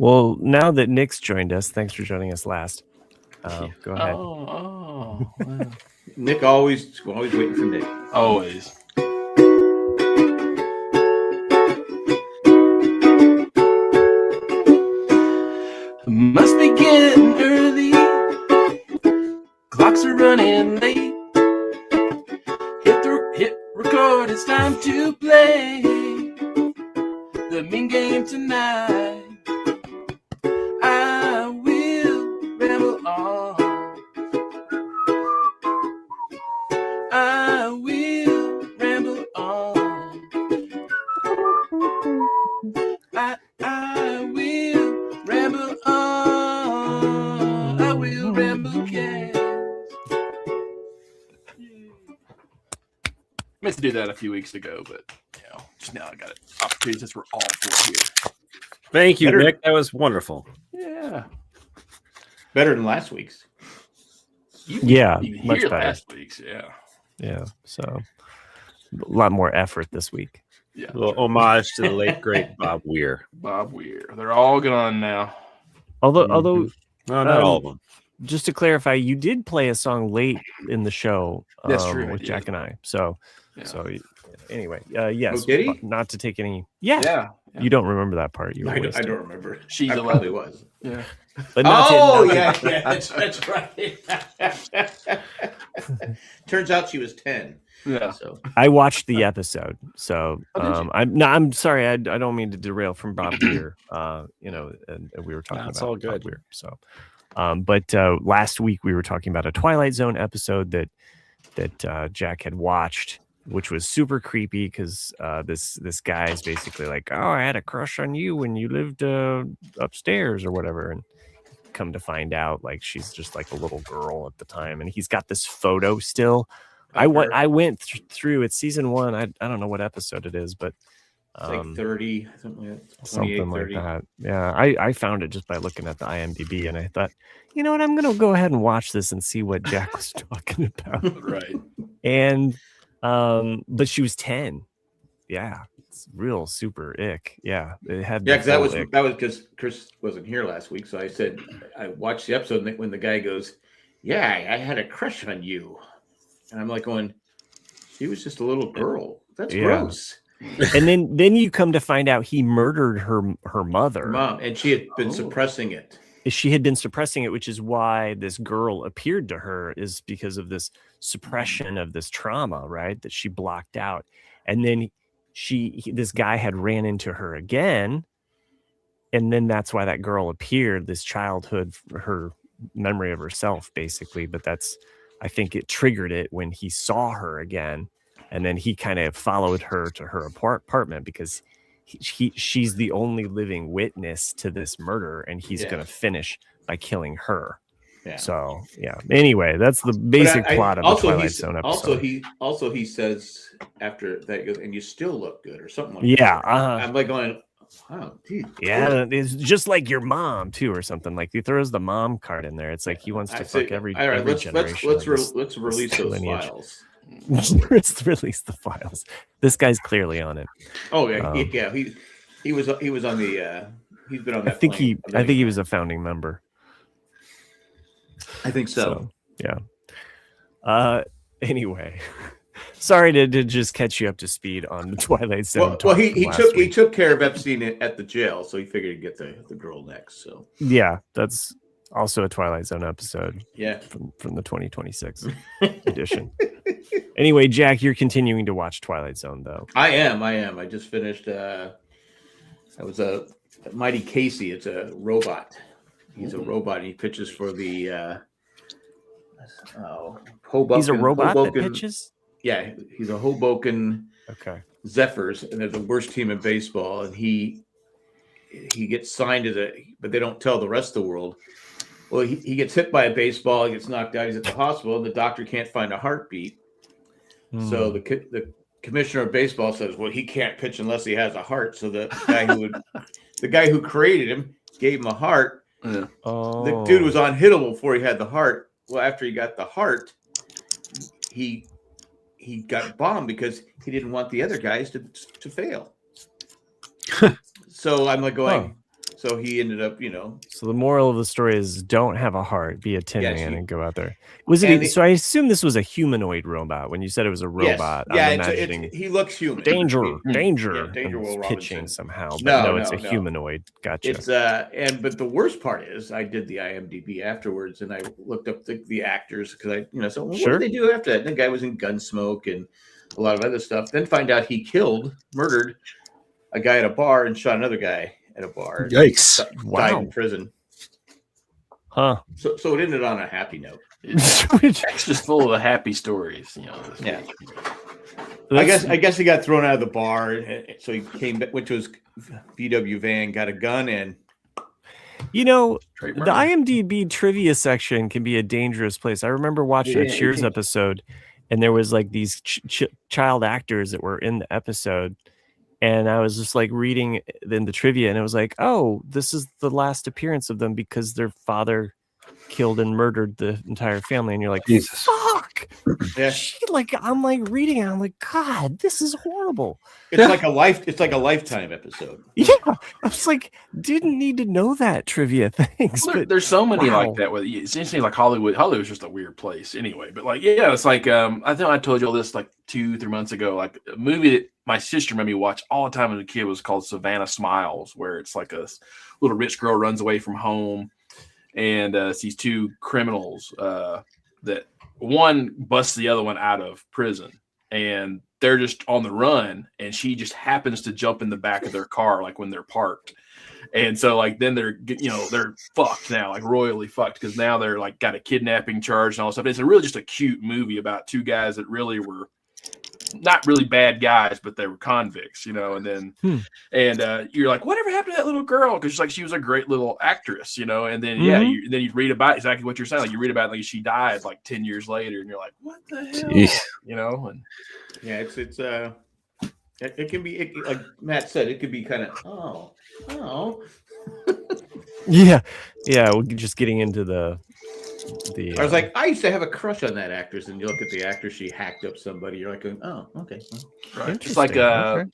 Well, now that Nick's joined us, thanks for joining us last. Go ahead. Wow. Nick always waiting for Nick. Always. Must be getting early. Clocks are running late. Hit record. It's time to play the mean game tonight. I will ramble on. I will ramble on. I will ramble on. I will Ramblecast. Meant to do that a few weeks ago, but just now I got it. Opportunity since we're all four here. Thank you, Nick. That was wonderful. Yeah. Better than last week's. Yeah, much better. Last week's, Yeah, so a lot more effort this week. Yeah. A little homage to the late great Bob Weir. Bob Weir. They're all gone now. Although, no, not all of them. Just to clarify, you did play a song late in the show. That's true, with I Jack did. and I. So anyway, yes. Oh, did he? Not to take any. Yeah. You don't remember that part. You were I wasted. don't remember. She's I 11. probably was. Yeah. But not That's right. Turns out she was 10. Yeah. So I watched the episode, so did you? I'm sorry. I don't mean to derail from Bob Weir. And we were talking It's about all good. Bob Weir. So, but last week we were talking about a Twilight Zone episode that Jack had watched, which was super creepy because this guy is basically like, oh, I had a crush on you when you lived upstairs or whatever, and come to find out like she's just like a little girl at the time, and he's got this photo still. I went through it's season 1. I don't know what episode it is, but it's like 30, something like that. Yeah, I found it just by looking at the IMDb, and I thought, you know what, I'm gonna go ahead and watch this and see what Jack was talking about. Right. And but she was 10. Yeah, it's real super ick. Yeah, it had because that was because Chris wasn't here last week, so I said I watched the episode when the guy goes, "Yeah, I had a crush on you," and I'm like going, "She was just a little girl. That's gross." And then you come to find out he murdered her mother, mom, and she had been suppressing it. She had been suppressing it, which is why this girl appeared to her, is because of this suppression of this trauma, right? That she blocked out. And then this guy had ran into her again. And then that's why that girl appeared, this childhood, her memory of herself, basically. But I think it triggered it when he saw her again. And then he kind of followed her to her apartment because she's the only living witness to this murder, and he's going to finish by killing her. Yeah. So anyway, that's the basic plot of the Twilight Zone episode. He says after that, he goes, and you still look good or something like that. I'm like going, wow, dude. Yeah, it's just like your mom too, or something. Like he throws the mom card in there. It's like he wants to fuck every generation. Let's release those files. Let's release the files. This guy's clearly on it. Oh yeah, he was on the he's been on that. I think he was a founding member. I think so. Yeah. Anyway, sorry to just catch you up to speed on the Twilight Zone. Well, he took care of Epstein at the jail, so he figured he'd get the girl next. So yeah, that's also a Twilight Zone episode. Yeah, from the 2026 edition. Anyway, Jack, you're continuing to watch Twilight Zone, though. I am. I just finished. I was a Mighty Casey. It's a robot. He's a robot. And he pitches for the Hoboken. He's a robot that pitches? Yeah, he's a Hoboken Zephyrs, and they're the worst team in baseball. And he gets signed but they don't tell the rest of the world. Well, he gets hit by a baseball. He gets knocked out. He's at the hospital, and the doctor can't find a heartbeat. So the commissioner of baseball says, well, he can't pitch unless he has a heart. So the guy who created him gave him a heart. Yeah. Oh. The dude was unhittable before he had the heart. Well, after he got the heart, he got bombed because he didn't want the other guys to fail. So I'm like going, So he ended up, So the moral of the story is don't have a heart, be a tin man and go out there. So I assume this was a humanoid robot when you said it was a robot. Yes. Yeah, I'm imagining he looks human. Danger. Danger, Will pitching Robinson. somehow. But it's a humanoid. Gotcha. It's but the worst part is I did the IMDb afterwards and I looked up the actors because so what did they do after that? And the guy was in Gunsmoke and a lot of other stuff. Then find out he murdered a guy at a bar and shot another guy at a bar. Yikes! Died in prison. Huh? So it ended on a happy note. It's just full of happy stories, Yeah. I guess he got thrown out of the bar, so he went to his VW van, got a gun, and the IMDb trivia section can be a dangerous place. I remember watching a Cheers episode, and there was like these child actors that were in the episode. And I was just like reading in the trivia, and it was like, oh, this is the last appearance of them because their father killed and murdered the entire family. And you're like, Jesus. Fuck. Yeah. I'm like reading it. I'm like, God, this is horrible. It's like a Lifetime episode. Yeah. I was like, didn't need to know that trivia. Thanks. Well, there's so many like that. It's interesting, like Hollywood's just a weird place anyway. But it's like I think I told you all this like 2-3 months ago. Like a movie that my sister made me watch all the time as a kid was called Savannah Smiles, where it's like a little rich girl runs away from home and sees two criminals that one busts the other one out of prison, and they're just on the run, and she just happens to jump in the back of their car like when they're parked. And so like then they're fucked now, like royally fucked, because now they're like got a kidnapping charge and all that stuff. It's really just a cute movie about two guys that really were not really bad guys, but they were convicts, and then you're like, whatever happened to that little girl? Because she was a great little actress, and then you read about exactly what you're saying. Like you read about like she died like 10 years later, and you're like, what the hell? Jeez. And it can be like Matt said, it could be kind of yeah. We're just getting into the I was like, I used to have a crush on that actress, and you look at the actress, she hacked up somebody. You're like, oh, okay, right. Just like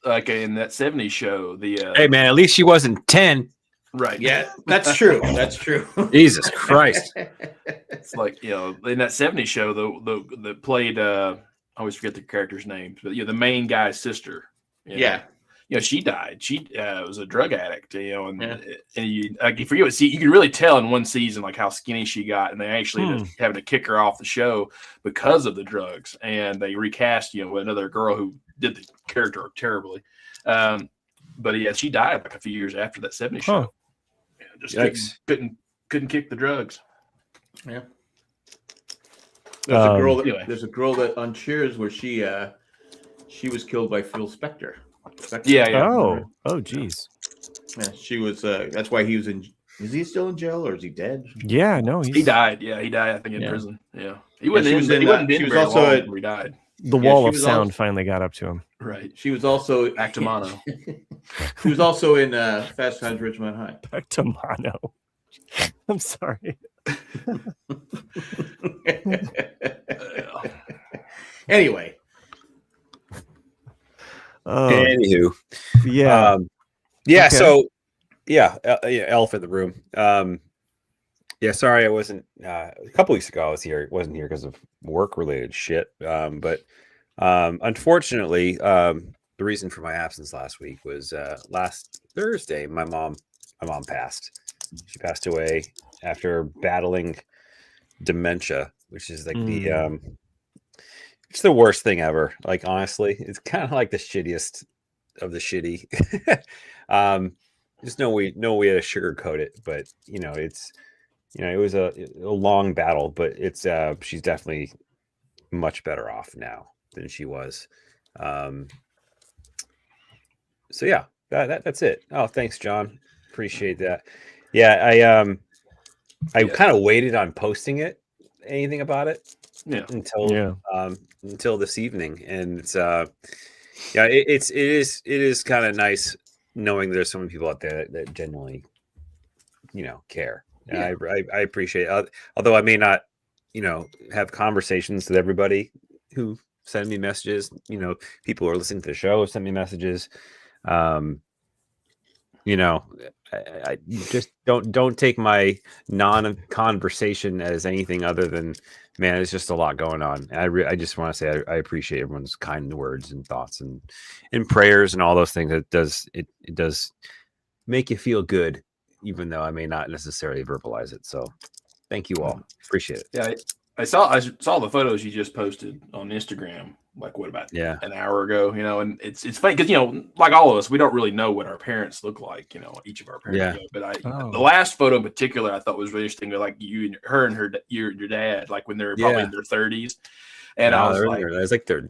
like in that 70s show. Hey man, at least she wasn't 10. Right. Yeah, that's true. That's true. Jesus Christ. It's like in that 70s show, the played I always forget the character's name, but the main guy's sister. Yeah. She died. She was a drug addict, and you forget what. See, you can really tell in one season like how skinny she got, and they actually ended up having to kick her off the show because of the drugs, and they recast with another girl who did the character terribly. But she died like a few years after that 70s show. Yeah, just couldn't kick the drugs. Yeah. There's a girl that on Cheers where she was killed by Phil Spector. Yeah. Oh, geez. Yeah, she was. That's why he was in. Is he still in jail or is he dead? Yeah, no, he died. Yeah, he died. I think in prison. Yeah, he wasn't. He was also. He died. The wall of sound finally got up to him. Right. She was also back to mono. She was also in Fast Times at Ridgemont High. Back to mono. I'm sorry. Anyway. Anywho, okay. So elephant in the room. Sorry I wasn't a couple weeks ago. Wasn't here because of work related shit. But unfortunately, the reason for my absence last week was last Thursday. My mom passed. She passed away after battling dementia, which is like it's the worst thing ever. Like, honestly, it's kind of like the shittiest of the shitty. There's no way to sugarcoat it, but it's, it was a long battle, but it's, she's definitely much better off now than she was. So yeah, that's it. Oh, thanks, John. Appreciate that. Yeah. I kind of waited on posting anything about it. Yeah. Until this evening, and it's it is kind of nice knowing there's so many people out there that genuinely care. Yeah. I appreciate it. Although I may not have conversations with everybody who send me messages. People who are listening to the show send me messages. you know, I just don't take my non-conversation as anything other than, man, it's just a lot going on. I just want to say I appreciate everyone's kind words and thoughts and prayers and all those things. It does make you feel good, even though I may not necessarily verbalize it. So thank you all. Appreciate it. Yeah, I saw the photos you just posted on Instagram, like what about an hour ago, you know, and it's funny because, you know, like all of us, we don't really know what our parents look like, you know, each of our parents. Yeah. But the last photo in particular, I thought was really interesting. Like your dad, like when they were probably in their 30s. And I was like they're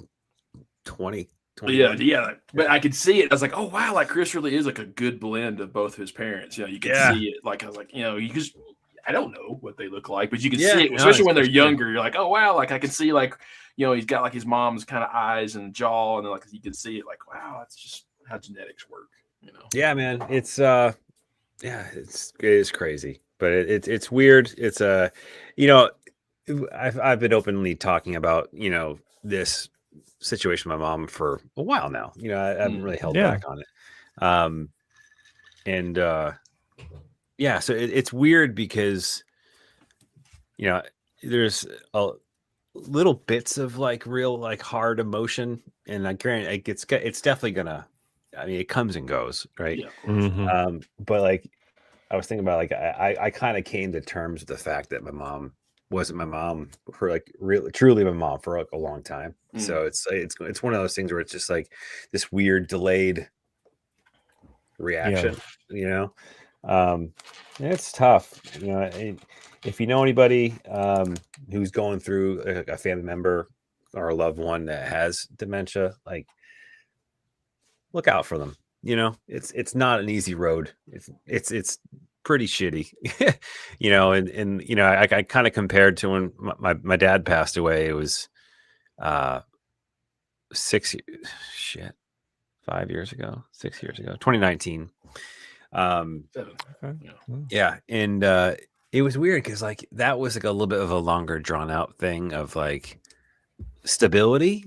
20. Yeah. But I could see it. I was like, oh wow, like Chris really is like a good blend of both his parents. You know, you can see it. Like I was like, you know, you just I don't know what they look like, but you can see it, especially when they're younger. You're like, oh wow, like I can see like, you know, he's got like his mom's kind of eyes and jaw, and then like you can see it like, wow, that's just how genetics work, you know. Yeah, man. It's it is crazy. But it's weird. It's you know, I've been openly talking about, you know, this situation with my mom for a while now. You know, I haven't really held back on it. So it's weird because, you know, there's little bits of like real like hard emotion, and I grant it's definitely gonna. I mean, it comes and goes, right? Yeah, but like I was thinking about, like I kind of came to terms with the fact that my mom wasn't my mom for like really truly my mom for like a long time. So it's one of those things where it's just like this weird delayed reaction, you know. It's tough, you know. If you know anybody who's going through a family member or a loved one that has dementia, like look out for them. You know, it's not an easy road. It's pretty shitty, you know. And you know, I kind of compared to when my dad passed away. It was 6 years ago, 2019. Yeah, and it was weird because like that was like a little bit of a longer drawn out thing of like stability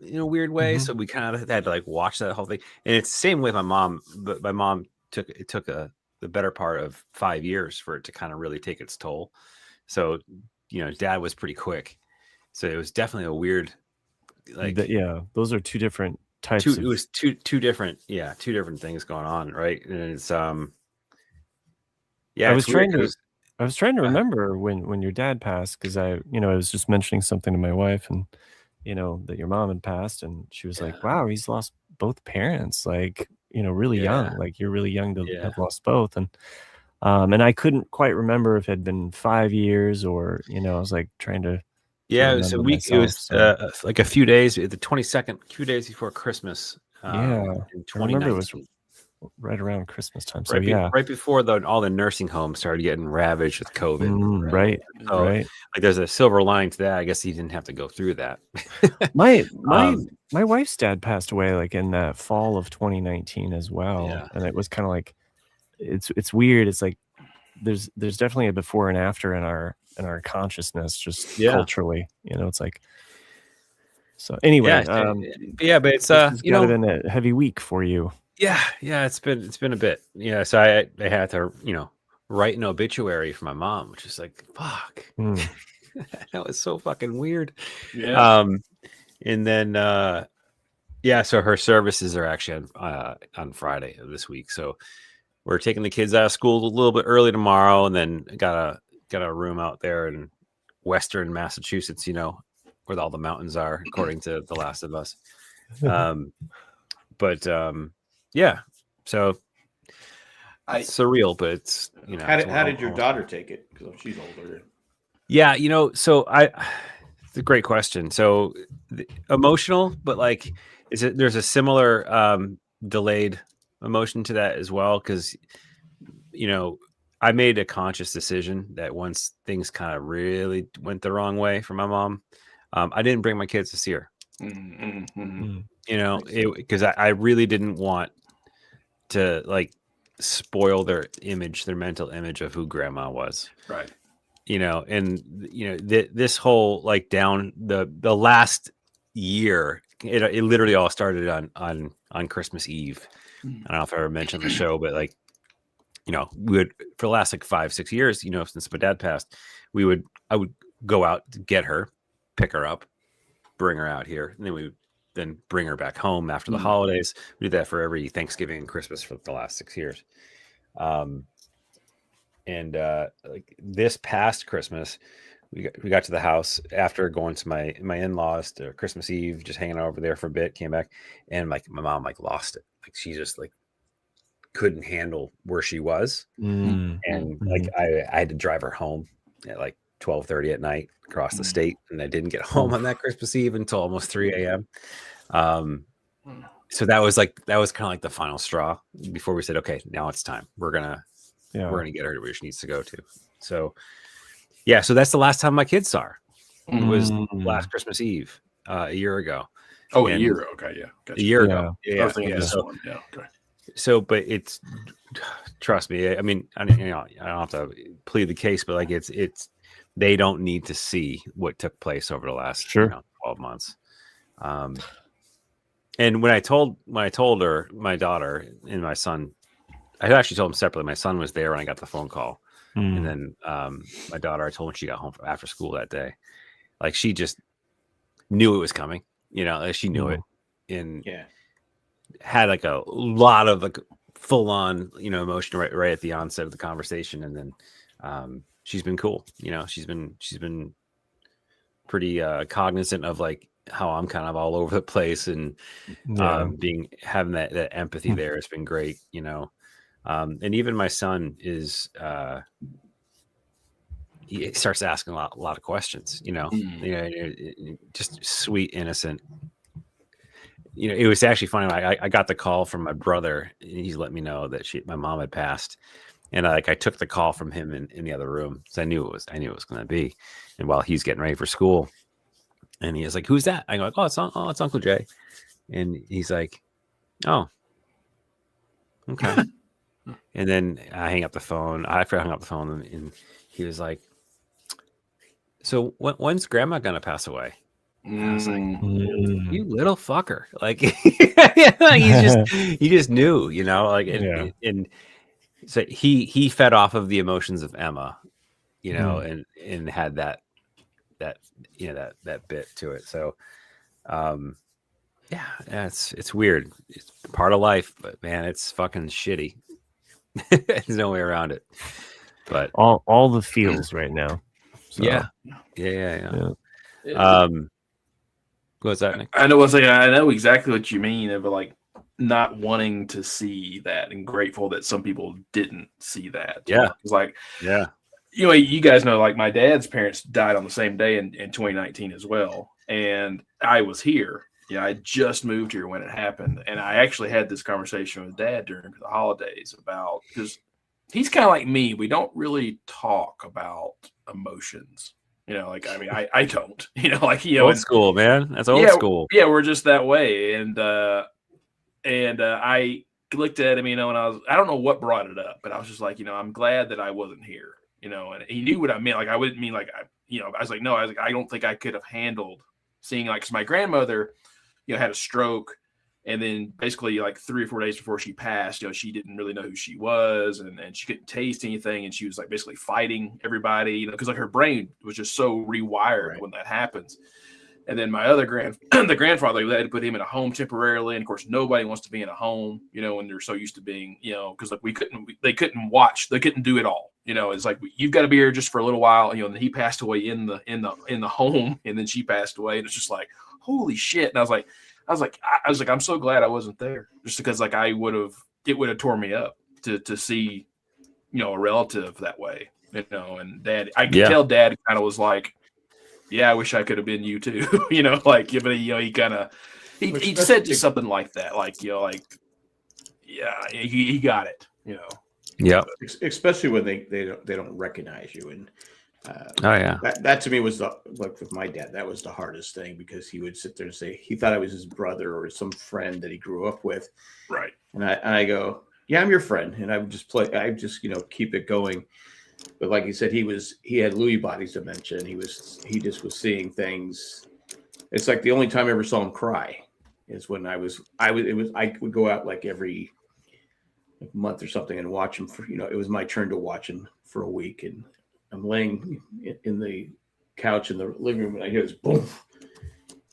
in a weird way. So we kind of had to like watch that whole thing. And it's the same with my mom, but my mom took the better part of 5 years for it to kind of really take its toll. So, you know, dad was pretty quick. So it was definitely a weird, like, those are two different types. It was two different things going on, right? And it's I was trying to remember when your dad passed, because I was just mentioning something to my wife, and you know that your mom had passed, and she was like, "Wow, he's lost both parents, like, you know, really young. Like you're really young to have lost both." And I couldn't quite remember if it had been 5 years or, you know, I was like trying to. Yeah, it was a week. It was like a few days, the 22nd, 2 days before Christmas. In 2019. It was right around Christmas time. So right before all the nursing homes started getting ravaged with COVID. Right. Like there's a silver lining to that. I guess he didn't have to go through that. My wife's dad passed away like in the fall of 2019 as well. Yeah. And it was kind of like it's weird. It's like there's definitely a before and after in our consciousness, just culturally, you know. It's like, so anyway, but it's been a heavy week for you. Yeah, it's been a bit. Yeah, so I had to, you know, write an obituary for my mom, which is like, fuck. That was so fucking weird. Yeah. And then so her services are actually on Friday of this week. So we're taking the kids out of school a little bit early tomorrow, and then got a room out there in Western Massachusetts, you know, where all the mountains are, according to The Last of Us. So surreal, but it's, you know. How did your daughter take it? Because she's older. Yeah, you know, so it's a great question. So emotional, but like, there's a similar delayed emotion to that as well, because, you know, I made a conscious decision that once things kind of really went the wrong way for my mom, I didn't bring my kids to see her. You know, because I really didn't want to like spoil their mental image of who grandma was. Right. You know, and you know, this whole like down the last year, it literally all started on Christmas Eve. I don't know if I ever mentioned the show, but like we would, for the last like 5-6 years, since my dad passed, I would go out to get her, pick her up, bring her out here, and then we would then bring her back home after the holidays. We did that for every Thanksgiving and Christmas for the last 6 years. And like this past Christmas, we got to the house after going to my in-laws to Christmas Eve, just hanging out over there for a bit, came back, and like my mom like lost it. Like she just like couldn't handle where she was. And like I had to drive her home at like 12:30 at night across the state, and I didn't get home on that Christmas Eve until almost 3 a.m. So that was kind of like the final straw before we said, okay, now it's time. We're gonna get her to where she needs to go to. So yeah, so that's the last time my kids saw her. It was last Christmas Eve, a year ago. Oh, a year ago. Okay, yeah. Gotcha. A year ago. I was thinking this one. Yeah, okay. So, but it's, trust me, I mean, I don't have to plead the case, but like it's they don't need to see what took place over the last 12 months. And when I told her, my daughter and my son, I actually told them separately. My son was there when I got the phone call. And then my daughter, I told when she got home after school that day, like she just knew it was coming, she knew it, and had like a lot of like full on, emotion right at the onset of the conversation. And then she's been cool. She's been pretty cognizant of like how I'm kind of all over the place, and having that empathy there has been great, and even my son is he starts asking a lot of questions, just sweet, innocent. It was actually funny. I got the call from my brother, and he's let me know that my mom had passed, and I took the call from him in the other room, so I knew it was going to be. And while he's getting ready for school, and he was like, "Who's that?" I go, "Oh, it's Uncle Jay," and he's like, "Oh, okay." And then I hang up the phone. After I hung up the phone, and he was like, "So when's Grandma gonna pass away?" And I was like, "You little fucker!" Like he just knew, like, and so he fed off of the emotions of Emma, and had that bit to it. So, it's weird. It's part of life, but man, it's fucking shitty. There's no way around it. But all the feels right now. So. Yeah. What's that, Nick? I know exactly what you mean of like not wanting to see that, and grateful that some people didn't see that. It's like, you guys know, like my dad's parents died on the same day in 2019 as well, and I was here. I just moved here when it happened, and I actually had this conversation with Dad during the holidays about, because he's kind of like me. We don't really talk about emotions. I don't. Old school, man. That's old school. Yeah, we're just that way. And I looked at him, and I don't know what brought it up, but I was just like, I'm glad that I wasn't here. And he knew what I meant. Like, I wouldn't mean like I was like, no, I don't think I could have handled seeing, like, 'cause my grandmother, had a stroke, and then basically like 3 or 4 days before she passed, she didn't really know who she was, and she couldn't taste anything, and she was like basically fighting everybody, because like her brain was just so rewired when that happens. And then my other the grandfather, they had to put him in a home temporarily, and of course nobody wants to be in a home, when they're so used to being, because like they couldn't watch, they couldn't do it all. It's like, you've got to be here just for a little while. And he passed away in the home, and then she passed away, and it's just like, holy shit. And I was like, I'm so glad I wasn't there, just because like it would have torn me up to see, a relative that way, and Dad, I could tell Dad kind of was like, yeah, I wish I could have been you too, like, but he kind of, he said just something like that, like, he got it, Yeah, especially when they don't recognize you. And that to me was like with my dad, that was the hardest thing, because he would sit there and say he thought I was his brother or some friend that he grew up with, right? And I go, yeah, I'm your friend, and I would just keep it going. But like you said, he had Lewy bodies dementia, and he just was seeing things. It's like the only time I ever saw him cry is when I would go out like every a month or something and watch him for, it was my turn to watch him for a week. And I'm laying in the couch in the living room and I hear this boom.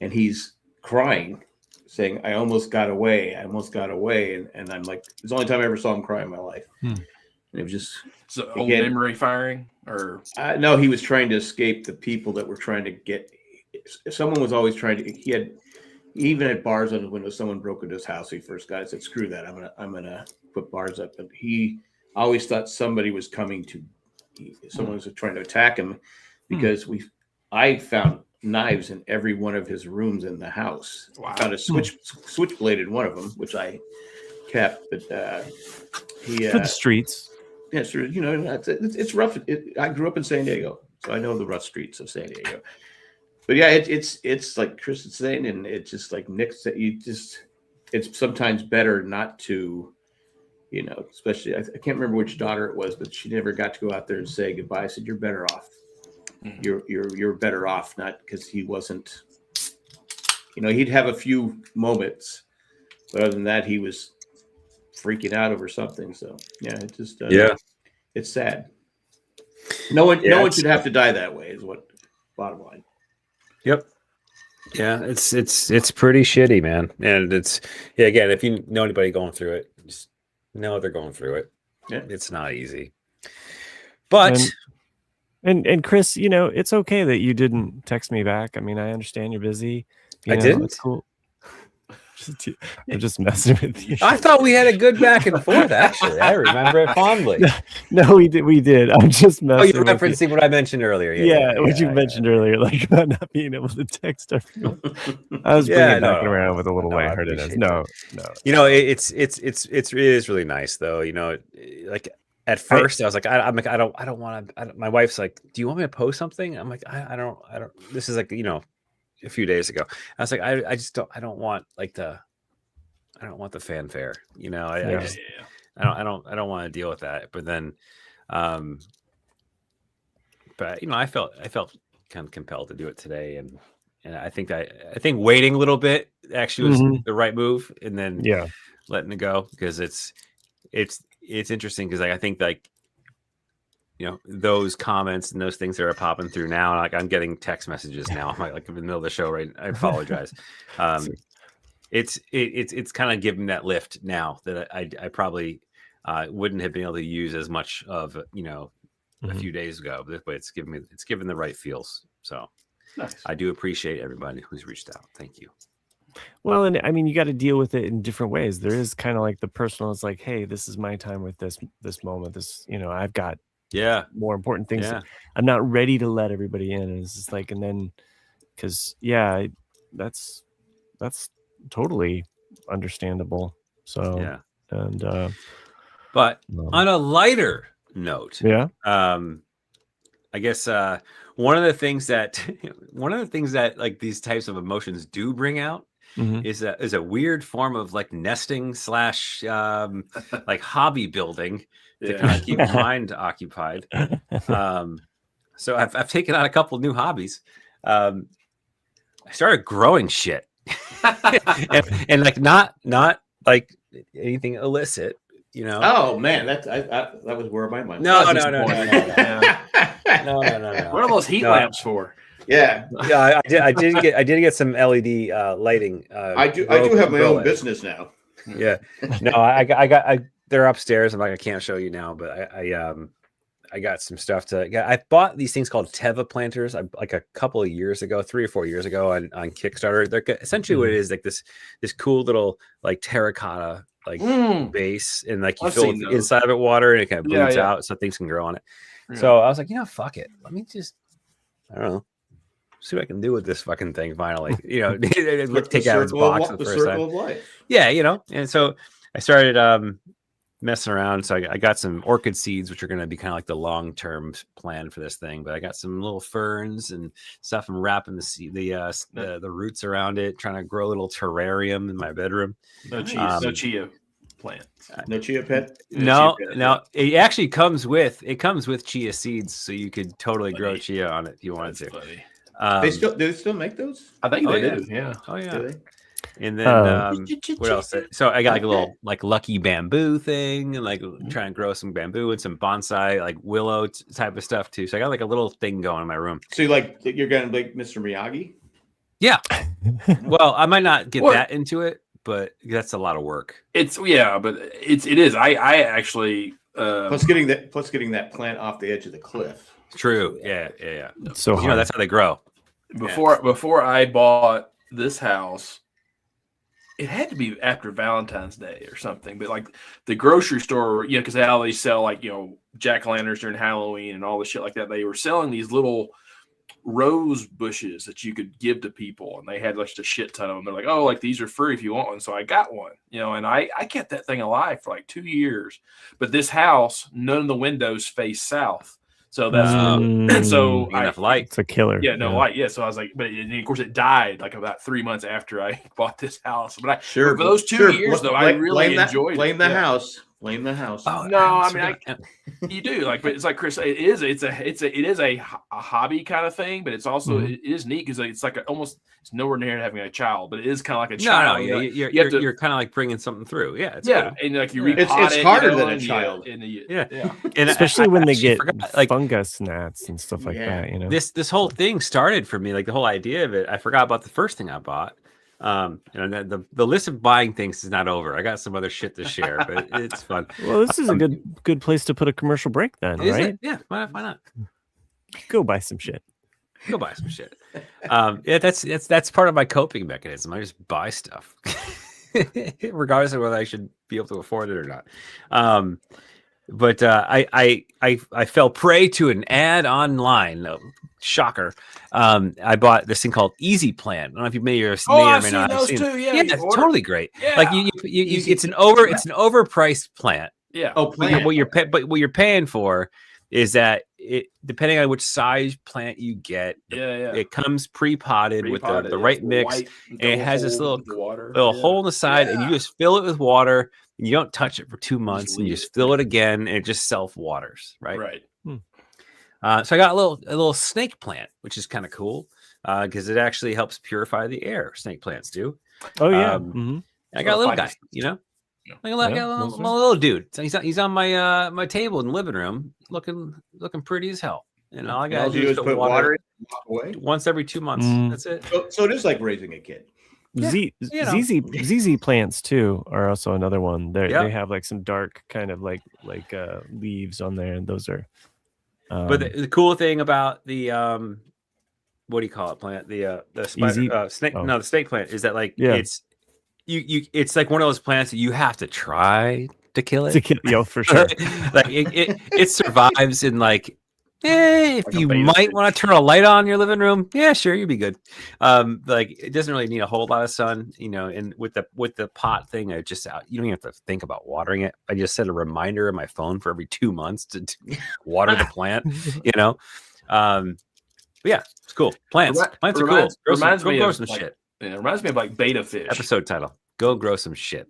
And he's crying, saying, I almost got away. I almost got away. And I'm like, it's the only time I ever saw him cry in my life. And it was just. So old memory firing? Or no, he was trying to escape the people that were trying to get. Someone was always trying to. Even at bars on the window, someone broke into his house. He first got. I said, "Screw that! I'm gonna put bars up." But he always thought somebody was coming to. Someone was trying to attack him because I found knives in every one of his rooms in the house. Wow. I found a switchblade in one of them, which I kept. But he for the streets. Yes, it's rough. I grew up in San Diego, so I know the rough streets of San Diego. But yeah, it's like Chris is saying, and it's just like Nick said. It's sometimes better not to, especially I can't remember which daughter it was, but she never got to go out there and say goodbye. I said, "You're better off. You're better off," not because he wasn't. He'd have a few moments, but other than that, he was freaking out over something. So yeah, it just it's sad. No one should have to die that way. Is what bottom line. Yep. Yeah, it's pretty shitty, man. And again, if you know anybody going through it, just know they're going through it. Yeah, it's not easy. But and Chris, it's okay that you didn't text me back. I mean, I understand you're busy. I didn't. It's cool. I'm just messing with you. I thought we had a good back and forth. Actually, I remember it fondly. No, we did. I'm just messing. Oh, you're referencing what I mentioned earlier. Yeah, what you mentioned earlier, like about not being able to text our people. I was bringing back around with a little lightheartedness. No. It is really nice though. Like at first I was like, I don't want to. My wife's like, do you want me to post something? I'm like, I don't. This is like a few days ago, I was like, I just don't. I don't want I don't want the fanfare. I don't want to deal with that. But then, I felt kind of compelled to do it today, and I think waiting a little bit actually was the right move, and then letting it go because it's interesting because I think those comments and those things that are popping through now. Like I'm getting text messages now. I'm like in the middle of the show, right? I apologize. It's kind of giving that lift now that I probably wouldn't have been able to use as much of a few days ago, but it's given the right feels. So nice. I do appreciate everybody who's reached out. Thank you. Well, and I mean, you got to deal with it in different ways. There is kind of like the personal. It's like, hey, this is my time with this moment. This, I've got more important things. I'm not ready to let everybody in. And it's just like, and then because that's totally understandable. So but on a lighter note, I guess one of the things that like these types of emotions do bring out is a weird form of like nesting / like hobby building to kind of keep your mind occupied. So I've taken on a couple new hobbies. I started growing shit, and like not like anything illicit, Oh man, that was where my mind. No. What are those heat lamps for? Yeah. I did get some LED lighting. I do have my own business now. Yeah. No, I they're upstairs. I'm like, I can't show you now, but I got some stuff I bought these things called Teva planters like a couple of years ago, 3 or 4 years ago on Kickstarter. They're essentially what it is, like this cool little like terracotta base, and like you fill the inside of it water and it kind of bleeds out so things can grow on it. Yeah. So I was like, fuck it. Let me just, I don't know, see what I can do with this fucking thing finally. Take out its box for the first time. Of life. Yeah, and so I started messing around. So I got some orchid seeds, which are going to be kind of like the long-term plan for this thing. But I got some little ferns and stuff. I'm wrapping the roots around it, trying to grow a little terrarium in my bedroom. No chia plants. No chia pet. No. It actually comes with chia seeds, so you could totally grow chia on it if you wanted to. Do they still make those? I think they do. Yeah. Oh yeah. And then what else? So I got like a little like lucky bamboo thing, and like try and grow some bamboo and some bonsai like willow type of stuff too. So I got like a little thing going in my room. So you're gonna like Mr. Miyagi? Yeah. Well, I might not get that into it, but that's a lot of work. But it is. I actually plus getting that plant off the edge of the cliff. True. Yeah. So that's how they grow. Before I bought this house, it had to be after Valentine's Day or something. But like the grocery store, because they always sell like jack-o'-lanterns during Halloween and all the shit like that. They were selling these little rose bushes that you could give to people, and they had just a shit ton of them. They're like, oh, like these are free if you want one. So I got one, and I kept that thing alive for like 2 years. But this house, none of the windows face south. So that's and so enough light. It's a killer. Light. Yeah. So I was like, but of course it died like about 3 months after I bought this house. But for those 2 years though, I really enjoyed it. Blame the house. Blame the house. Oh, no, I mean, you do but it's like Chris. It is a hobby kind of thing, but it's also it is neat because it's like it's nowhere near having a child, but it is kind of like a child. No, you're kind of like bringing something through. Yeah, cool. And like you repot it's harder than a child. And especially when they get like fungus gnats and stuff like that. This whole thing started for me, like the whole idea of it. I forgot about the first thing I bought. The list of buying things is not over. I got some other shit to share, but it's fun. Well, this is a good place to put a commercial break then, right? Yeah, why not? Go buy some shit. That's part of my coping mechanism. I just buy stuff, regardless of whether I should be able to afford it or not. But I fell prey to an ad online. Shocker. I bought this thing called Easy Plan. I don't know if you may or may not have seen those too. Yeah, it's totally great. Yeah. Like you it's an overpriced plant. Yeah. Oh, plant. What you're paying for is that it, depending on which size plant you get, it comes pre-potted with the right mix, and it has this little hole in the side, and you just fill it with water. And you don't touch it for 2 months, and you just fill it again, and it just self-waters, right? Right. So I got a little snake plant, which is kind of cool because it actually helps purify the air. Snake plants do. Oh yeah. I got a little guy, like a little dude. So he's on my my table in the living room, looking pretty as hell. And all I gotta do is put water in and walk away once every 2 months. That's it. So it is like raising a kid. ZZ plants too are also another one. They have like some dark kind of like leaves on there, and those are. But the cool thing about the what do you call it plant? The spider, snake? Oh. No, the snake plant is that like it's it's like one of those plants that you have to try to kill it. For sure. Like it survives in like. If like you might want to turn a light on in your living room, sure, you'd be good. Like it doesn't really need a whole lot of sun, and with the pot thing, you don't even have to think about watering it. I just set a reminder on my phone for every 2 months to water the plant, but yeah, it's cool. Plants are cool. Grow some shit. Yeah, it reminds me of like beta fish. Episode title: Go grow some shit.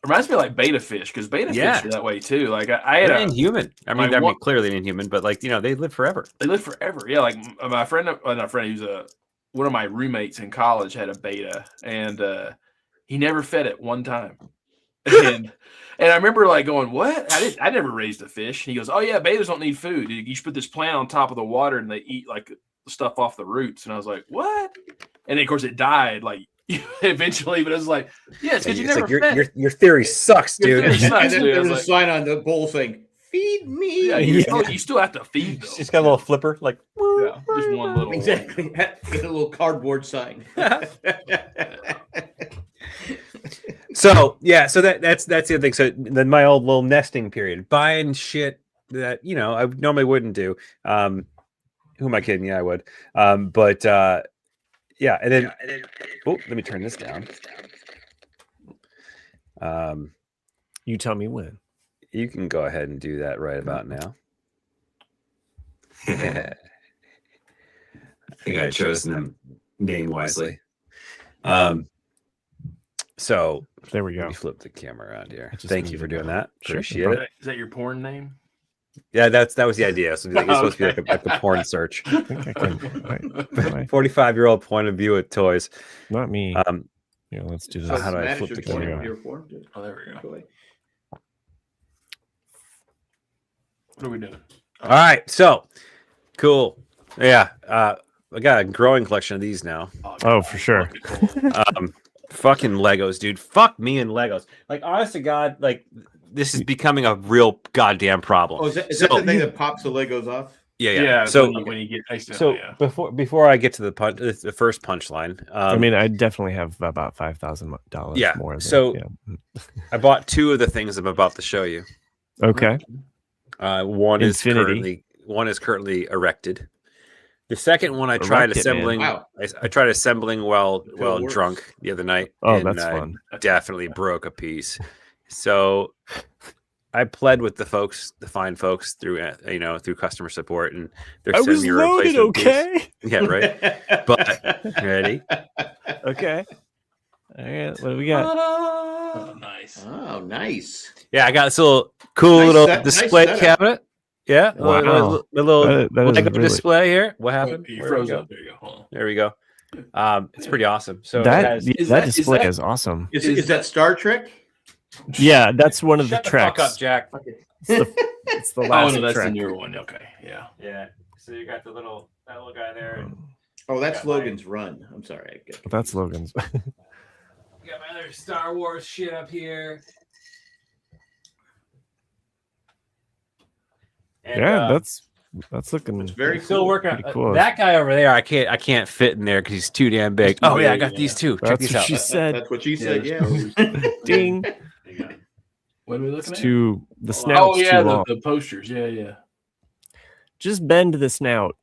Reminds me of like beta fish, because beta fish are that way too. Like I had inhuman. I mean, clearly inhuman, but like they live forever. They live forever. Yeah, like my friend, who's one of my roommates in college had a beta, and he never fed it one time. And I remember like going, "What? I never raised a fish." And he goes, "Oh yeah, betas don't need food. You just put this plant on top of the water, and they eat like stuff off the roots." And I was like, "What?" And then, of course, it died like. Eventually, but it was like, it's because you never fed. Your theory sucks, dude. And then there was a sign on the bowl saying, "Feed me." Yeah, you still have to feed them. She's got a little flipper, like just one little. Exactly, get a little cardboard sign. So that's the other thing. So then my old little nesting period, buying shit that I normally wouldn't do. Who am I kidding? Yeah, I would. Yeah, and then let me turn this down. You tell me when. You can go ahead and do that right about now. I think I chose them name wisely. So there we go. Let me flip the camera around here. Thank you for doing that. Appreciate it. Is that your porn name? Yeah, that was the idea. So it's supposed to be like a porn search. I think I can. Wait. 45-year-old point of view at toys. Not me. Yeah, let's do this. So How do I Matt, flip is the your camera? form- your form? Oh, there we go. Go ahead. What are we doing? All right, so cool. Yeah, I got a growing collection of these now. Oh, for sure. Fucking Legos, dude. Fuck me and Legos. Like, honest to God, like this is becoming a real goddamn problem. Oh, is that the thing that pops the Legos off? Yeah. So when you get before I get to the first punchline, I mean, I definitely have about $5,000 Yeah, more. so- I bought two of the things I'm about to show you. Okay. One is Infinity. currently erected. The second one I tried Erect it, assembling. man. Wow. I tried assembling while works. drunk the other night. Oh, and that's I fun. definitely broke a piece. So I pled with the fine folks through through customer support, and they're I sending was me a loaded, replacement piece. okay? Yeah, right. But ready? Okay. All right, what do we got? Oh, nice. Oh, nice. Yeah, I got this little cool Nice little nice display setup. cabinet. Yeah, Wow. a little That is Lego really- display here. What happened? You Where'd it froze go? up. There you go. Hold on. There we go. It's pretty awesome. So That is that that- is display that- is awesome. Is that Star Trek? Yeah, that's one of shut the the fuck tracks. up, Jack. It's the Oh, last no, that's the track. newer one. Okay, yeah. Yeah. So you got that little guy there. And Oh, that's Got my- Logan's Run. I'm sorry. That's Logan's. you got my other Star Wars shit up here. And, Yeah, that's looking It's very still cool. working. Pretty cool. That guy over there, I can't fit in there because he's too damn big. He's too Oh yeah, I big, got yeah. these two. Check That's these what out. she said. That's what she said. Yeah, Yeah. Ding. What are we It's looking at? too the Oh, snout's yeah, too long. the posters. Yeah, yeah. Just bend the snout.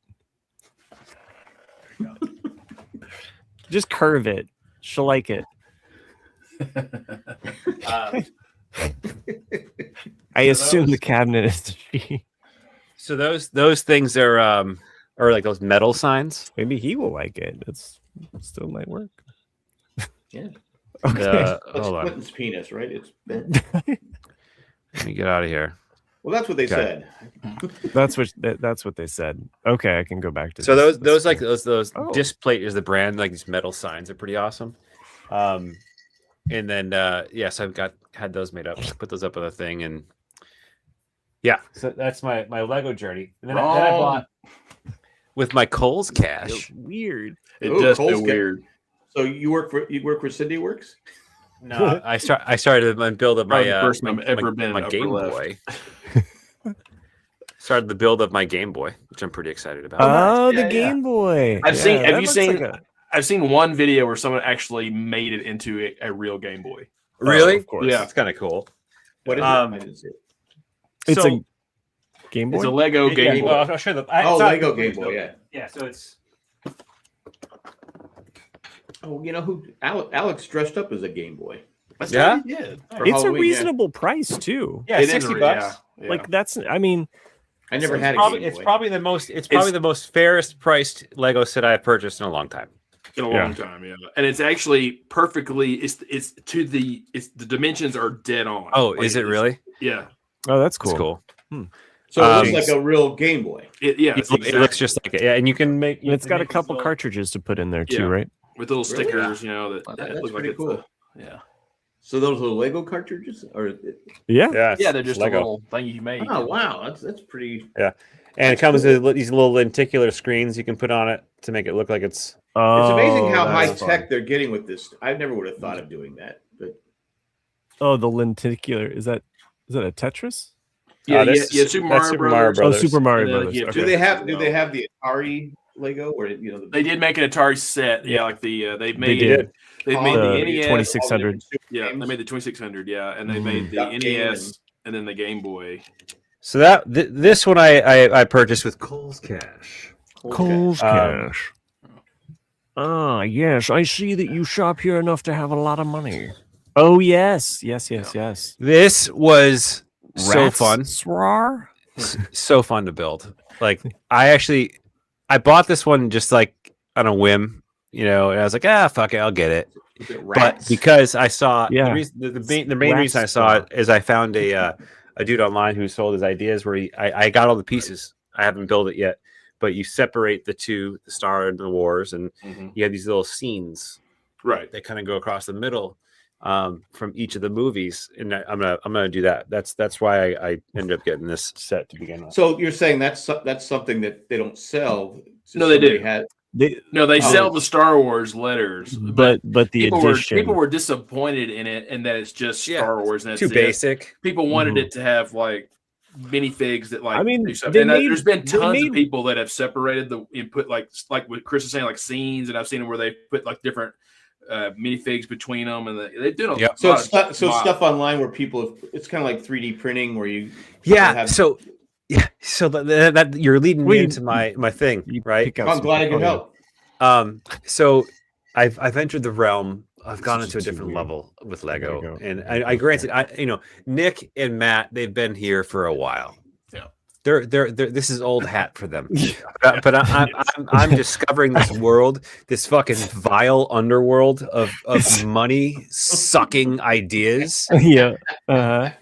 Just curve it. She'll like it. I assume the cabinet is she. So those things are like those metal signs. Maybe he will like it. It's still might work. Yeah. Okay. That's Hold on. Clinton's penis, right? It's bent. Let me get out of here. Well, that's what they Okay. said. That's what they said. Okay, I can go back to So this. those That's like those Oh. Displate is the brand, like these metal signs are pretty awesome. And then yes, I've had those made up. Put those up on the thing, and yeah, so that's my Lego journey. And then I bought with my Kohl's cash. weird. It Ooh, does Kohl's feel weird. So you work for Cindy Works? No, I started to build up my Probably the first time I've ever been in my upper Game left. Boy. Started the build of my Game Boy, which I'm pretty excited about. Oh, the Yeah, yeah. Game Boy. I've seen- have that you looks seen- like a- I've seen one video where someone actually made it into a real Game Boy. Really? of course. Yeah. It's kind of cool. What is Um, it? I didn't see it. It's So- a Game Boy. It's a Lego Game Boy. Well, I'll show you the. Oh, it's not- Lego Game Boy, yeah. Yeah, so it's Oh, you know who? Alex dressed up as a Game Boy. That's Yeah? what he did. for It's a Halloween, yeah. reasonable price too. yeah, It is 60 a- bucks. yeah. Like that's. I mean, I never So had a Probably, Game it's Boy. probably the most. It's probably the most fairest priced Lego set I've purchased in a long time. in a Yeah. long time, yeah. And it's actually perfectly. It's the dimensions are dead on. Oh, Like, is it it's- really? Yeah. oh, that's cool. It's cool. So it looks Um, like a real Game Boy. Yeah. It, It's it looks just like it. Yeah, and you can make. And it's got a couple cartridges to put in there too, Yeah. right? with little Really? stickers, you know, that That's look like pretty it's cool. yeah. So those are Lego cartridges, or Yeah. Yeah, Yeah, they're just Lego. a little thing you made. oh wow, that's pretty. And it comes with these little lenticular screens you can put on it to make it look like it's. Oh, It's amazing how high that's tech fun. they're getting with this. I never would have thought of doing that, but Oh, the lenticular. Is that a Tetris? Yeah, this- yeah, Super that's Mario Super Mario Brothers. Oh, Brothers. Super Mario And then, Brothers. yeah, Okay. do they have the Atari Lego, or you know They did make an Atari set. Yeah, like they made did. They Oh, made the the NES. 2600. Yeah, they made the 2600. Yeah, and they Mhm. made the Duck Game NES and then the Game Boy. So that this one I purchased with Kohl's cash. Cole's Um, Cash. Ah, yes. I see that you shop here enough to have a lot of money. Oh, yes. Yes. This was so fun. Swar? So fun to build. Like I bought this one just like on a whim, and I was like, fuck it, I'll get it. Is it But rats? because I saw Yeah. the main reason I saw it is I found a a dude online who sold his ideas where I got all the pieces. I haven't built it yet, but you separate the two, the Star and the Wars, and you have these little scenes, right? They kind of go across the middle from each of the movies, and I'm gonna do that. That's why I ended up getting this set to begin with. So you're saying that's something that they don't sell? No, they do. They Oh. sell the Star Wars letters, but the people were disappointed in it, and that it's just Star Wars. And that's too basic. People wanted it to have like minifigs that like. I mean, there's been tons of people that have separated and put like what Chris is saying, like scenes, and I've seen them where they put like different minifigs between them, and they do. So stuff online where people it's kind of like 3D printing where you so that you're leading me into my thing, right? I'm glad I can help. So I've entered the realm. I've gone into a different level with Lego, and I granted, Nick and Matt, they've been here for a while. Yeah, they're this is old hat for them. But I'm discovering this world, this fucking vile underworld of money sucking ideas. Yeah.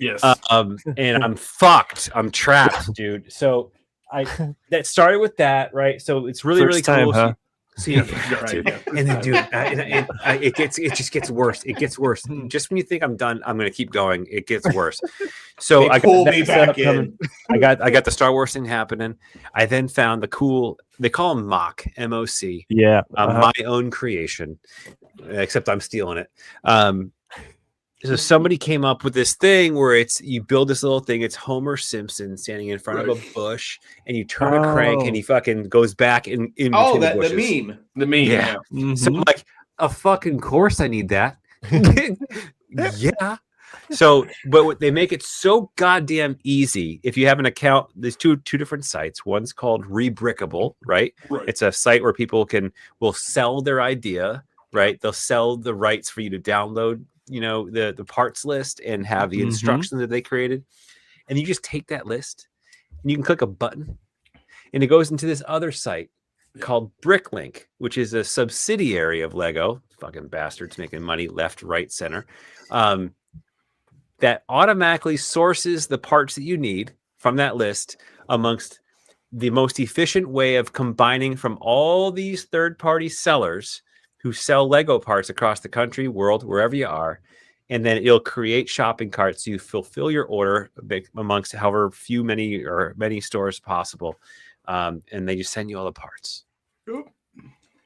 Yes. And I'm fucked. I'm trapped, dude. So that started with that, right? So it's really time, cool. huh? Dude. And then, dude, it just gets worse. It gets worse. Just when you think I'm done, I'm gonna keep going. It gets worse. So I got me back in. I got the Star Wars thing happening. I then found the cool. They call them mock MOC. Yeah, my own creation, except I'm stealing it. So somebody came up with this thing where you build this little thing. It's Homer Simpson standing in front of a bush, and you turn a crank, and he fucking goes back in between the bushes. The meme. Yeah. So I'm like, a fucking course I need that. Yeah. So, but they make it so goddamn easy. If you have an account, there's two different sites. One's called Rebrickable, right? It's a site where people will sell their idea, right? They'll sell the rights for you to download the parts list and have the instructions that they created, and you just take that list and you can click a button and it goes into this other site called Bricklink, which is a subsidiary of Lego. Fucking bastards making money left, right, center. That automatically sources the parts that you need from that list amongst the most efficient way of combining from all these third-party sellers who sell Lego parts across the country, world, wherever you are. And then it'll create shopping carts so you fulfill your order amongst however many stores possible. And they just send you all the parts.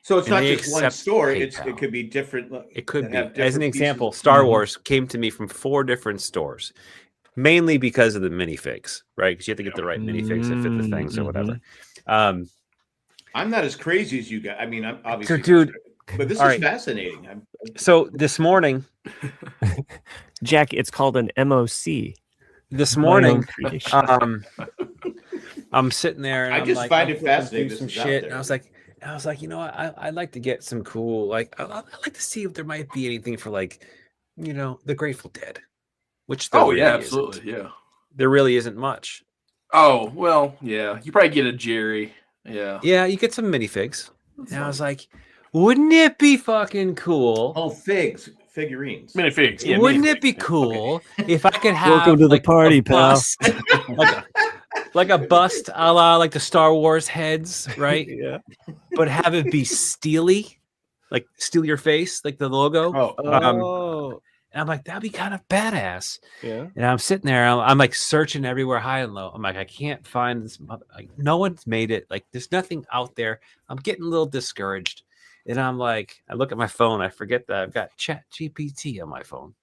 So it's not just one store. It could be different. It could be. As an example, Star Wars came to me from 4 different stores, mainly because of the minifigs, right? Because you have to get the right minifigs that fit the things or whatever. I'm not as crazy as you guys. I mean, I'm obviously... So, dude... But this is fascinating. So this morning, Jack, it's called an MOC. This morning, I'm sitting there and I just find it fascinating. Some shit, and I was like, I'd like to get some cool, I'd like to see if there might be anything for the Grateful Dead, which absolutely, yeah. There really isn't much. Oh well, yeah. You probably get a Jerry, yeah. Yeah, you get some minifigs, and I was like. Wouldn't it be fucking cool? Oh, figurines. Minifigs. Yeah, wouldn't it be cool if I could have welcome to the party, pal? like a bust a la like the Star Wars heads, right? Yeah. But have it be steely, like steal your face, like the logo. And I'm like, that'd be kind of badass. Yeah. And I'm sitting there, I'm like searching everywhere high and low. I'm like, I can't find this. No one's made it. Like, there's nothing out there. I'm getting a little discouraged. And I'm like, I look at my phone. I forget that I've got ChatGPT on my phone.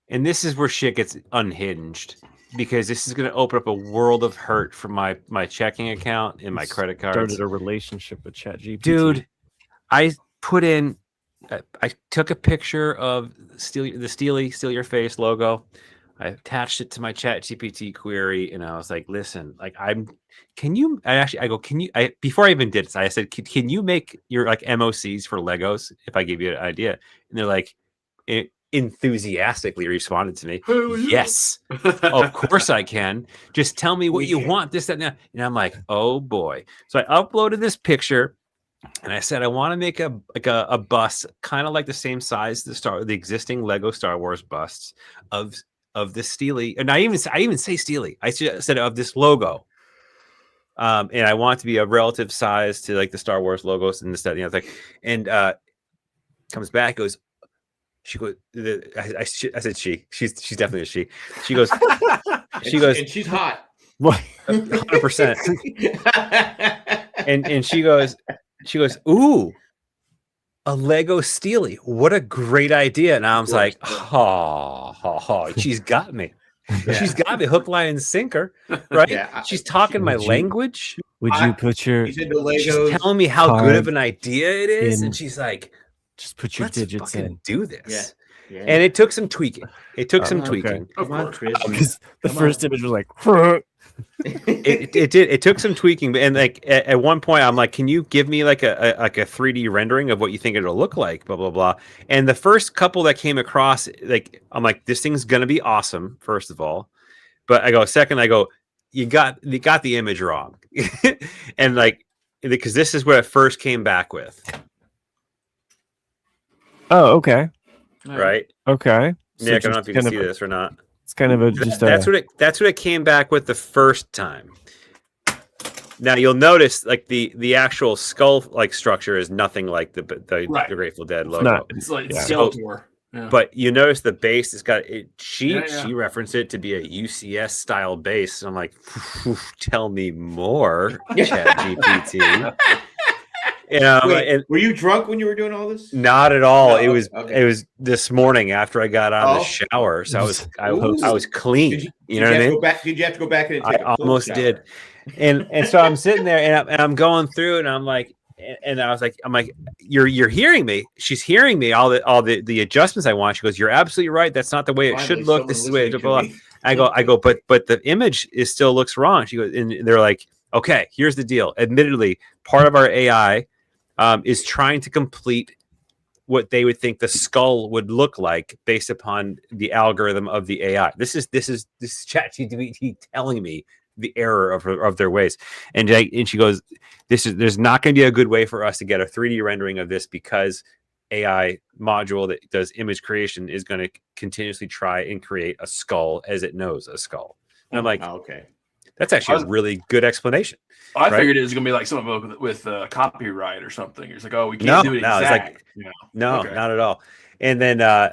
And this is where shit gets unhinged, because this is going to open up a world of hurt for my checking account and my credit cards. Started a relationship with ChatGPT. Dude, I took a picture of Steal Your Face logo. I attached it to my ChatGPT query, and I was like, listen, before I even did this, I said, can you make your MOCs for Legos if I give you an idea? And they're like, enthusiastically responded to me, yes, of course I can. Just tell me what you want, this, that, and that. And I'm like, oh boy. So I uploaded this picture. And I said, I want to make a bust kind of like the same size the existing Lego Star Wars busts of of this Steely, and I even say Steely. I said of this logo. And I want it to be a relative size to like the Star Wars logos and this, that, thing. And comes back, goes, she goes, I said she's definitely a she. She goes, and she's hot. 100%. and she goes, ooh, a Lego Steely. What a great idea. And I was like, she's got me. Yeah. She's got me hook, line, and sinker, right? Yeah. She's talking my language. Would you put your? She's telling me how good of an idea it is, and she's like, "Just put your digits in. Do this." Yeah. And it took some tweaking. Tweaking. Come on, Chris. Because the first image was like. It did. It took some tweaking, and like at one point, I'm like, "Can you give me like a 3D rendering of what you think it'll look like?" Blah blah blah. And the first couple that came across, like, I'm like, "This thing's gonna be awesome." First of all, but I go second. I go, "You got the image wrong," and like because this is what it first came back with. Oh, okay. Right. Okay. So Nick, I don't know if you can see this or not. It's kind of that's what it came back with the first time. Now you'll notice like the actual skull like structure is nothing like the Grateful Dead logo. It's like Skeletor. Yeah. But you notice the base has got it. She referenced it to be a UCS style base. I'm like, tell me more, ChatGPT. Wait, were you drunk when you were doing all this? Not at all. No, it was this morning after I got out of the shower, so I was clean. You know what I mean? Did you have to go back and take I almost did. And so I'm sitting there and I'm going through and I'm like, and I was like, you're hearing me. She's hearing me. All the adjustments I want. She goes, you're absolutely right. That's not the way it should look. This is the way it should. I go, but the image still looks wrong. She goes, and they're like, okay, here's the deal. Admittedly, part of our AI is trying to complete what they would think the skull would look like based upon the algorithm of the AI. This is ChatGPT telling me the error of their ways, and she goes, there's not going to be a good way for us to get a 3D rendering of this because AI module that does image creation is going to continuously try and create a skull as it knows a skull. And I'm like, okay. That's actually a really good explanation. I figured it was going to be like something with copyright or something. It's like, oh, we can't do it exact. Not at all. And then I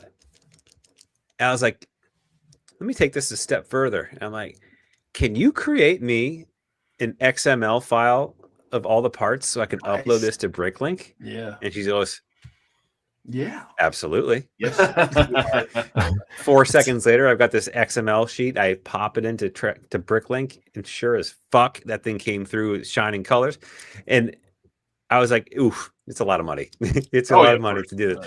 was like, let me take this a step further. And I'm like, can you create me an XML file of all the parts so I can upload this to Bricklink? Yeah. And she goes, yeah, absolutely. Yes. 4 seconds later, I've got this XML sheet. I pop it into Bricklink, and sure as fuck, that thing came through with shining colors. And I was like, "Oof, it's a lot of money. It's a lot of money to do this."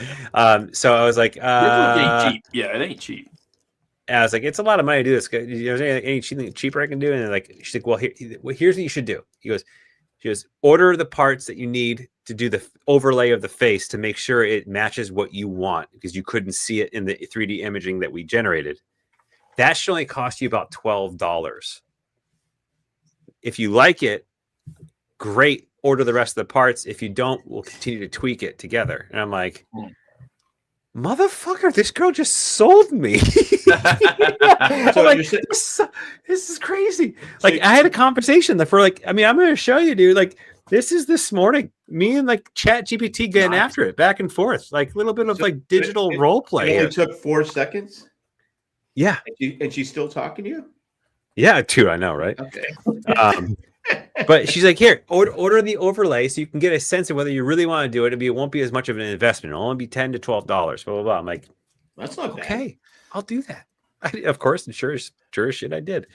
So I was like, Bricklink ain't cheap. Yeah, it ain't cheap." And I was like, "It's a lot of money to do this. Is there anything cheaper I can do?" And like, she's like, "Well, here's what you should do." She goes, order the parts that you need to do the overlay of the face to make sure it matches what you want because you couldn't see it in the 3D imaging that we generated. That should only cost you about $12. If you like it, great. Order the rest of the parts. If you don't, we'll continue to tweak it together. And I'm like, motherfucker, this girl just sold me. So like, this is crazy. Like, I had a conversation for like, I mean, I'm going to show you, dude. Like, this is this morning, me and like ChatGPT getting after it back and forth, like a little bit of like digital role play. It only took 4 seconds. Yeah. And she's still talking to you? Yeah, too. I know, right? Okay. But she's like, here, order the overlay so you can get a sense of whether you really want to do it. It won't be as much of an investment. It'll only be $10 to $12. Blah, blah, blah. I'm like, that's not okay. Bad. I'll do that. Of course, and sure as shit, I did.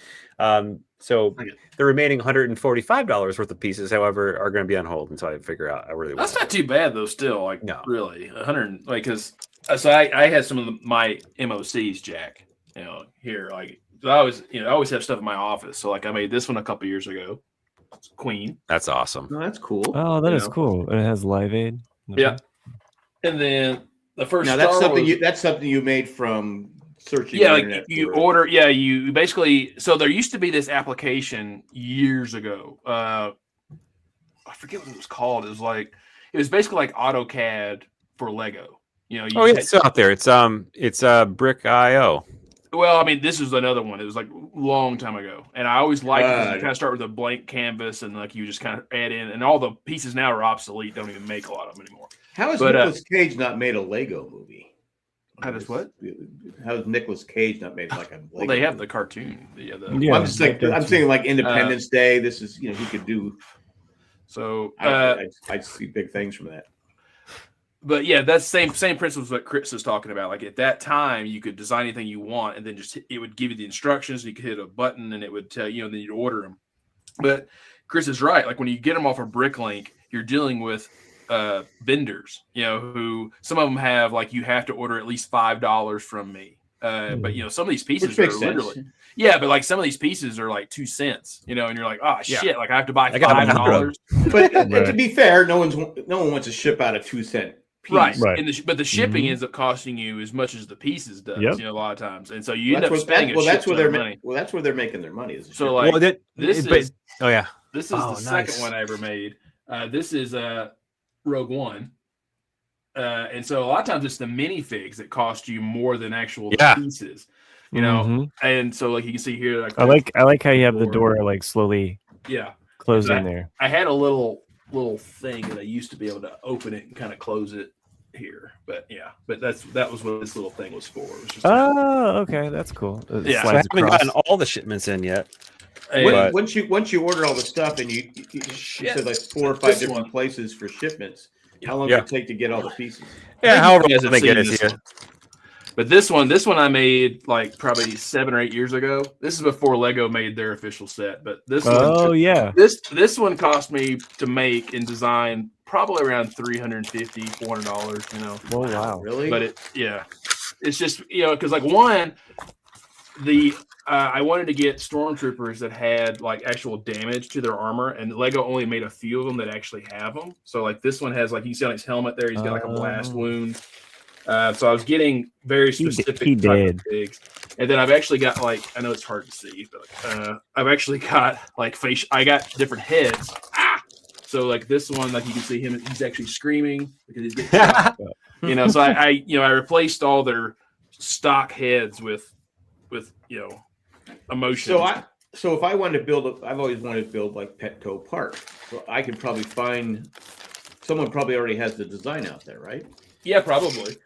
So the remaining $145 worth of pieces, however, are going to be on hold until I figure out I really want. That's not too bad though. Still, like, no, really, 100. Like, because I had some of my MOCs, Jack. You know, here, like, I always have stuff in my office. So like, I made this one a couple years ago. It's Queen. That's awesome. Oh, that's cool. Oh, that is cool. And it has Live Aid. Yeah. And then the first. Now that's something you made from searching. Yeah, like you order. Yeah, you basically. So there used to be this application years ago. I forget what it was called. It was basically like AutoCAD for Lego. You know. It's out there. It's Brick.io. Well, I mean, this is another one. It was like a long time ago, and I always liked it because you kind of start with a blank canvas, and like you just kind of add in, and all the pieces now are obsolete. Don't even make a lot of them anymore. How has Nicolas Cage not made a Lego movie? How has what? How has Nicolas Cage not made like a Lego Well, they have movie? the cartoon. Well, I'm just like I'm saying like Independence Day. This is he could do. So I see big things from that. But yeah, that's same principles what Chris is talking about. Like at that time, you could design anything you want, and then it would give you the instructions. You could hit a button, and it would tell you, and then you'd order them. But Chris is right. Like when you get them off of BrickLink, you're dealing with vendors, who some of them have like you have to order at least $5 from me. But some of these pieces are literally, but like some of these pieces are like 2 cents, and you're like, oh shit, like I have to buy $5. But to be fair, no one wants to ship out a 2-cent piece. Right. But the shipping ends up costing you as much as the pieces does, a lot of times, and so you end up spending that's where they're making their money. So like this is the nice. second one I ever made. This is Rogue One. And so a lot of times it's the minifigs that cost you more than actual pieces, And so like you can see here, like I like how you have the door like slowly closing there. I had a little thing that I used to be able to open it and kind of close it here, but that was what this little thing was for. It was just okay, that's cool. So I haven't gotten all the shipments in yet. Once you order all the stuff and you said like 4 or 5 different places for shipments. How long does it take to get all the pieces? Yeah, however long they get it here. But this one I made like probably 7 or 8 years ago. This is before Lego made their official set. But this this one cost me to make and design probably around $350, $400. Oh wow, really? But it's just because like I wanted to get stormtroopers that had like actual damage to their armor, and Lego only made a few of them that actually have them. So like this one has like you can see on his helmet there, he's got like a blast wound. So I was getting very specific type of figs, and then I've actually got like I know it's hard to see, but I've actually got like I got different heads. So like this one, like you can see him, he's actually screaming because he's getting shot. So I replaced all their stock heads with emotion. So if I wanted to build, I've always wanted to build like Petco Park. So I could probably find someone probably already has the design out there, right? Yeah, probably.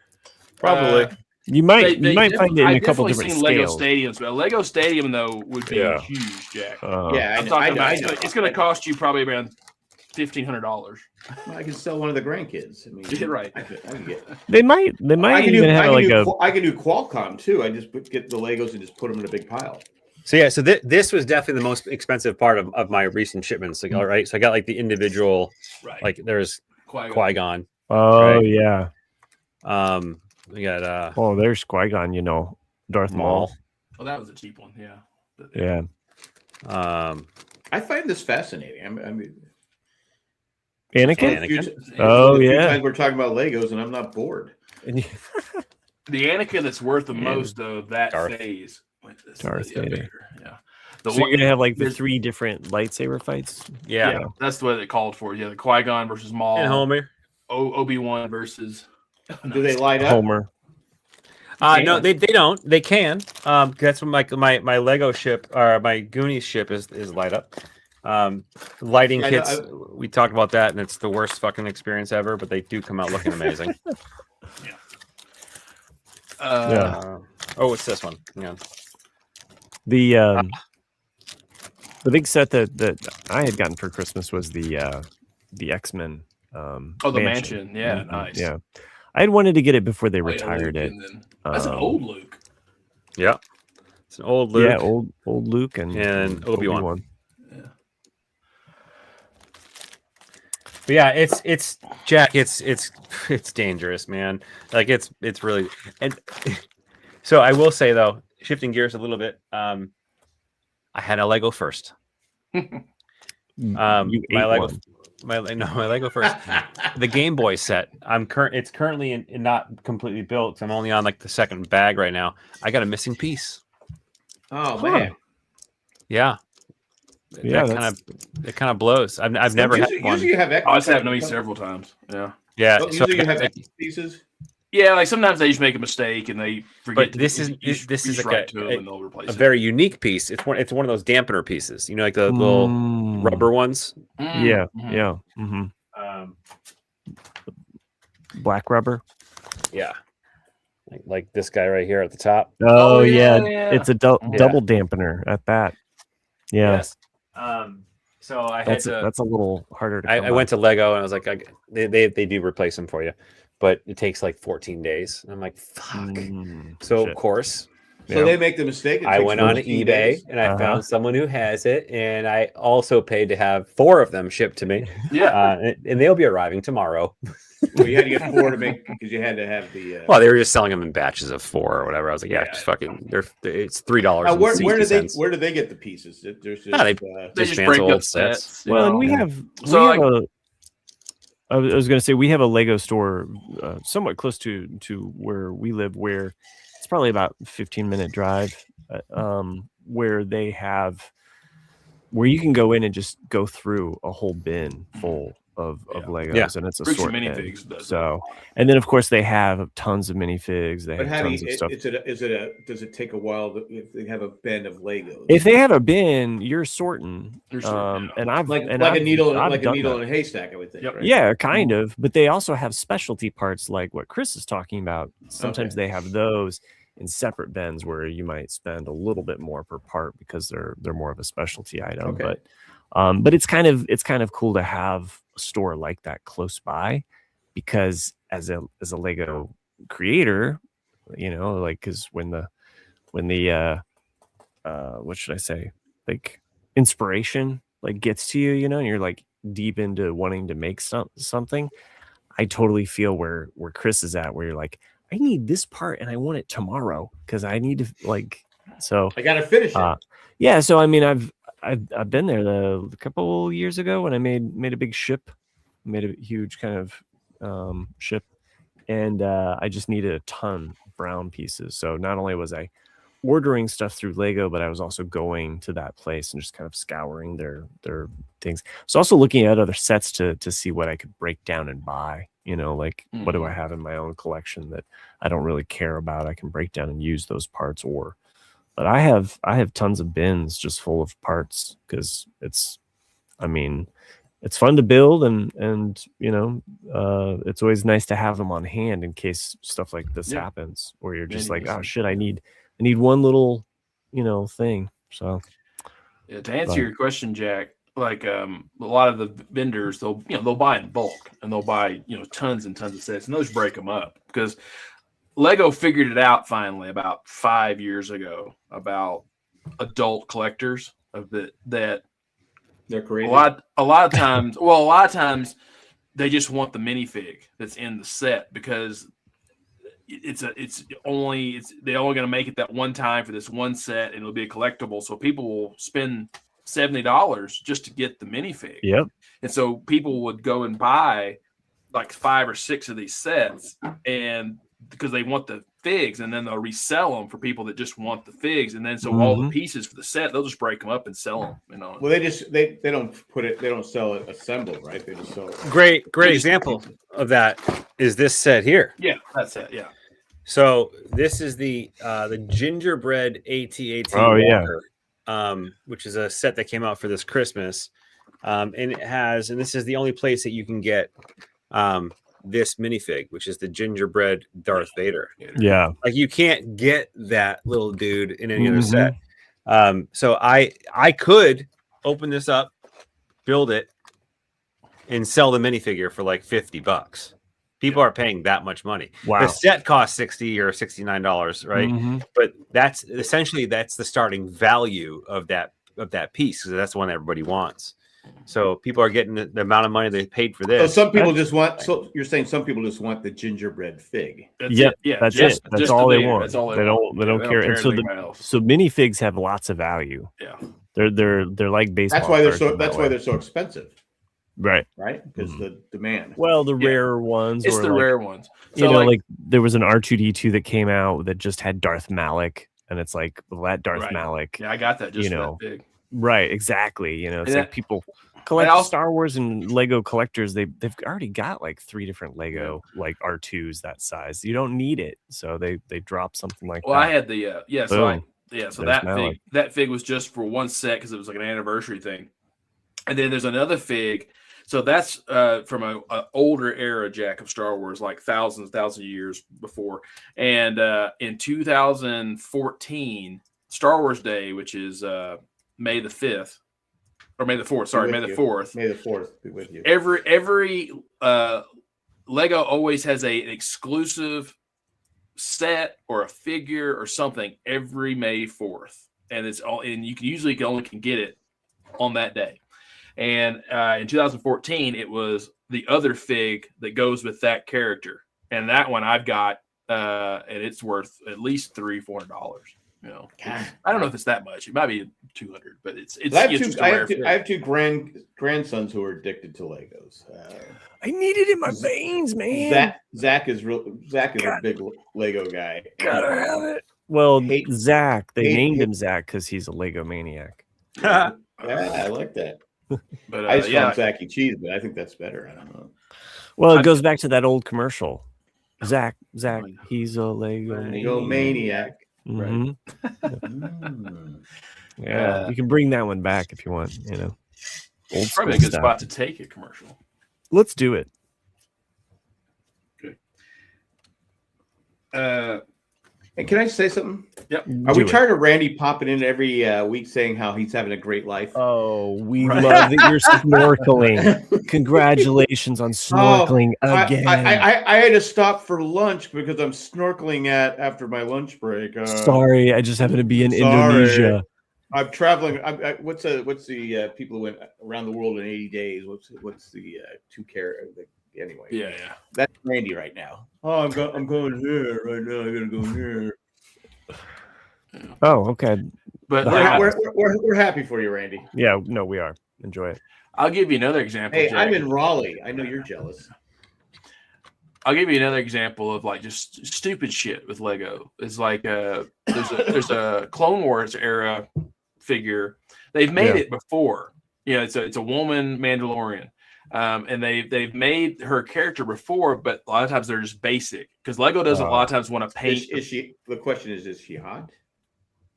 You might find it in a couple different scales. Lego stadiums, but a Lego stadium though would be huge, Jack. I'm talking about it's going to cost you probably around $1,500. Well, I can sell one of the grandkids. I mean, you're right. I can get. They might even have like I can do Qualcomm too. I just get the Legos and just put them in a big pile. So this was definitely the most expensive part of my recent shipments. Like, all right, so I got like the individual, like there's Qui-Gon. Oh yeah. We got there's Qui-Gon. Darth Maul. Oh, that was a cheap one. Yeah. Yeah. I find this fascinating. I mean. Anakin? Oh yeah. We're talking about Legos, and I'm not bored. The Anakin that's worth the most of that phase. Darth Vader. Yeah. So you're gonna have like the 3 different lightsaber fights. Yeah, that's what it called for. Yeah, the Qui-Gon versus Maul, and Homer, Obi-Wan versus. Do they light up? Homer. No, they don't. They can. That's what my Lego ship or my Goonies ship is light up. Lighting kits. We talked about that, and it's the worst fucking experience ever. But they do come out looking amazing. What's this one? Yeah. The big set that I had gotten for Christmas was the X-Men. The mansion. Yeah, nice. Yeah, I had wanted to get it before they retired it. That's an old Luke. Yeah, it's an old Luke. Yeah, old Luke and Obi-Wan. Yeah. But yeah, it's Jack. It's dangerous, man. Like it's really and. So I will say though, shifting gears a little bit, I had a Lego first. My Lego first. The Game Boy set. It's currently not completely built. I'm only on like the second bag right now. I got a missing piece. Oh man. Yeah. Yeah, it kind of blows. I've never had one. Usually you have I've had me several times. Yeah. Yeah. Usually you have pieces. Yeah, like sometimes they just make a mistake and they forget. But this is like a a very unique piece. It's one of those dampener pieces. You know, like the little rubber ones. Yeah, yeah. Black rubber. Yeah, like this guy right here at the top. Oh yeah. It's a double dampener at that. Yeah. Yes. So that's a little harder to. I went to Lego and I was like, they do replace them for you, but it takes like 14 days. And I'm like, fuck. So shit. Of course. So they make the mistake. I went on eBay and I found someone who has it, and I also paid to have 4 of them shipped to me. Yeah, and they'll be arriving tomorrow. Well, you had to get 4 to make because you had to have the. Well, they were just selling them in batches of 4 or whatever. I was like, just fucking. It's $3. Where do they get the pieces? they just break up sets. Well, and we have. I was going to say we have a Lego store somewhat close to where we live, where it's probably about a 15-minute drive, where they have where you can go in and just go through a whole bin full of Legos, and it's a sort of so. And then of course they have tons of minifigs. They have tons of stuff. Does it take a while if they have a bin of Legos? If they have a bin, you're sorting. And I've like a needle in a haystack, I would think. Yep. Right? Yeah, kind of. But they also have specialty parts like what Chris is talking about. Sometimes they have those in separate bins where you might spend a little bit more per part because they're more of a specialty item. Okay. But it's kind of cool to have a store like that close by, because as a Lego creator, you know, like because when the what should I say, like inspiration like gets to you, you know, and you're like deep into wanting to make something. I totally feel where Chris is at, where you're like, I need this part and I want it tomorrow because I need to like. So I gotta finish it. Yeah. So I mean, I've been there a couple years ago when I made a big ship, made a huge kind of ship, and I just needed a ton of brown pieces. So not only was I ordering stuff through Lego, but I was also going to that place and just kind of scouring their things. So also looking at other sets to see what I could break down and buy. You know, like what do I have in my own collection that I don't really care about? I can break down and use those parts. But I have tons of bins just full of parts because it's fun to build and you know, it's always nice to have them on hand in case stuff like this happens, where you're just like, oh shit, I need one little, you know, thing. So to answer your question, Jack, like a lot of the vendors, they'll buy in bulk and they'll buy, you know, tons and tons of sets, and those break them up because Lego figured it out finally about 5 years ago about adult collectors that they're crazy. A lot of times they just want the minifig that's in the set because they're only going to make it that one time for this one set, and it'll be a collectible. So people will spend $70 just to get the minifig. Yep. And so people would go and buy like 5 or 6 of these sets, and because they want the figs, and then they'll resell them for people that just want the figs, and then so all the pieces for the set, they'll just break them up and sell them. You know. Well, they don't sell it assembled, right? They just sell it. Great example of that is this set here. Yeah, that's it. Yeah. So this is the gingerbread AT-AT Walker, which is a set that came out for this Christmas, and this is the only place that you can get this minifig, which is the gingerbread Darth Vader. Yeah, like you can't get that little dude in any other set. So I could open this up, build it, and sell the minifigure for like $50. People are paying that much money. Wow. The set costs $60 or $69, right? But that's essentially the starting value of that piece, because that's the one everybody wants. So people are getting the amount of money they paid for this. So some people just want. So you're saying some people just want the gingerbread fig? That's it. That's all they want. That's all they don't care. And so minifigs have lots of value. Yeah, they're like baseball. That's why they're so expensive. Right. Because the demand. Well, the rare ones. It's the rare ones. So like there was an R2D2 that came out that just had Darth Malik, and it's like that Darth Malik. Yeah, I got that. Just that big. Right, exactly. You know, it's like people Star Wars and Lego collectors, they've already got like 3 different Lego like R2s that size. You don't need it, so they drop something like that. I had the so There's that fig was just for one set because it was like an anniversary thing, and then there's another fig. So that's from an older era, Jack, of Star Wars, like thousands of years before. And in 2014, Star Wars Day, which is May the 5th, or May the 4th, sorry, May the 4th. May the 4th be with you. Every Lego always has an exclusive set or a figure or something every May 4th. And it's all, and you can only get it on that day. And in 2014, it was the other fig that goes with that character. And that one I've got, and it's worth at least $300-$400. You know, I don't know if it's that much. It might be 200, but it's. I have two grandsons who are addicted to Legos. I need it in my veins, man. Zach is a big Lego guy. Gotta have it. Well, Zach, they named him Zach because he's a Lego maniac. Yeah, I like that. But I just call him Zachy Cheese, but I think that's better. I don't know. Well, it goes back to that old commercial. Zach, he's a Lego maniac. Mm-hmm. Yeah, you can bring that one back if you want. You know, old probably a good spot to take a commercial. Let's do it. Good. Hey, can I say something? Yep. Are we tired of Randy popping in every week saying how he's having a great life? Oh, we love that you're snorkeling. Congratulations on snorkeling again. I had to stop for lunch because I'm snorkeling after my lunch break. Sorry, I just happened to be in Indonesia. I'm traveling. What's the people who went around the world in 80 days? What's the anyway? Yeah. That's Randy right now. Oh, I'm going here right now. I'm gonna go here. Oh, okay. But we're happy for you, Randy. Yeah, no, we are. Enjoy it. I'll give you another example. Hey, Jay. I'm in Raleigh. I know you're jealous. I'll give you another example of like just stupid shit with Lego. It's like there's a Clone Wars era figure. They've made it before. You know, it's a woman Mandalorian. And they've made her character before, but a lot of times they're just basic because Lego doesn't a lot of times want to paint. Is she? The question is she hot?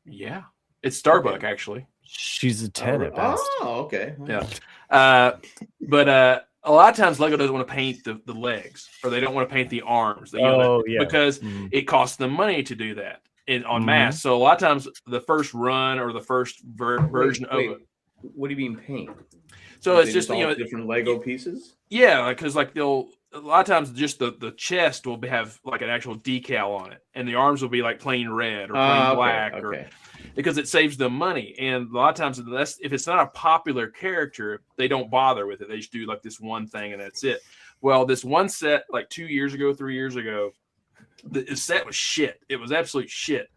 Yeah, it's Starbuck actually. She's a 10 at best. Oh, okay. Yeah, but a lot of times Lego doesn't want to paint the legs, or they don't want to paint the arms. Because it costs them money to do that on mass. So a lot of times the first run or the first version of it. What do you mean paint? So it's just different Lego pieces. Yeah, because like they'll a lot of times just the chest will have like an actual decal on it, and the arms will be like plain red or plain black, or because it saves them money. And a lot of times, if it's not a popular character, they don't bother with it. They just do like this one thing and that's it. Well, this one set like 3 years ago, the set was shit. It was absolute shit.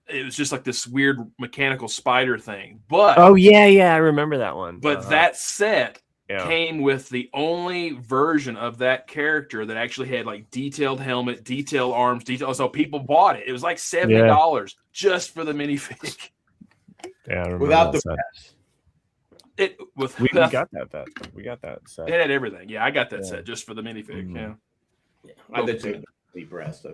It was just like this weird mechanical spider thing. But I remember that one. But that set came with the only version of that character that actually had like detailed helmet, detailed arms, so people bought it. It was like $70 just for the minifig. Yeah, I remember without the set. We got that. We got that set. It had everything. Yeah, I got that set just for the minifig. Yeah. I did too. The breast.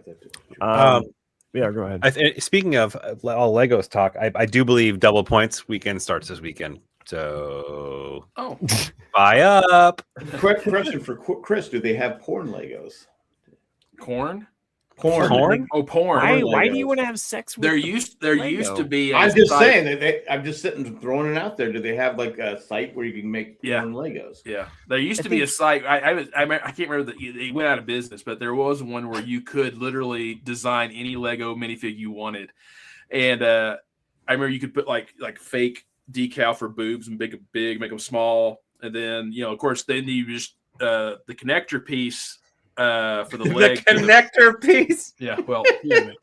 Yeah, go ahead. Speaking of all Legos talk, I do believe Double Points weekend starts this weekend. So, buy up. Question for Chris: do they have porn Legos? Porn? Oh, porn. Why do you want to have sex with There used to be. I'm just saying I'm just sitting throwing it out there. Do they have like a site where you can make porn Legos? Yeah, there used to be a site. I can't remember that they went out of business, but there was one where you could literally design any Lego minifig you wanted, and I remember you could put like fake decal for boobs and make them big, make them small, and then of course then you just the connector piece. For the leg, the connector piece. Yeah, well, a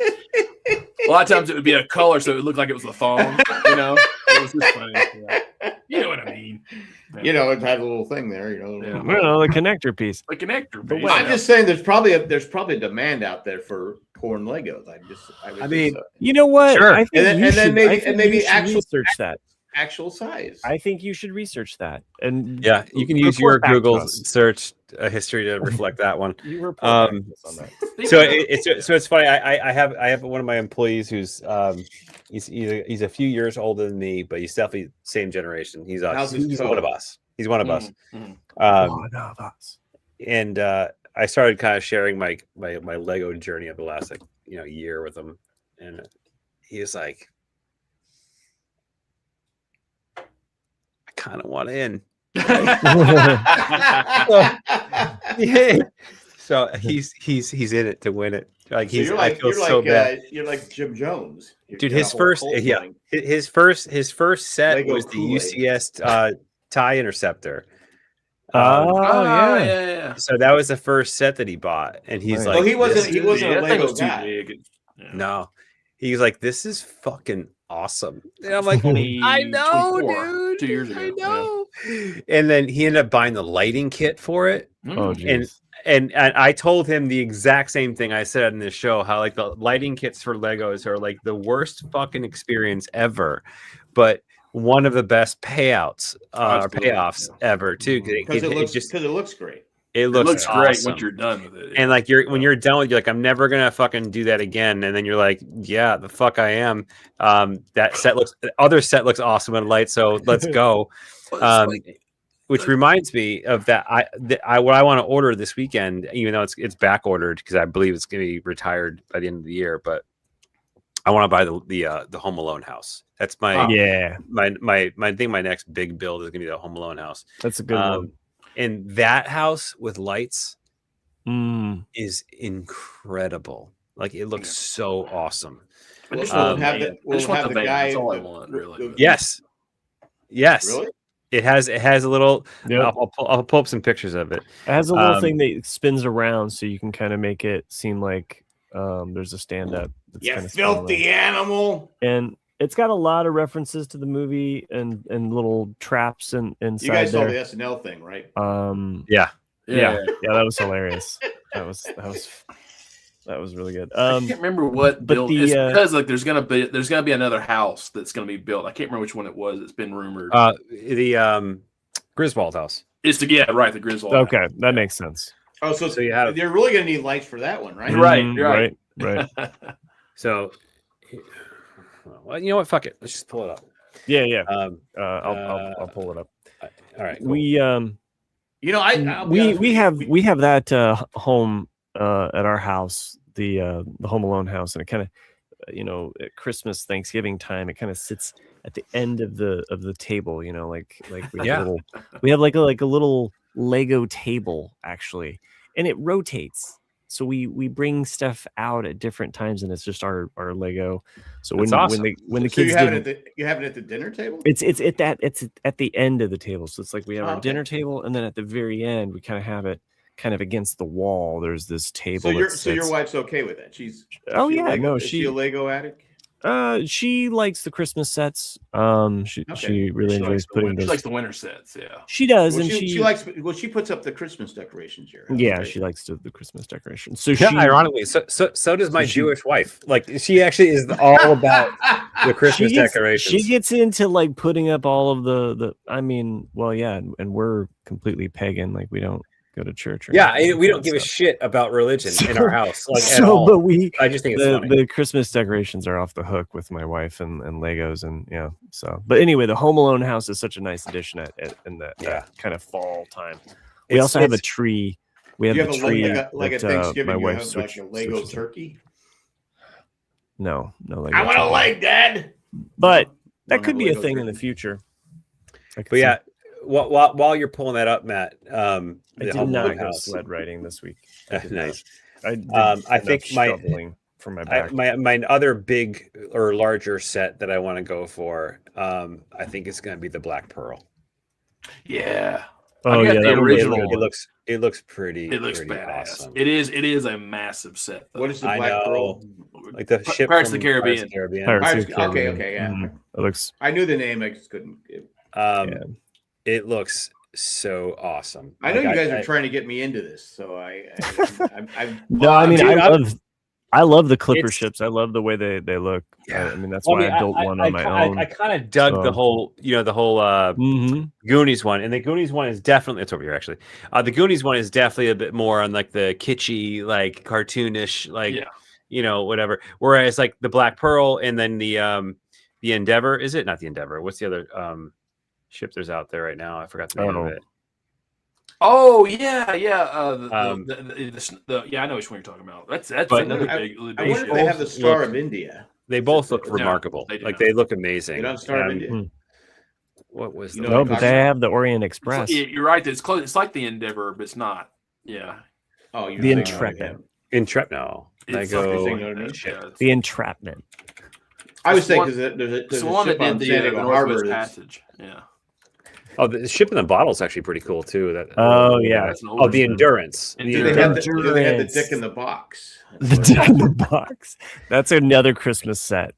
lot of times it would be a color, so it would look like it was a thong. It was just funny. Yeah. You know what I mean? Yeah. It had a little thing there. The connector piece. The connector piece. I'm just saying, there's probably a demand out there for porn Legos. You know what? Sure. I think and then maybe actually research that. actual size. I think you should research that. And Yeah, you can use your report back to Google us. search history to reflect that one. You report back to us on that. So it's funny. I have one of my employees who's he's a few years older than me, but he's definitely same generation. He's one of us. He's one of us. One of us. And I started kind of sharing my Lego journey of the last year with him, and he was like, "I kind of want in." So he's in it to win it. Like so I feel so bad. You're like Jim Jones, Dude. His first set Lego was the Kool-Aid. UCS TIE Interceptor. yeah. So that was the first set that he bought, and he's like, he wasn't a Lego too guy. big. Yeah. No, he's like, this is fucking awesome. And I'm like, I know, 24, dude. 2 years ago. I know. And then he ended up buying the lighting kit for it. Oh, geez. And I told him the exact same thing I said in this show, how like the lighting kits for Legos are like the worst fucking experience ever, but one of the best payoffs payoffs ever too, because it looks great. It looks great awesome. once you're done with it. And like when you're done with it, you're like, I'm never gonna fucking do that again. And then you're like, yeah, the fuck I am. Other set looks awesome in light, so let's go. Which reminds me of that. What I want to order this weekend, even though it's back ordered because I believe it's gonna be retired by the end of the year, but I want to buy the Home Alone house. That's my my next big build is gonna be the Home Alone house. That's a good one. And that house with lights is incredible. Like it looks so awesum. We'll have the guy. That's all I want, really. Yes. Really? It has a little. Yep. I'll pull up some pictures of it. It has a little thing that spins around, so you can kind of make it seem like there's a stand-up. You filthy animal! And it's got a lot of references to the movie and little traps inside. You guys saw the SNL thing, right? Yeah, that was hilarious. That was really good. I can't remember what build. It's because like there's gonna be another house that's gonna be built. I can't remember which one it was. It's been rumored. The Griswold house. It's the Griswold. Okay, that makes sense. Oh, so you're really gonna need lights for that one, right? Right. So, well, you know what? Fuck it. Let's just pull it up. Yeah. I'll pull it up. All right. Cool. We have that home at our house, the Home Alone house, and it kind of, at Christmas, Thanksgiving time, it kind of sits at the end of the table, like we have like a little Lego table actually, and it rotates. So we bring stuff out at different times, and it's just our Lego. So when the kids you have it at the dinner table. It's at the end of the table. So it's like we have our dinner table, and then at the very end we kind of have it kind of against the wall. There's this table. So your wife's okay with that? Is she a Lego addict? She likes the Christmas sets. She really enjoys putting those. She likes the winter sets. Yeah, she does, well, and she likes. Well, she puts up the Christmas decorations here. Yeah, she likes the Christmas decorations. So ironically, so does my Jewish wife. Like she actually is all about the Christmas decorations. She gets into like putting up all of the. I mean, well, yeah, and we're completely pagan. Like we don't go to church. We don't give a shit about religion in our house. Like at all. But I just think it's funny. The Christmas decorations are off the hook with my wife and Legos and So, but anyway, the Home Alone house is such a nice addition in that kind of fall time. We also have a tree. We have the tree like a Thanksgiving. My you wife have like a Lego turkey. No Lego. I want a leg, Dad. But that could be a thing in the future. But yeah. While you're pulling that up, Matt, I did not go sled riding this week. Nice. I think for my back. My other big or larger set that I want to go for, I think it's going to be the Black Pearl. Yeah. Oh yeah, the original. It looks pretty. It looks pretty badass. awesome. It is a massive set. What is the Black Pearl? Like the ship Pirates from of the Caribbean. Okay, yeah. Mm-hmm. It looks. I knew the name. I just couldn't. It looks so awesome. I know you guys are trying to get me into this, so I I love the Clipper It's- ships. I love the way they look. Yeah. I mean, that's Well, why I built one on my own. I kind of dug So- the whole, Goonies one, and the Goonies one is definitely it's over here actually. The Goonies one is definitely a bit more on like the kitschy, like cartoonish, like whatever. Whereas like the Black Pearl and then the Endeavor, is it not the Endeavor? What's the other ship there's out there right now? I forgot the name of it. Oh yeah. I know which one you're talking about. That's another big. I wonder if they have the Star of India. They both look remarkable. They look amazing. They don't have Star of India. What was no? But they have the Orient Express. You're right. It's close. It's like the Endeavor, but it's not. Yeah. Oh, the Intrepid. No. I go. The Entrapment. I was saying because there's a one ship that on did San the Diego Northwest Harbor. Passage. Yeah. Oh, the ship in the bottle is actually pretty cool too. Yeah. The Endurance. Do they have the Dick in the Box? The Dick in the Box. That's another Christmas set.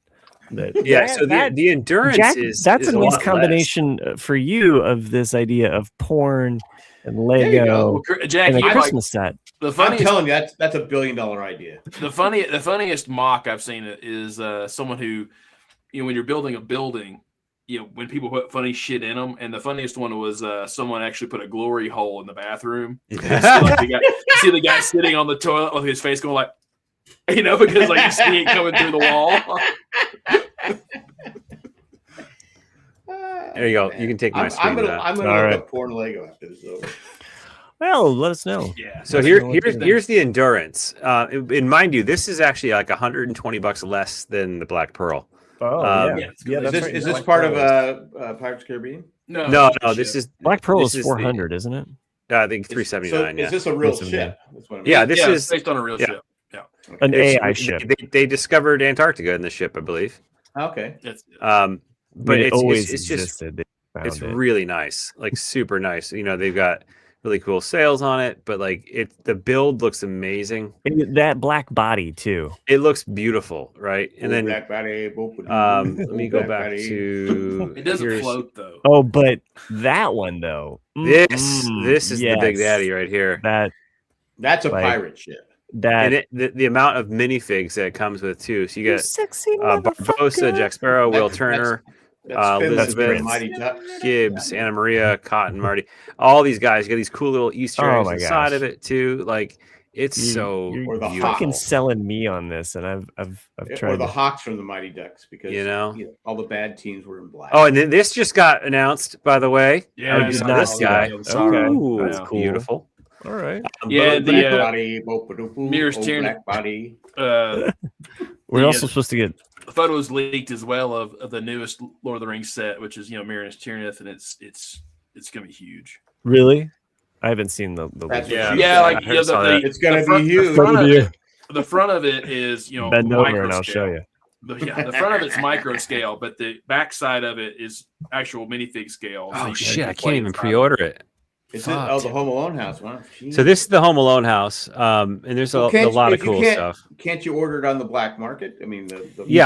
The Endurance Jack, that's is a nice combination for you of this idea of porn and Lego Jack, and a Christmas set. I'm telling you, that's $1 billion idea. The funniest mock I've seen is someone who, when you're building a building, when people put funny shit in them, and the funniest one was someone actually put a glory hole in the bathroom. You see the guy sitting on the toilet with his face going like, because like you see it coming through the wall. There you go. You can take my screen. I'm gonna look up porn Lego after this is over. Well, let us know. Yeah. So here's the Endurance. And mind you, this is actually like $120 less than the Black Pearl. Oh, Is this part of Pirates of the Caribbean? No. This is Black Pearl is 400, isn't it? I think 379. Is this a real ship? This is based on a real ship. Yeah, an AI ship. They discovered Antarctica in the ship, I believe. Okay. But it always it's existed. It's really nice, like super nice. They've got really cool sails on it, but like the build looks amazing. And that black body too. It looks beautiful, right? And then black body, let me go back to. It doesn't float though. Oh, but that one though. This is the Big Daddy right here. That's a pirate ship. And the amount of minifigs that it comes with too. So you got Barbosa, Jack Sparrow, Will Turner, Elizabeth, Mighty Ducks, Gibbs, Anna Maria, Cotton, Marty, all these guys. You got these cool little Easter eggs inside of it too. Like it's you're fucking selling me on this, and I've tried. Or the Hawks from the Mighty Ducks because all the bad teams were in black. Oh, and then this just got announced, by the way. Yeah, this guy. Okay, that's cool. Beautiful. All right. The body, Mirror's Tyranny. Black body. We're also supposed to get photos leaked as well of the newest Lord of the Rings set, which is Mirror's Tyranny, and it's gonna be huge. Really? I haven't seen the it's gonna be huge. The front of it is bend over and I'll show you. The front of it's micro scale, but the back side of it is actual minifig scale. Oh shit! I can't even pre-order it. Is it the Home Alone house? Wow. So this is the Home Alone house, and there's a lot of cool stuff. Can't you order it on the black market? I mean, You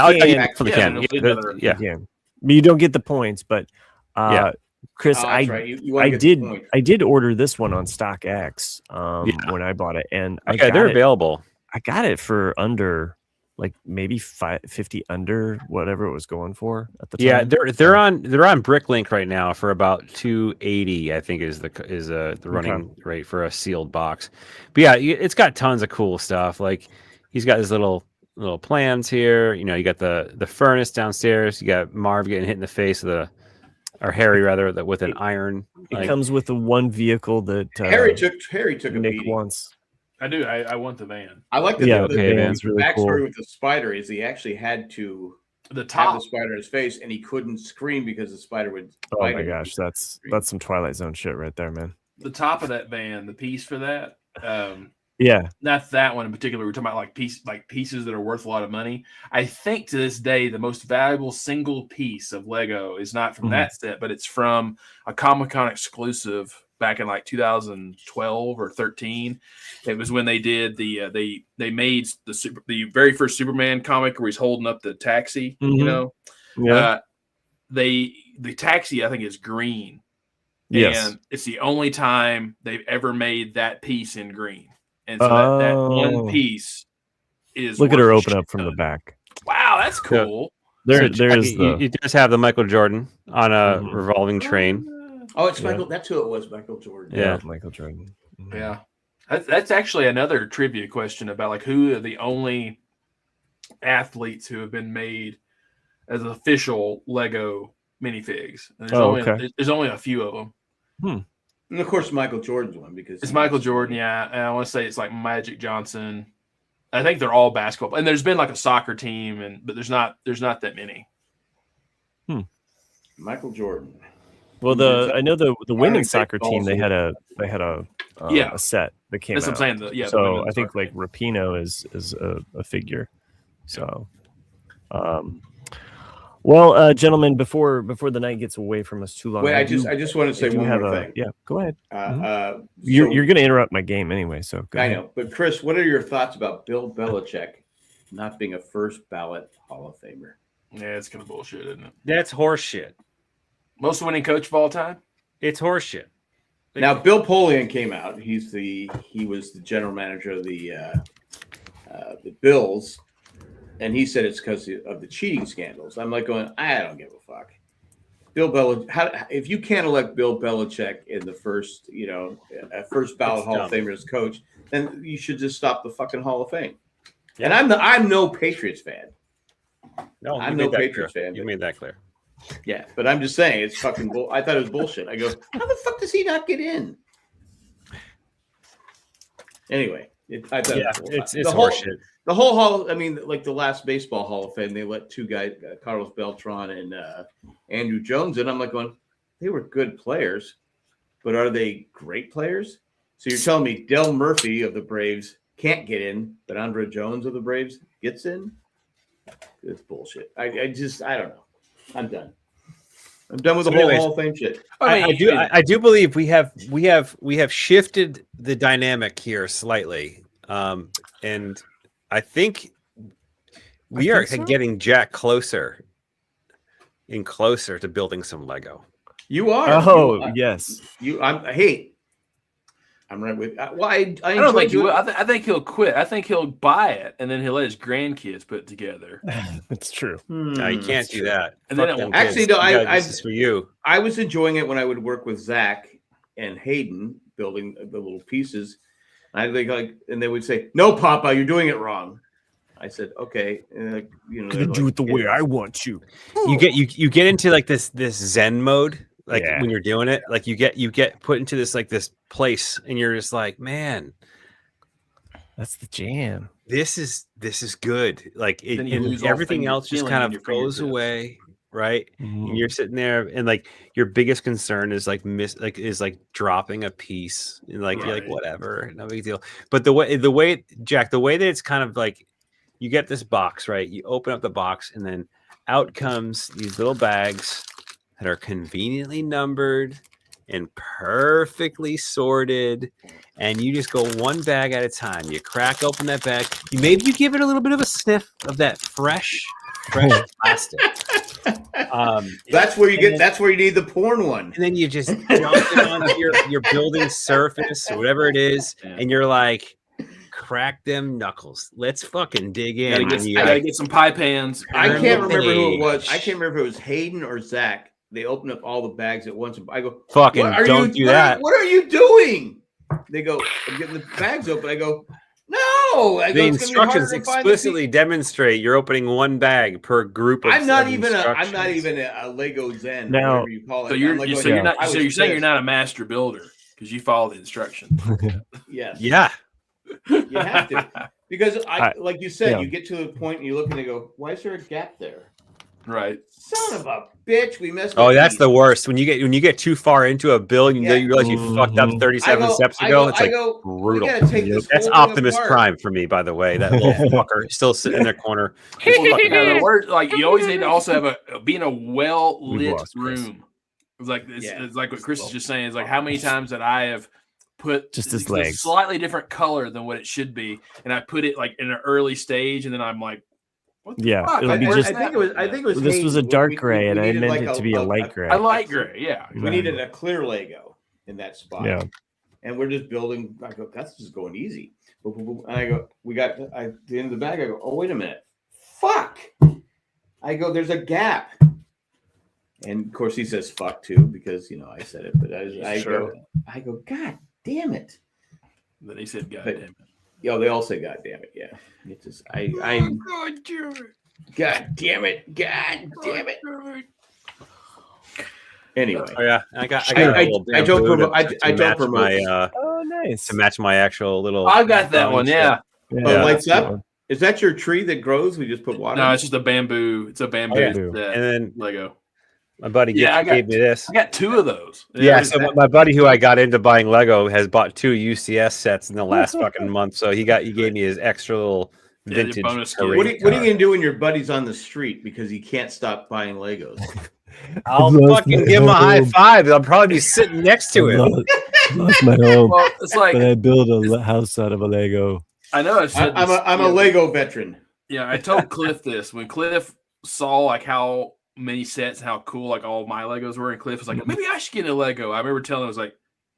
don't get the points, but Chris, I did order this one on StockX when I bought it, and they're available. I got it for under like maybe 50 under whatever it was going for at the time. Yeah, they're on Bricklink right now for about 280. I think is the running rate for a sealed box. But yeah, it's got tons of cool stuff. Like he's got his little plans here. You got the furnace downstairs. You got Marv getting hit in the face with Harry rather with an iron. It comes with the one vehicle that Harry took a Nick beating. once. I do. I want the van. I like the van's really backstory cool. with the spider is he actually had to have the spider in his face, and he couldn't scream because the spider would. Oh my gosh, that's some Twilight Zone shit right there, man. The top of that van, the piece for that. Not that one in particular. We're talking about pieces that are worth a lot of money. I think to this day, the most valuable single piece of Lego is not from that set, but it's from a Comic-Con exclusive back in like 2012 or 13. It was when they did they made the very first Superman comic where he's holding up the taxi. The taxi I think is green. Yes. And it's the only time they've ever made that piece in green. And so that one piece is Look at her worth open shit up from the ton. back. Wow, that's cool. There So is the. it does have the Michael Jordan on a Mhm. revolving train. Oh, it's Yeah. Michael. That's who it was, Michael Jordan. Yeah. Michael Jordan. Mhm. Yeah. That's actually another trivia question about like who are the only athletes who have been made as official Lego minifigs. And there's only a few of them. And of course, Michael Jordan's one because It's Michael Jordan, yeah. And I want to say it's like Magic Johnson. I think they're all basketball. And there's been like a soccer team, but there's not that many. Michael Jordan. Well, I know the women's Take soccer team. balls They with had a a set that came That's out. what I'm saying. The So I women's think soccer like team. Rapinoe is a figure. So, well, gentlemen, before the night gets away from us too long, Wait, I just want to say one more thing. Yeah, go ahead. You're You're going to interrupt my game anyway, so go ahead. I know, but Chris, what are your thoughts about Bill Belichick not being a first ballot Hall of Famer? Yeah, it's kind of bullshit, isn't it? That's horseshit. Most winning coach of all time? It's horseshit. Now, Bill Polian came out. He was the general manager of the Bills, and he said it's because of the cheating scandals. I'm like going, I don't give a fuck. Bill Belichick. If you can't elect Bill Belichick in the first, a first ballot Hall of Famer as coach, then you should just stop the fucking Hall of Fame. Yeah. And I'm no Patriots fan. No, I'm no Patriots fan. You made that clear. Yeah, but I'm just saying it's fucking bull. I thought it was bullshit. I go, how the fuck does he not get in? Anyway, I thought it's the whole, horseshit. The whole hall. I mean, like the last baseball Hall of Fame, they let two guys, Carlos Beltran and Andrew Jones, in. I'm like going, they were good players, but are they great players? So you're telling me Del Murphy of the Braves can't get in, but Andre Jones of the Braves gets in? It's bullshit. I don't know. I'm done. I'm done with the whole Hall of Fame shit. I do believe we have shifted the dynamic here slightly, and I think we are getting Jack closer and closer to building some Lego. You are. Oh, yes. I'm right with. Well, I don't think he will. I think he'll quit. I think he'll buy it and then he'll let his grandkids put it together. It's true. No, you can't do that. And then actually, no. This is for you. I was enjoying it when I would work with Zach and Hayden building the little pieces. I think and they would say, "No, Papa, you're doing it wrong." I said, "Okay." And gonna do it the way I want to. You get into like this Zen mode. Like when you're doing it, like you get put into this place, and you're just like, man, that's the jam. This is good. Like and everything else just kind of goes away, right? Mm-hmm. And you're sitting there, and like your biggest concern is dropping a piece, and you're like whatever, no big deal. But the way Jack, the way that it's kind of like you get this box, right? You open up the box, and then out comes these little bags that are conveniently numbered and perfectly sorted, and you just go one bag at a time. You crack open that bag. Maybe you give it a little bit of a sniff of that fresh plastic. That's where you get. That's where you need the porn one. And then you just jump it onto your building surface or whatever it is, and you're like, crack them knuckles. Let's fucking dig in. I gotta get some pie pans. I can't remember who it was. I can't remember if it was Hayden or Zach. They opened up all the bags at once. I go, fucking don't do that. What are you doing? They go, I'm getting the bags open. I go, no. The instructions explicitly demonstrate you're opening one bag per group. I'm not even a Lego Zen, now, whatever you call it. So you're saying you're not a master builder because you follow the instructions. Yes. Yeah. You have to, because like you said, you get to a point and you look and they go, why is there a gap there? Right. Son of a bitch, we messed up. Oh, that's the worst. When you get too far into a build, you realize you fucked up 37 steps ago. It's brutal. That's Optimus Prime for me, by the way. That little fucker still sitting in their corner. The word, you always need to also have be in a well lit room. It's like what Chris is just saying. It's like how many times that I have put just his legs a slightly different color than what it should be, and I put it like in an early stage, and then I'm like, it'll be just. I think it was. This was a dark gray, and I meant it to be a light gray. A light gray, yeah. We needed a clear Lego in that spot. Yeah. and we're just building. I go, that's just going easy. And I go, at the end of the bag. I go, oh, wait a minute. Fuck. I go, there's a gap. And of course he says fuck too, because I said it, but I go, God damn it. Then he said, God damn it. They all say God damn it. Yeah. It's just God damn it. God damn it. Anyway. Oh yeah. I don't promote my nice. to match my actual little I got that one, yeah. It lights up. Is that your tree that grows? We just put water. No, it's just a bamboo. It's a bamboo. And then Lego. My buddy gave me this. I got 2 of those. Yeah, so my buddy who I got into buying Lego has bought 2 UCS sets in the last fucking month. So he gave me his extra little vintage. What are you gonna do when your buddy's on the street because he can't stop buying Legos? I'll fucking give him a high five. I'll probably be sitting next to him. Lost my home. Well, it's like when I build a house out of a Lego. I know. I'm a Lego veteran. Yeah, I told Cliff this when Cliff saw like how many sets, how cool like all my Legos were, and Cliff was like, maybe I should get a Lego. I remember telling him, I was like,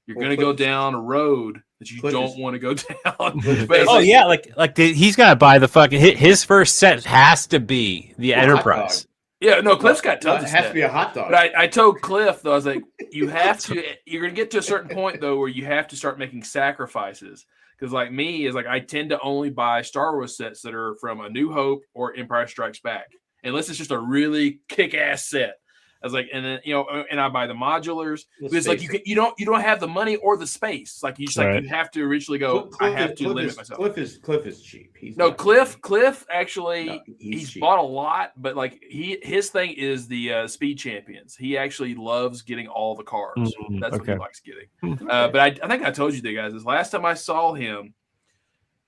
you're gonna go down a road that you don't want to go down. He's got to buy the fucking his first set has to be the Enterprise. Yeah, no, Cliff's got tons. It has to be a hot dog. But I told Cliff though, I was like, you're gonna get to a certain point though where you have to start making sacrifices. Because like me is like I tend to only buy Star Wars sets that are from A New Hope or Empire Strikes Back, unless it's just a really kick-ass set. I was like, and then and I buy the modulars because like you don't have the money or the space. Like you just you have to originally go. I have to limit myself. Cliff is cheap. Cliff actually he's bought a lot, but like his thing is the Speed Champions. He actually loves getting all the cars. That's what he likes getting. But I think I told you guys this last time I saw him.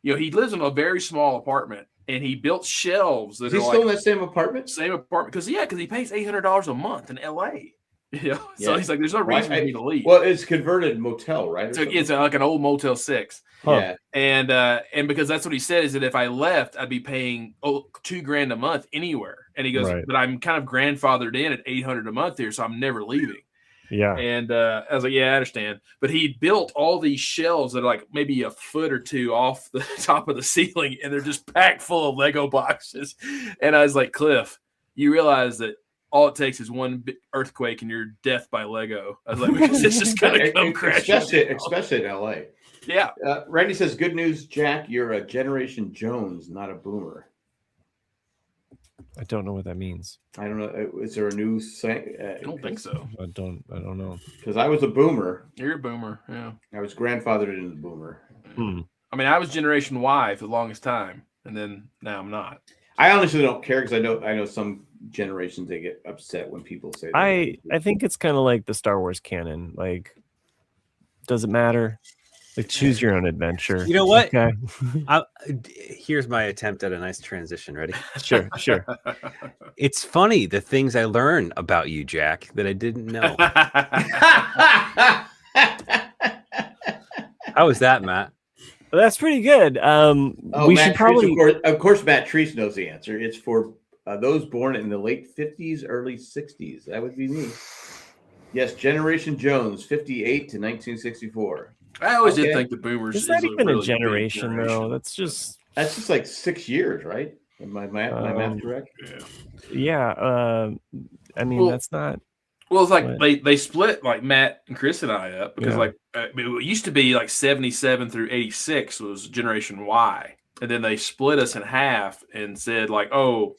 He lives in a very small apartment. And he built shelves. Is he still in that same apartment? Same apartment. Because he pays $800 a month in LA. So he's like, there's no reason for me to leave. Well, it's converted motel, right? So it's like an old Motel 6. Yeah. And because that's what he said is that if I left, I'd be paying $2,000 a month anywhere. And he goes, but I'm kind of grandfathered in at $800 a month here, so I'm never leaving. Yeah. And I was like, yeah, I understand. But he built all these shelves that are like maybe a foot or two off the top of the ceiling, and they're just packed full of Lego boxes. And I was like, Cliff, you realize that all it takes is one big earthquake and you're death by Lego. I was like, because it's just going to come crashing. Especially in LA. Yeah. Randy says, good news, Jack. You're a Generation Jones, not a boomer. I don't know what that means. I don't know. Is there a new saying? I don't think so. I don't know. Because I was a boomer. You're a boomer. Yeah. I was grandfathered into the boomer. I mean, I was Generation Y for the longest time, and then now I'm not. I honestly don't care because I know some generations they get upset when people say that. I think it's kind of like the Star Wars canon. Like, does it matter? Like, choose your own adventure. You know what? Okay. Here's my attempt at a nice transition. Ready? Sure. It's funny the things I learn about you, Jack, that I didn't know. How was that, Matt? Well, that's pretty good. We should probably. Of course, Matt Treese knows the answer. It's for those born in the late 50s, early 60s. That would be me. Yes, Generation Jones, 58 to 1964. I always did think the boomers. Is that even a generation, though? That's just like 6 years, right? Am my math correct? Yeah. I mean, that's not. Well, it's like they split like Matt and Chris and I up because it used to be like 77 through 86 was Generation Y, and then they split us in half and said like, oh,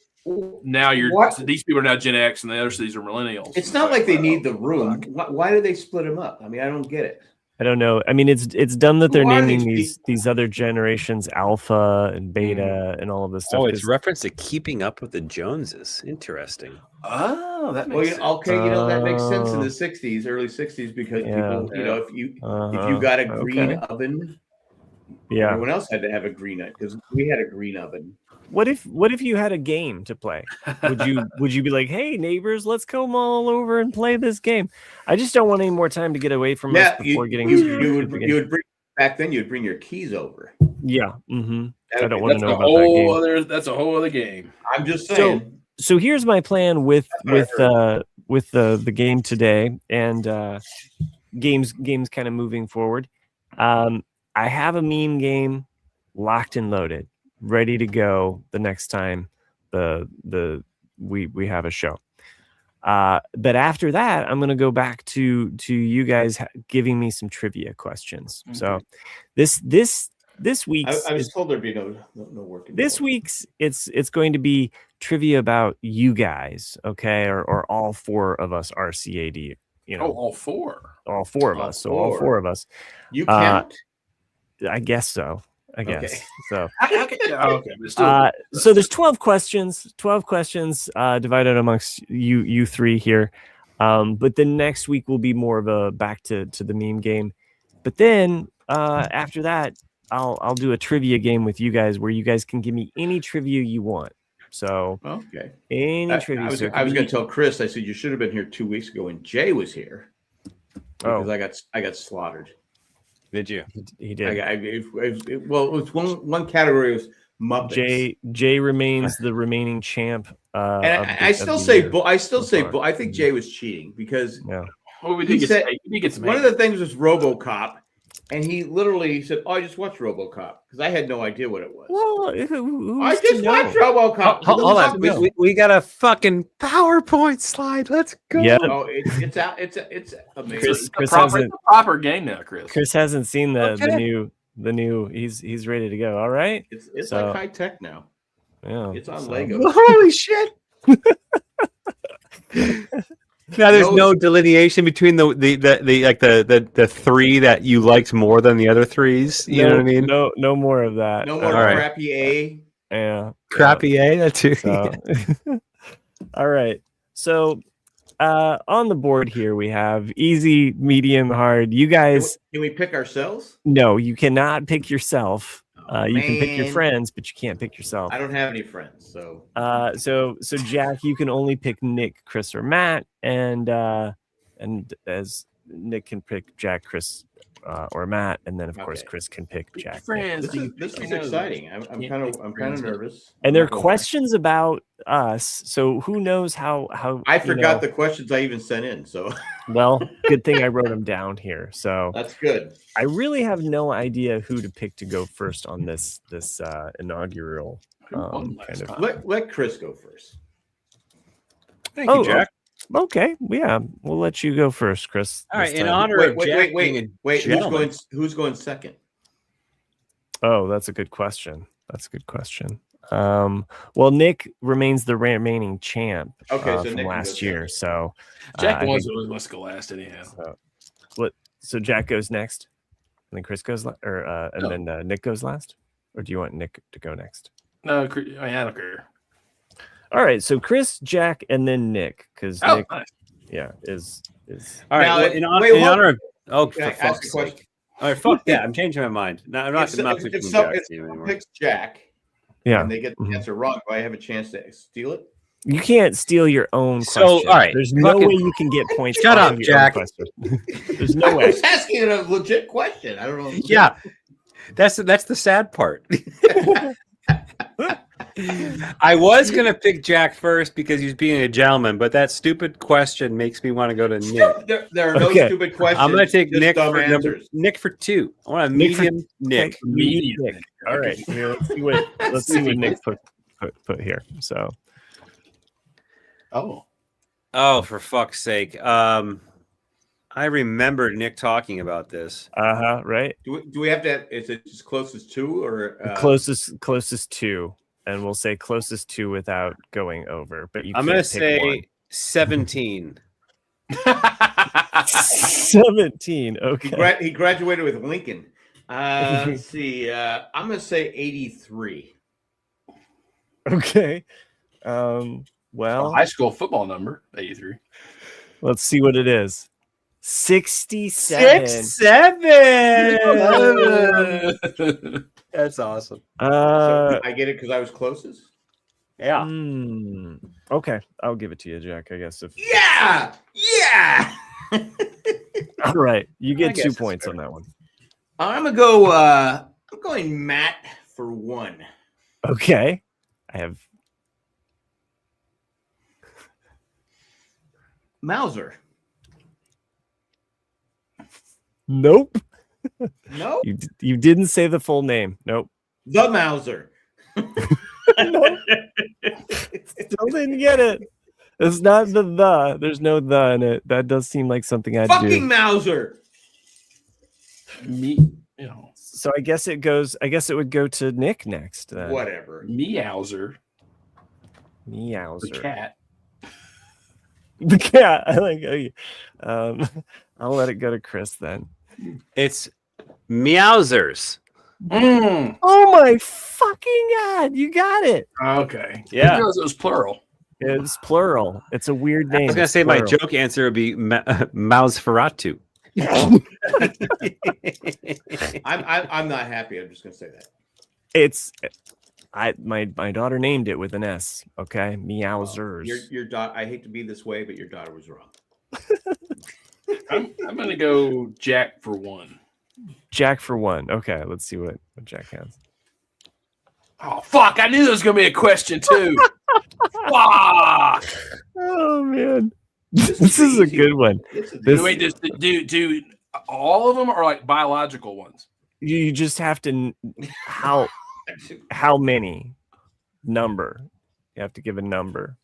now these people are now Gen X and the others these are millennials. It's not like they need the room. Why do they split them up? I mean, I don't get it. I don't know. I mean, it's dumb that they're naming these other generations Alpha and Beta and all of this stuff. Oh, it's reference to Keeping Up with the Joneses. Interesting. Oh, that makes sense. Okay, that makes sense in the 60s, early 60s, because people, if you got a green oven, everyone else had to have a green oven because we had a green oven. What if you had a game to play? Would you be like, hey neighbors, let's come all over and play this game? I just don't want any more time to get away from us before getting. You would bring back then. You'd bring your keys over. Yeah. Mm-hmm. I don't want to know about that game. That's a whole other game. I'm just saying. So here's my plan with the game today and games kind of moving forward. I have a meme game locked and loaded, ready to go the next time we have a show. But after that, I'm gonna go back to you guys giving me some trivia questions. Okay. So this week's I was told there'd be no work. this week's it's going to be trivia about you guys, okay, or all four of us RCAD. You know, all four of us. So all four of us. You count? I guess so. I guess Okay. so. okay, but still, So there's 12 questions. 12 questions divided amongst you three here. But the next week will be more of a back to the meme game. But then after that, I'll do a trivia game with you guys where you guys can give me any trivia you want. So Okay. any trivia. I was going to tell Chris. I said you should have been here 2 weeks ago when Jay was here because I got slaughtered. Did you? He did. It was one category was Muppets. Jay remains the remaining champ. And I still say I think Jay was cheating because we he did said get some one of the things was RoboCop, and he literally said, "Oh, I just watched RoboCop," because I had no idea what it was. Well, I just watched RoboCop. Hold on, we got a fucking PowerPoint slide. Let's go. Yeah. Oh, it's out. It's amazing. Chris it's a proper game now, Chris. Chris hasn't seen the new. He's ready to go. All right. It's like high tech now. Yeah. It's on Lego. Holy shit! Now there's no delineation between the three that you liked more than the other threes. You know what I mean? No more of that. No more crappy A. Yeah. Crappy A. That too. So. All right. So on the board here we have easy, medium, hard. You guys. Can we pick ourselves? No, you cannot pick yourself. You can pick your Man. friends, but you can't pick yourself. I don't have any friends, so. So Jack, you can only pick Nick, Chris, or Matt, and as Nick can pick Jack, Chris, or Matt, and then of course Chris can pick Jack. Friends, This is exciting. I'm kind of nervous. And there are questions about us, so who knows how I forgot the questions I even sent in. So well, good thing I wrote them down here. So that's good. I really have no idea who to pick to go first on this inaugural kind of. Let Chris go first. Thank you, Jack. Okay, yeah, we'll let you go first, Chris. All right, in honor of Jack. Wait. Who's going second? Oh, that's a good question. Well, Nick remains the remaining champ from last year. So Jack let's go last anyhow. So Jack goes next, and then Chris goes, then Nick goes last, or do you want Nick to go next? No, I don't care. All right, so Chris, Jack, and then Nick, because Nick, nice. is all right. Now, well, in honor of for fuck's sake. All right, fuck that. I'm changing my mind. No, I'm not picking Jack anymore. Picks Jack. Yeah. And they get the answer wrong. Do I have a chance to steal it? You can't steal your own question. So, all right. There's no way you can get points. Shut up, Jack. There's no way. I was asking a legit question. I don't know. Yeah. That's the sad part. I was going to pick Jack first because he's being a gentleman, but that stupid question makes me want to go to Nick. There are no stupid questions. I'm going to take Nick for 2. I want a medium Nick. Medium Nick. All right. Here, let's see what Nick put here. So. Oh, for fuck's sake. I remember Nick talking about this. Right. Do we have to? Is it as close as 2 or closest 2, and we'll say closest 2 without going over. But I'm going to say 17. 17. Okay. He graduated with Lincoln. Let's see. I'm going to say 83. Okay. Well, high school football number 83. Let's see what it is. 67. 67. That's awesome. So I get it because I was closest. Yeah. Okay, I'll give it to you, Jack. I guess Yeah. All right, you get 2 points on that one. I'm gonna go. I'm going Matt for 1. Okay, I have Mauser. Nope. No, You didn't say the full name. Nope. the Mauser. Nope. Still didn't get it. It's not the. There's no the in it. That does seem like something I'd Fucking do. Mauser. Me, you know, So I guess it would go to Nick next. Whatever. Meowser, the Meowser. cat. The cat. I like. I'll let it go to Chris then. It's Meowsers. Mm. Oh my fucking god! You got it. Okay. Yeah. Because it was plural. It's plural. It's a weird name. I was gonna It's say my plural. joke answer would be Mousferatu. I'm not happy. I'm just gonna say that. It's my daughter named it with an S. Okay, Meowsers. Your daughter. I hate to be this way, but your daughter was wrong. I'm gonna go Jack for one. Jack for one. Okay, let's see what Jack has. Oh fuck! I knew there was gonna be a question too. Fuck! Oh man, this is a good one. This, Wait, do all of them are like biological ones? you just have to how many number. You have to give a number.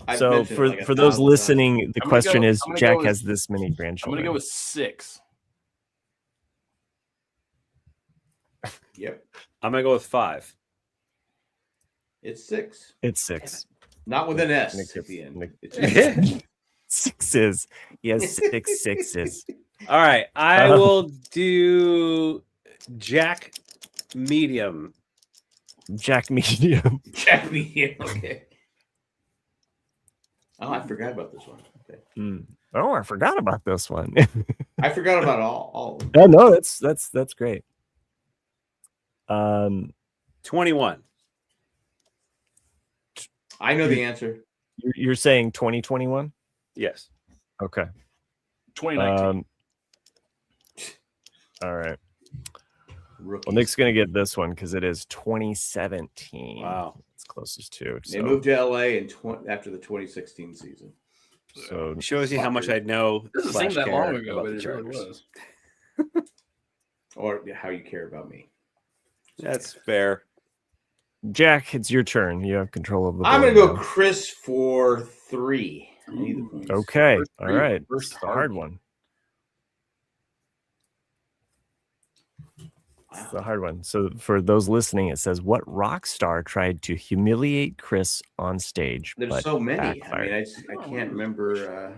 I've So mentioned it like for those 1,000 listening, the I'm gonna question go- is I'm gonna Jack go with- has this many I'm grandchildren. gonna go with 6. times. Yep, I'm gonna go with 5. it's 6. It's 6. Not with an S Nick- at the end. Nick- It's 6s. He has 6 6s. All right, I will do Jack Medium. Jack Medium. Jack me. Okay. Oh, I forgot about this one. Okay. Oh, I forgot about this one. I forgot about all of them. Oh no, that's great. 21. I know the answer. You're saying 2021? Yes. Okay. 2019. All right. Rookies. Well, Nick's gonna get this one because it is 2017. Wow. It's closest to. They moved to LA after the 2016 season. So It shows you how much I know. It doesn't seem slash that care long ago, about but the it really Chargers. was. Or how you care about me. That's fair. Jack, it's your turn. You have control of the I'm going board to go now. Chris for 3. I need the points. Okay. First All three, right. first It's a hard one. It's a hard one. So for those listening, it says, what rock star tried to humiliate Chris on stage? There's but so many. I backfired? mean, I can't remember.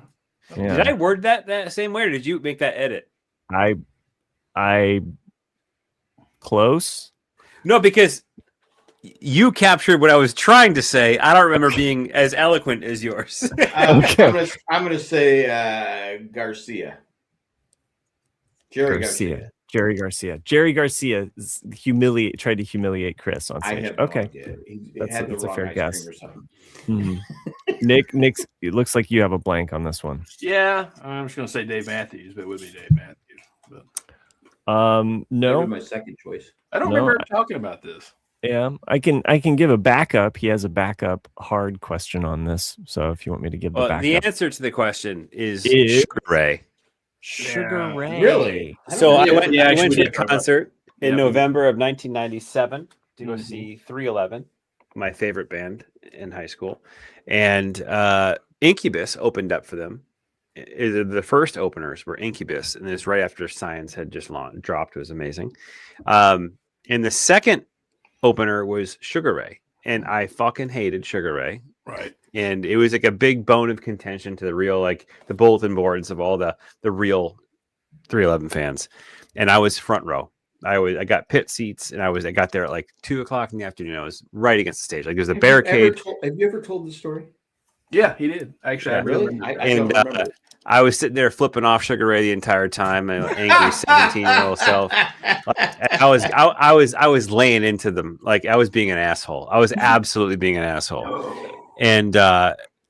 Yeah. Did I word that same way, or did you make that edit? I close. No, because you captured what I was trying to say. I don't remember being as eloquent as yours. Okay. I'm going to say Garcia. Jerry Garcia. Jerry Garcia. Jerry Garcia tried to humiliate Chris on I stage. have no Okay. idea. He That's had the a wrong fair ice guess. cream or something. Mhm. Nick's. It looks like you have a blank on this one. Yeah, I'm just gonna say Dave Matthews, but it would be Dave Matthews. But That would No. be my second choice. I don't No, remember him talking about this. Yeah, I can give a backup. He has a backup hard question on this. So if you want me to give the Well, backup, the answer to the question is Is- Sugar Ray. Sugar Yeah. Ray. Really? So I Yeah, went, yeah, I actually went we to did a cover that. concert in Yeah. November of 1997 to go Mhm. see 311, my favorite band in high school. And Incubus opened up for them. The first openers were Incubus, and this right after Science had just dropped. It was amazing. And the second opener was Sugar Ray, and I fucking hated Sugar Ray. Right. And it was like a big bone of contention to the real, like the bulletin boards of all the real 311 fans. And I was front row. I got pit seats, and I got there at like 2:00 in the afternoon. I was right against the stage. Like there's a barricade. Have you ever told the story? Yeah, he did. Actually, I Really? remember. I And don't remember. I was sitting there flipping off Sugar Ray the entire time. My angry 17-year-old self. I was laying into them like I was being an asshole. I was absolutely being an asshole. And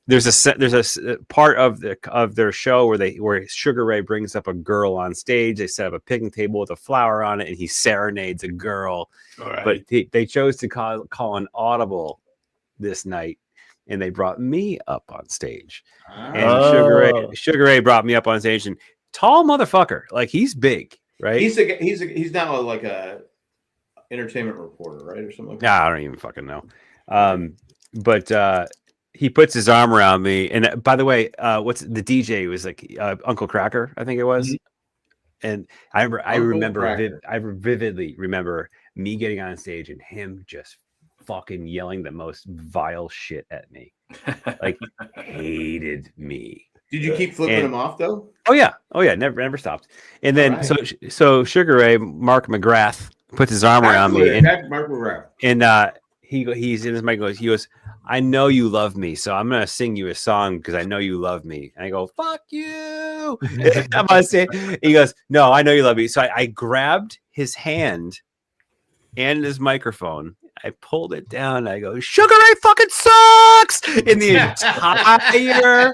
there's a part of their show where Sugar Ray brings up a girl on stage. They set up a picnic table with a flower on it, and he serenades a girl. All right. But they chose to call an audible this night, and they brought me up on stage. And Oh. Sugar Ray brought me up on stage, and tall motherfucker, like he's big. right? He's now like a entertainment reporter, right, or something like that. Yeah, I don't even fucking know. But he puts his arm around me, and by the way, what's the DJ was like Uncle Cracker, I think it was. And I vividly remember me getting on stage and him just fucking yelling the most vile shit at me, like hated me. Did you keep flipping him off though? Oh yeah, never stopped. And then so Sugar Ray Mark McGrath puts his arm around me, and Mark McGrath, and he's in his mic. He goes, I know you love me, so I'm gonna sing you a song because I know you love me. And I go, fuck you. I'm gonna say. He goes, no, I know you love me. So I grabbed his hand and his microphone. I pulled it down. And I go, Sugar Ray fucking sucks in the entire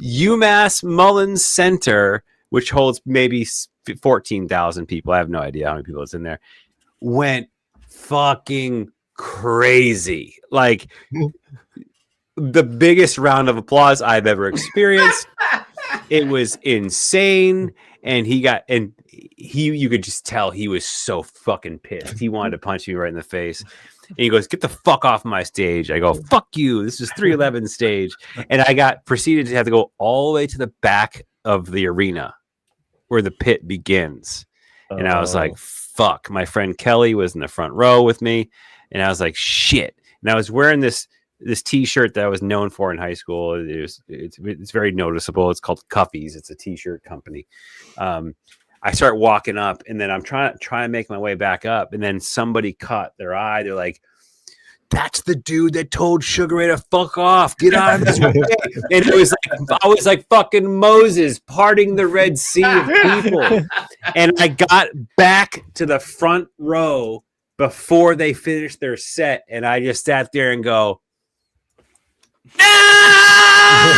UMass Mullins Center, which holds maybe 14,000 people. I have no idea how many people it's in there. Went fucking crazy, like the biggest round of applause I've ever experienced. It was insane, and you could just tell he was so fucking pissed. He wanted to punch me right in the face. And he goes, get the fuck off my stage. I go, fuck you. This is 311 stage. And I proceeded to have to go all the way to the back of the arena where the pit begins. And I was like, fuck. My friend Kelly was in the front row with me. And I was like, shit. And I was wearing this t-shirt that I was known for in high school. It's very noticeable. It's called Cuffy's. It's a t-shirt company. I start walking up, and then I'm trying to make my way back up. And then somebody caught their eye. They're like, that's the dude that told Sugar Ray to fuck off. Get out of this way. And it was like, I was like fucking Moses parting the Red Sea of people. And I got back to the front row before they finished their set, and I just sat there and go, ah!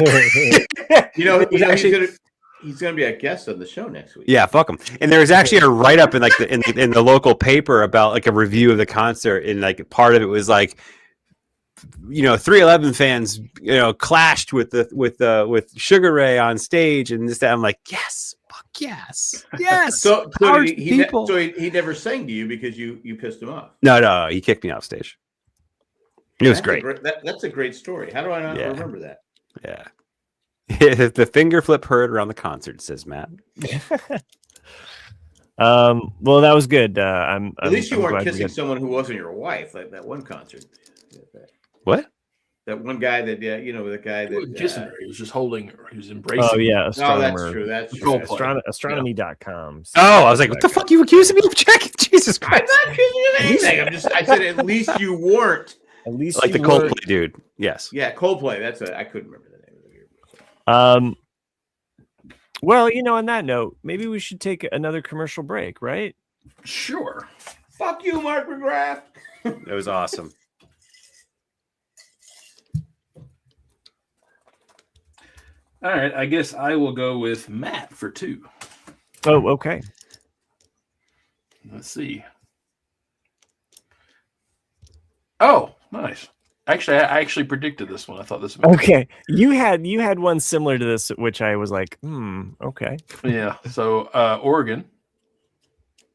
He's gonna be a guest on the show next week. Yeah, fuck him. And there was actually a write up in like in the local paper about like a review of the concert, and like part of it was like, 311 fans, clashed with Sugar Ray on stage, and this that. I'm like, yes. Yes. So he never sang to you because you pissed him off. No, he kicked me off stage. It was great. That's a great story. How do I not remember that? Yeah. The finger flip heard around the concert, says Matt. Well, that was good. At least you weren't kissing someone who wasn't your wife, like that one concert. What? That one guy that the guy that he was just holding her. He was embracing. Oh yeah, astronomer. No, that's true. Astronomy.com. Oh, I was like, what the fuck are you accusing me of checking? Jesus Christ! I'm not accusing you of anything. I said at least you weren't. At least like the Coldplay dude. Yes. Yeah, Coldplay. I couldn't remember the name of the group. Well, on that note, maybe we should take another commercial break, right? Sure. Fuck you, Mark McGrath. It was awesome. All right, I guess I will go with Matt for 2. Oh, okay. Let's see. Oh, nice. Actually, I actually predicted this one. I thought this would be okay. You had one similar to this, which I was like, okay. Yeah. So Oregon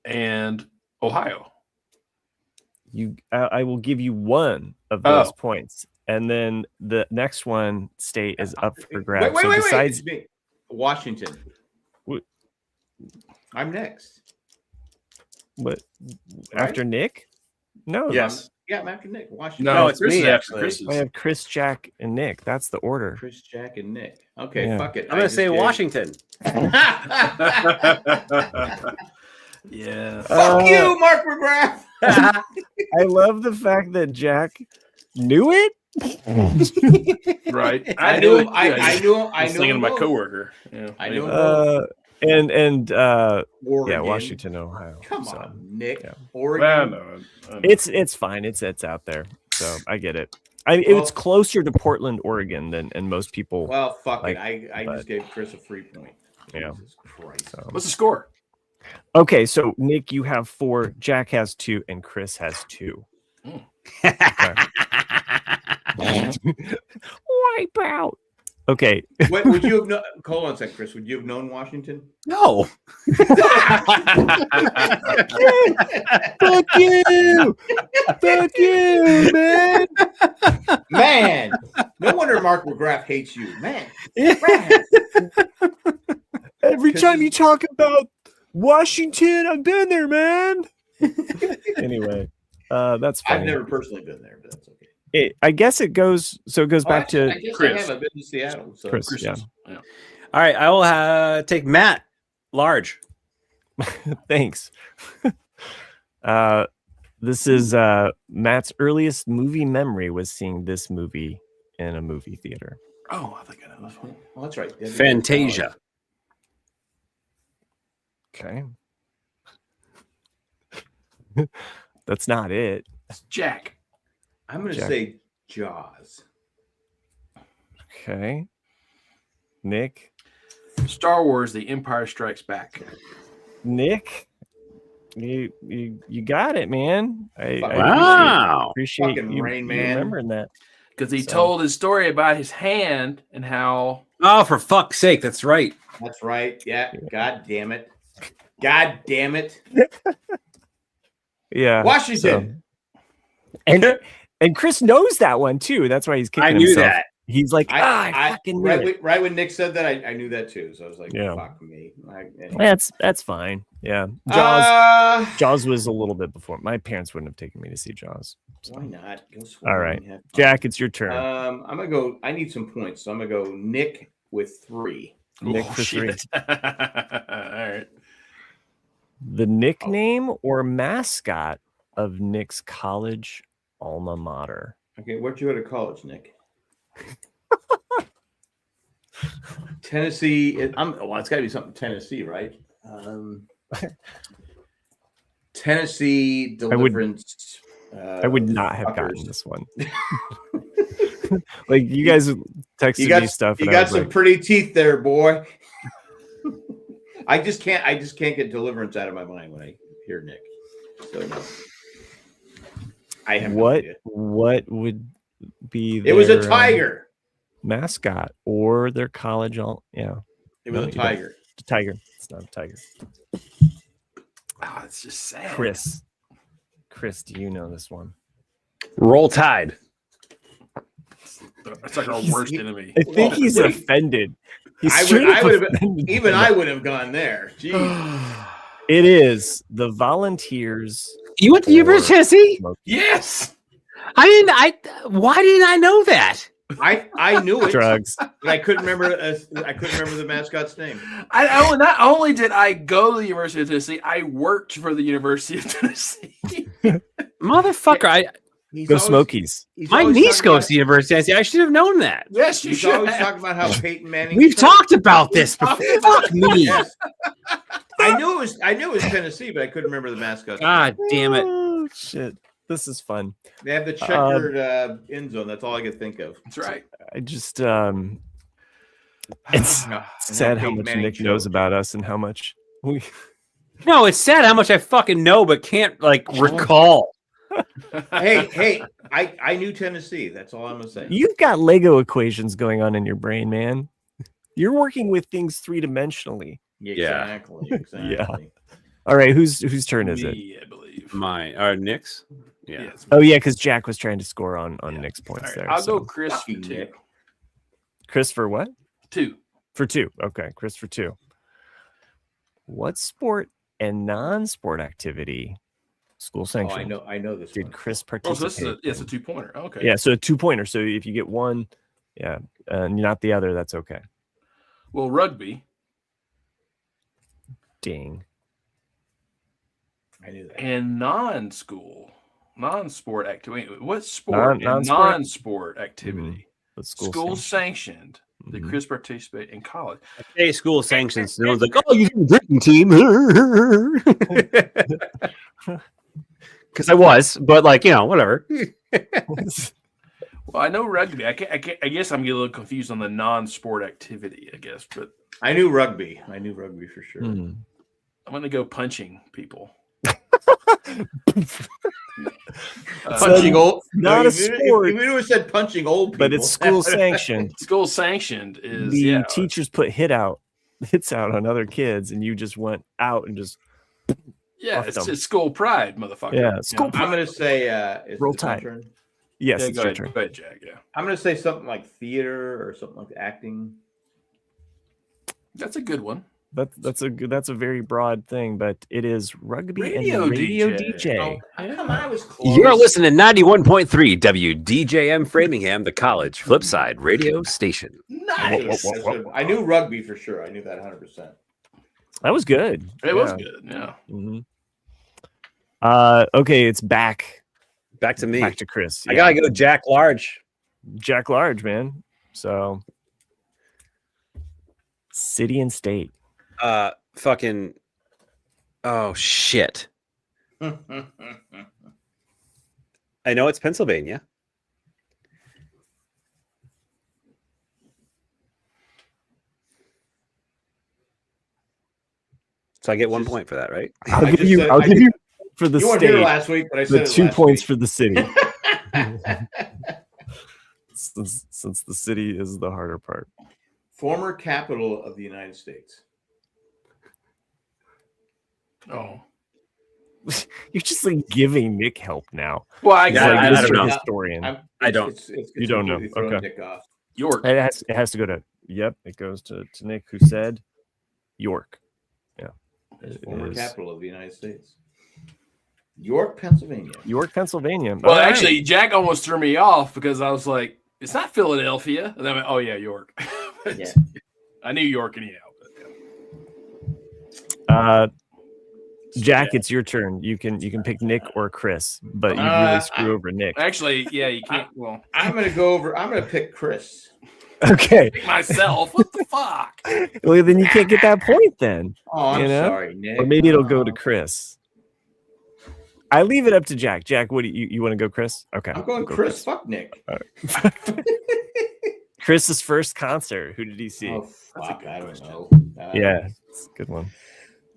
and Ohio. I will give you one of those points. And then the next one state is up for grabs. Wait. Washington. I'm next. What? Right? After Nick? No. Yes. I'm after Nick. Washington. No, it's me actually. I have Chris, Jack, and Nick. That's the order. Chris, Jack, and Nick. Okay, fuck it. I'm going to say Washington. Yeah. Fuck you, Mark McGrath. I love the fact that Jack knew it. Right. I knew him. I knew singing him. My coworker. Yeah. I knew him. Washington, Ohio. Come on, Nick. Yeah. Oregon. No. It's fine. It's out there. So I get it. It's closer to Portland, Oregon than most people. Well, fuck it. I just gave Chris a free point. Yeah. Jesus Christ. What's the score? Okay, so Nick, you have 4, Jack has 2, and Chris has 2. Okay. Wipe out. Okay. What would you have known? Hold on a second, Chris. Would you have known Washington? No. Fuck you! Fuck you, man! Man, no wonder Mark McGrath hates you, man. Every time you talk about Washington, I've been there, man. Anyway, that's funny. I've never personally been there, but that's okay. I guess it goes. So it goes back to I guess Chris. I haven't been to Seattle. So. Chris. Yeah. All right, I will take Matt Large. Thanks. This is Matt's earliest movie memory was seeing this movie in a movie theater. Oh, I think I know this one. Well, that's right. Fantasia. Okay. That's not it. Jack. I'm going to say Jaws. Okay. Nick. Star Wars: The Empire Strikes Back. Nick, you got it, man. I Wow. appreciate Fucking you Rain Man. remembering that. Because he told his story about his hand and how. Oh, for fuck's sake. That's right. That's right. Yeah. God damn it. God damn it. Yeah. Washington. And Chris knows that one too. That's why he's kicking I knew himself. that. He's like, I fucking knew it. Right when Nick said that, I knew that too. So I was like, Yeah. fuck me. That's fine. Yeah. Jaws was a little bit before. My parents wouldn't have taken me to see Jaws. So. Why not? Go All right. Jack, it's your turn. I'm gonna go. I need some points, so I'm gonna go Nick with 3. Nick for 3. All right. The nickname or mascot of Nick's college alma mater. Okay, where'd you go to college, Nick? Tennessee. It's got to be something Tennessee, right? Tennessee Deliverance. I would not have gotten this one. Like you guys texted me stuff. You got some pretty teeth there, boy. I just can't get Deliverance out of my mind when I hear Nick. So no. I have what would be it was a tiger mascot or their college it was a tiger. It's a tiger. It's not a tiger. Oh, it's just sad. Chris, do you know this one? Roll Tide. It's like our worst enemy. I think he's offended. I would have gone there. Jeez. It is the Volunteers. You went to University of Tennessee? Yes. Why didn't I know that? I knew it. Drugs. But I couldn't remember. I couldn't remember the mascot's name. Not only did I go to the University of Tennessee, I worked for the University of Tennessee. Motherfucker! Go Smokies. My niece goes to the University of Tennessee. I should have known that. Yes, you He's should. always talking about how Peyton Manning. We've talked about this before. Fuck me. Yes. I knew it was Tennessee, but I couldn't remember the mascot. God damn it! Oh, shit. This is fun. They have the checkered end zone. That's all I could think of. That's right. I just it's sad how much Nick knows about us and how much we. No, it's sad how much I fucking know, but can't recall. Hey! I knew Tennessee. That's all I'm gonna say. You've got Lego equations going on in your brain, man. You're working with things 3-dimensionally. Exactly. Yeah. All right, whose turn is it? I believe Mine. Nick's. Yeah. Yeah, Oh yeah, because Jack was trying to score on Nick's points right, there. I'll so. go Chris for 2. Nick. Chris for what? 2. For 2. Okay, Chris for 2. What sport and non-sport activity, school sanctioned? I know this. Did one. Chris Oh, participate? so it's a 2-pointer. Okay. Yeah, so a 2-pointer. So if you get one, and not the other, that's okay. Well, rugby. Ding. I knew that. And non-sport activity. What sport? Non-sport? Non-sport activity. But School sanctioned. Did Chris participate in college? Hey, school sanctions. No one's like, oh, you're the drinking team. Because I was, but whatever. Well, I know rugby. I guess I'm getting a little confused on the non-sport activity. I guess, but I knew rugby. I knew rugby for sure. I'm going to go punching people. Punching old. Not a sport. If you said punching old people, but it's school sanctioned. School sanctioned is The teachers put hits out on other kids, and you just went out and just it's school pride, motherfucker. Yeah, school pride. I'm gonna say Roll Tide. turn? Yes, Go ahead, Jack. Yeah, I'm gonna say something like theater or something like acting. that's a good one. That's a very broad thing, but it is rugby Radio and radio DJ. DJ. Come on, I was close. You're listening to 91.3 WDJM Framingham, the college flipside radio station. Nice. I knew rugby for sure. I knew that 100%. That was good. It was good. Yeah. Mm-hmm. Okay, it's back to me. Back to Chris. I gotta go Jack Large. Jack Large, man. So city and state. Fucking. Oh shit. I know it's Pennsylvania. So I get 1 point for that, right? I'll give you for the you weren't state. here last week, but I said the 2 points week. for the city. since the city is the harder part. Former capital of the United States. Oh, you're just like giving Nick help now. well, I don't know. historian. I don't. You don't know. Okay. Nick off. York. It has to go to. Yep, it goes to Nick, who said York. Yeah, Former capital of the United States. York, Pennsylvania. York, Pennsylvania. Well, All actually, right. Jack almost threw me off because I was like, "It's not Philadelphia." And then I went, "Oh yeah, York." Yeah. I knew York anyhow. Jack, it's your turn. You can pick Nick or Chris, but you really screw over Nick. Actually, yeah, you can't. Well, I'm gonna pick Chris. Okay. pick myself. What the fuck? Well, then you can't get that point then. Oh, I'm You know? sorry, Nick. Or maybe it'll go to Chris. I leave it up to Jack. Jack, what do you want to go, Chris? Okay. I'm going Chris. Fuck Nick. Chris's first concert. Who did he see? Oh, fuck. I don't know. Yeah, it's a good one.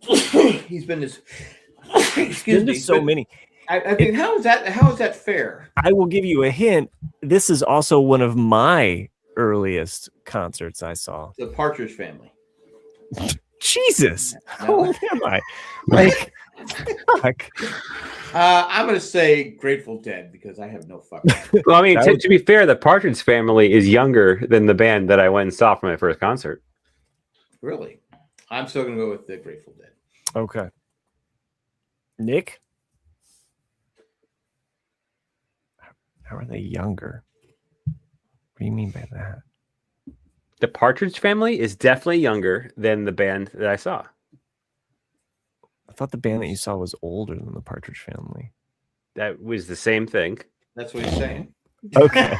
He's been this. Excuse me. So many. I think how is that fair? I will give you a hint. This is also one of my earliest concerts I saw. The Partridge Family. Jesus, No. how old am I? Like, fuck. I'm gonna say Grateful Dead because I have no fucking. Well, I mean, to be fair, the Partridge Family is younger than the band that I went and saw for my first concert. Really, I'm still gonna go with the Grateful Dead. Okay. Nick, how are they younger? What do you mean by that? The Partridge Family is definitely younger than the band that I saw. I thought the band that you saw was older than the Partridge Family. That was the same thing. That's what he's saying. Okay.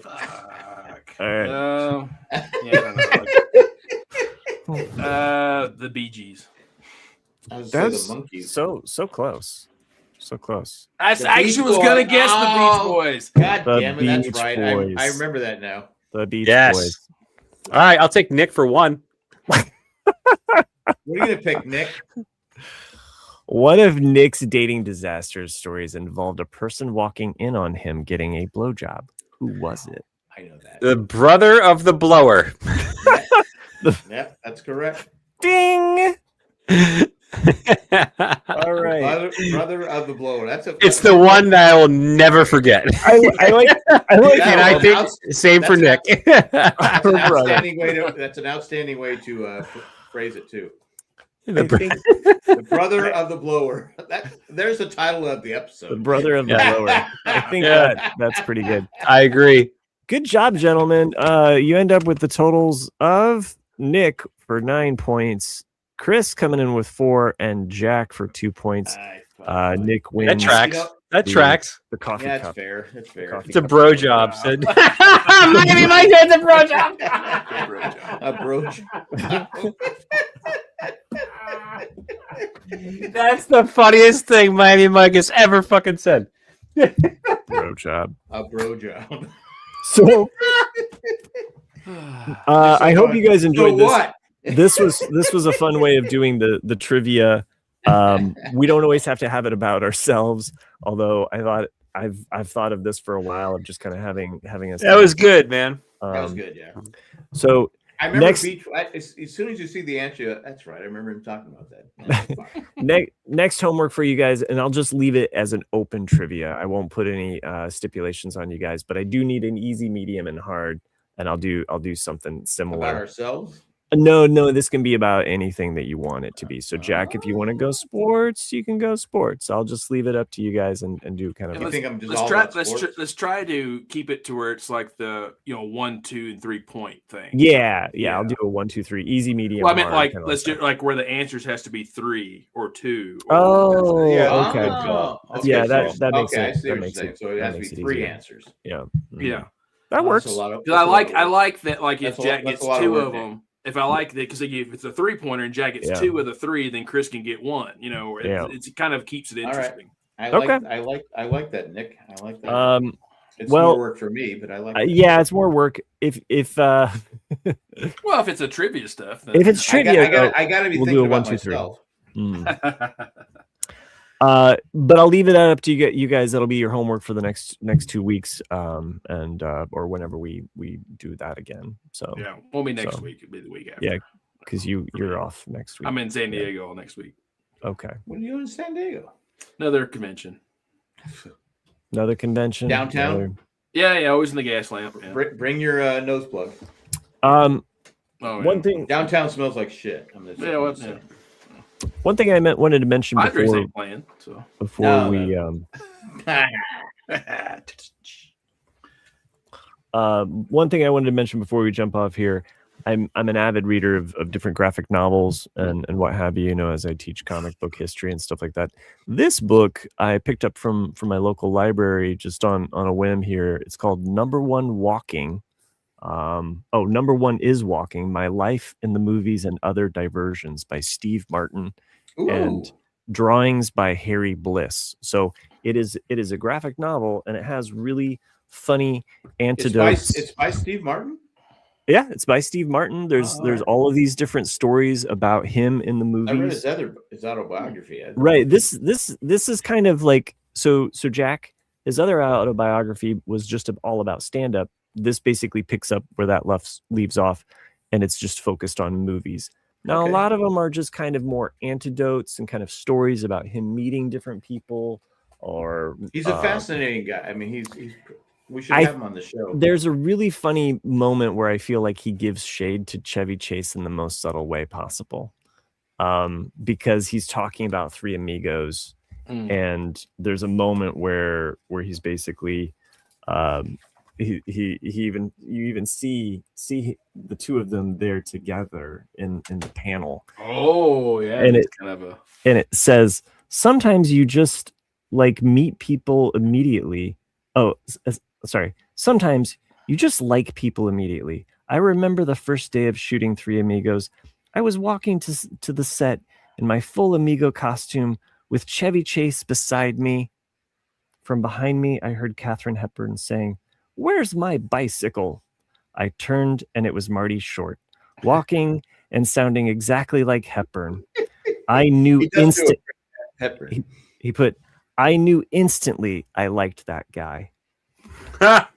Fuck. All right. Yeah, I don't know. The Bee Gees. I was That's the Monkeys. so close. So close. I The actually Beach was Boys. gonna guess the Beach Oh. Boys. God The damn it, that's Beach right. Boys. I remember that now. The Beach Yes. Boys. All right, I'll take Nick for one. What are you gonna pick, Nick? One of Nick's dating disasters stories involved a person walking in on him getting a blowjob. Who was it? I know that. The brother of the blower. Yep, that's correct. Ding! All right. Brother of the blower. It's the one that I will never forget. I like And I think same for Nick. That's an outstanding way to phrase it too. The brother of the blower. There's the title of the episode. The brother of the blower. I think that's pretty good. I agree. Good job, gentlemen. You end up with the totals of Nick for 9 points, Chris coming in with 4, and Jack for 2 points. Nick wins. That tracks. That tracks. The coffee Yeah, cup. it's fair. It's fair. It's a bro job, Sid. Miami Mike, it's a bro job. A bro job. That's the funniest thing Miami Mike has ever fucking said. Bro job. A bro job. So, I hope you guys enjoyed So this. what? This was a fun way of doing the trivia We don't always have to have it about ourselves, although I've thought of this for a while of just kind of having us. That was good, man. That was good, yeah. So I remember as soon as you see the answer, that's right. I remember him talking about that. Next homework for you guys, and I'll just leave it as an open trivia. I won't put any stipulations on you guys, but I do need an easy, medium, and hard, and I'll do something similar. About ourselves? No, this can be about anything that you want it to be. So, Jack, if you want to go sports, you can go sports. I'll just leave it up to you guys and do kind of. Let's try to keep it to where it's like the 1, 2, and 3 point thing. Yeah. I'll do a 1, 2, 3, easy, medium. Well, I meant like let's do like where the answers has to be 3 or 2. Okay. Yeah, that makes sense. That makes sense. So it has to be 3 answers. Yeah. Yeah. That works. Because I like that. Like if Jack gets 2 of them. If I like that, because if it's a 3-pointer and Jack gets 2 of the 3, then Chris can get 1. It kind of keeps it interesting. I like that, Nick. I like that. It's more work for me, but I like. It's more work. If well, if it's a trivia stuff, then if it's trivia, I gotta be thinking about myself. But I'll leave it up to you guys. That'll be your homework for the next 2 weeks, and or whenever we do that again. So yeah, won't be next week. It'll be the week after. Yeah, because you're off next week. I'm in San Diego next week. Okay. What are you doing in San Diego? Another convention. Another convention downtown. Yeah, always in the gas lamp. Yeah. Bring your nose plug. One thing. Downtown smells like shit. One thing I wanted to mention before we one thing I wanted to mention before we jump off here. I'm an avid reader of different graphic novels and what have you, as I teach comic book history and stuff like that. This book I picked up from my local library just on a whim here. It's called Number 1 Walking. Number 1 is Walking: My Life in the Movies and Other Diversions by Steve Martin. Ooh. And drawings by Harry Bliss. So it is a graphic novel, and it has really funny anecdotes. It's by Steve Martin? Yeah, it's by Steve Martin. There's all of these different stories about him in the movies. I read his autobiography. Right. This is kind of like so Jack, his other autobiography was just all about stand-up. This basically picks up where that leaves off, and it's just focused on movies. Now, a lot of them are just kind of more anecdotes and kind of stories about him meeting different people. Or he's a fascinating guy. I mean, we should have him on the show. There's a really funny moment where I feel like he gives shade to Chevy Chase in the most subtle way possible, because he's talking about Three Amigos, and there's a moment where he's basically. You even see the two of them there together in the panel. Oh yeah, and it says sometimes you just like meet people immediately. Sometimes you just like people immediately. I remember the first day of shooting Three Amigos. I was walking to the set in my full Amigo costume with Chevy Chase beside me. From behind me, I heard Katharine Hepburn saying, "Where's my bicycle?" I turned, and it was Marty Short, walking and sounding exactly like Hepburn. I knew instantly. He put, "I knew instantly I liked that guy." And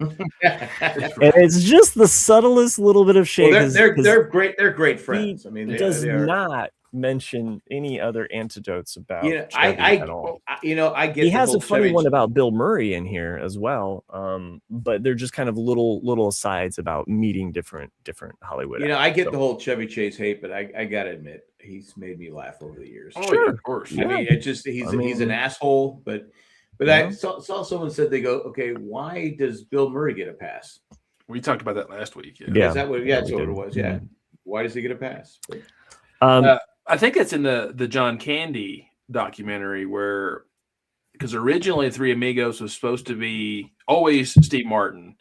it's just the subtlest little bit of shade. Well, they're great. They're great friends. I mean, he does not mention any other anecdotes about. At all. I get. He has a funny one about Bill Murray in here as well. But they're just kind of little asides about meeting different Hollywood. I get the whole Chevy Chase hate, but I gotta admit he's made me laugh over the years. Oh, sure, of course. I mean, it's just he's an asshole, but. I saw someone said, they go, okay, why does Bill Murray get a pass? We talked about that last week. Yeah. Is that what? Yeah, that's what it was. Yeah. Why does he get a pass? I think that's in the John Candy documentary because originally Three Amigos was supposed to be always Steve Martin,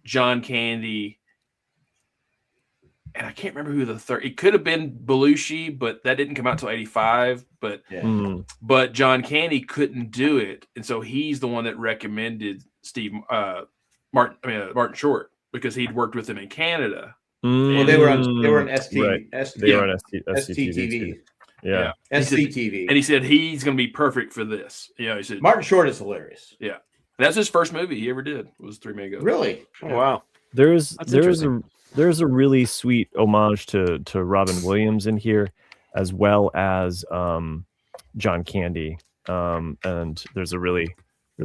John Candy, and I can't remember who the third. It could have been Belushi, but that didn't come out till '85. But John Candy couldn't do it, and so he's the one that recommended Martin Short, because he'd worked with him in Canada. Well, they were on ST. Right. They were on STTV. Yeah. SCTV. And he said he's going to be perfect for this. He said Martin Short is hilarious. Yeah, that's his first movie he ever did. Was Three Men Go. Really? Oh, wow. There's a really sweet homage to Robin Williams in here, as well as John Candy. And there's a really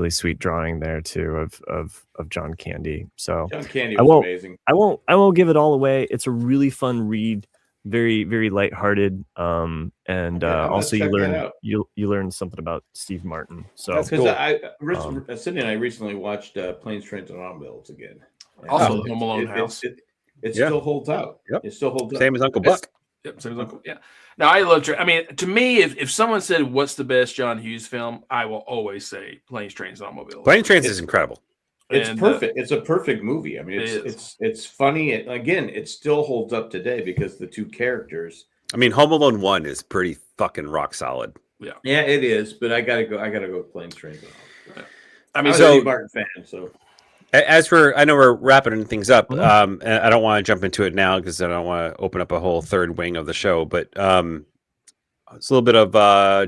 sweet drawing there too of John Candy. So John Candy was amazing. I won't give it all away. It's a really fun read, very, very lighthearted. And also you learn something about Steve Martin. So that's cool. Sydney and I recently watched Planes, Trains, and Automobiles again. Also, Home Alone House. It still holds out. Yep. It still holds out. Same as Uncle Buck. Yep, same as Uncle. Yeah. No, I love. I mean, to me, if someone said what's the best John Hughes film, I will always say Planes, Trains, and Automobiles. Planes, Trains is incredible. It's perfect. It's a perfect movie. I mean, it's funny. Again, it still holds up today because the two characters. I mean, Home Alone 1 is pretty fucking rock solid. Yeah, it is. But I gotta go with Planes, Trains, and Automobiles. I mean, I'm a Steve Martin fan, so. I know we're wrapping things up, and I don't want to jump into it now because I don't want to open up a whole third wing of the show. But it's a little bit of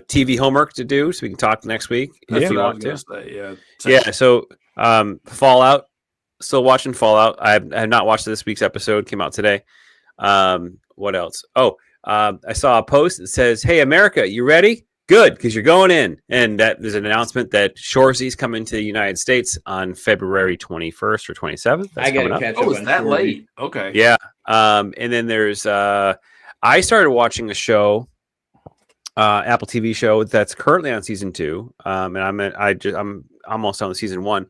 TV homework to do, so we can talk next week if you want to. Yeah. So Fallout, still watching Fallout. I have not watched this week's episode. Came out today. What else? Oh, I saw a post that says, "Hey, America, you ready? Good, because you're going in." And that there's an announcement that Shorzy's coming to the United States on February 21st or 27th. I got to catch up. Oh, is that late? Okay. Yeah. And then there's I started watching a show, Apple TV show that's currently on season 2. And I'm almost on the season 1.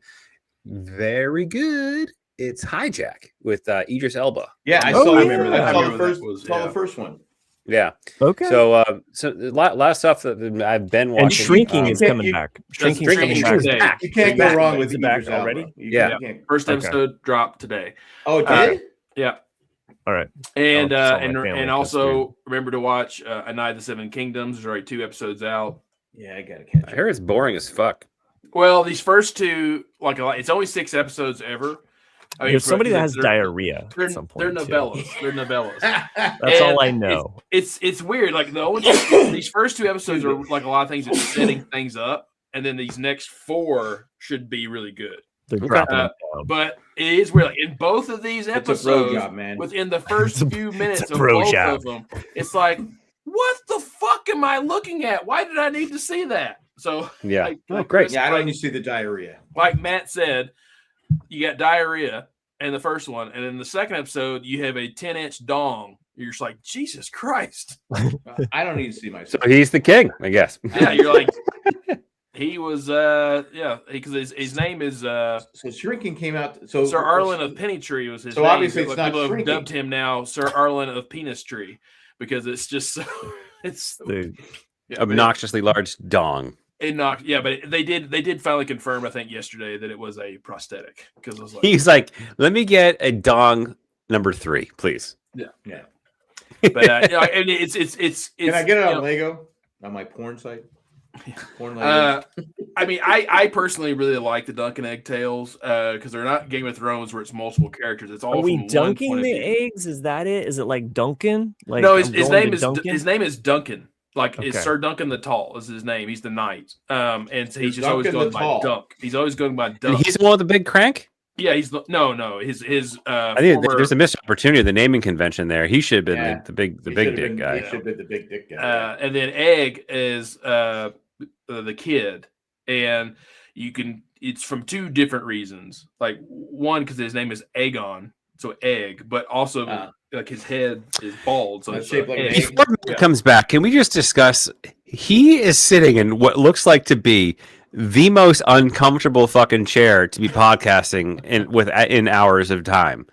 Very good. It's Hijack with Idris Elba. Yeah, I saw the first one. Yeah. Okay. So, a lot of stuff that I've been watching. And Shrinking is coming back. Shrinking coming back. You can't go wrong with back already. Yeah. First episode dropped today. Oh, did it? Yeah. All right. And also remember to watch A Night of the Seven Kingdoms. There's already 2 episodes out. Yeah, I gotta catch up. I hear it's boring as fuck. Well, these first 2, it's only 6 episodes ever. I mean, there's somebody that has diarrhea at some point. They're novellas. They're novellas. That's all I know. It's weird. Like these first 2 episodes are like a lot of things that's setting things up, and then these next 4 should be really good. They're dropping them down. But it is weird. Like in both of these episodes, job, man. within the first few minutes of both of them, it's like, what the fuck am I looking at? Why did I need to see that? So yeah, great. Yeah, I don't need to see the diarrhea. Like Matt said, you got diarrhea in the first one, and in the second episode, you have a 10-inch dong. You're just like, Jesus Christ! I don't need to see myself. So he's the king, I guess. Yeah, you're like, he was, because his name is. So Shrinking came out. So Sir Arlen of Pennytree was his name. So obviously, it's not people Shrinking. have dubbed him now Sir Arlen of Penis Tree because it's just so. It's obnoxiously large dong. But they did finally confirm, I think, yesterday that it was a prosthetic because I was like, he's like, let me get a dong number 3, please. Yeah. But and it's. Can I get it on Lego on my porn site? Porn Lego. I mean, I personally really like the Duncan egg tales because they're not Game of Thrones where it's multiple characters. It's all. Are we dunking the eggs? Is that it? Is it like Duncan? Like no, his name is Duncan. Like it's Sir Duncan the Tall is his name. He's the knight. And so he's just always going by Dunk. He's always going by Dunk. And he's the one with the big crank? Yeah, he's no. His I think there's a missed opportunity of the naming convention there. He should have been the big dick guy. He should have been the big dick guy. And then Egg is the kid, and it's from 2 different reasons. Like one, because his name is Aegon, so egg, but also like his head is bald, so it's shaped like an egg. Before Matt comes back, can we just discuss? He is sitting in what looks like to be the most uncomfortable fucking chair to be podcasting in hours of time.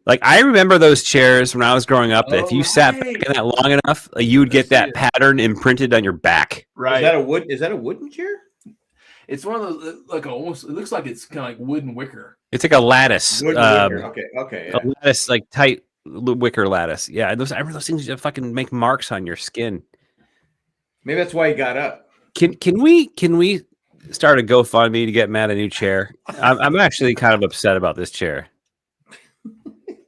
Like I remember those chairs when I was growing up. That if you sat back in that long enough, you would get that pattern imprinted on your back. Right? Is that a wooden chair? It's one of those like almost. It looks like it's kind of like wooden wicker. It's like a lattice. Okay. Yeah. A lattice, like tight wicker lattice. Yeah, I remember those things that fucking make marks on your skin. Maybe that's why he got up. Can we start a GoFundMe to get Matt a new chair? I'm actually kind of upset about this chair.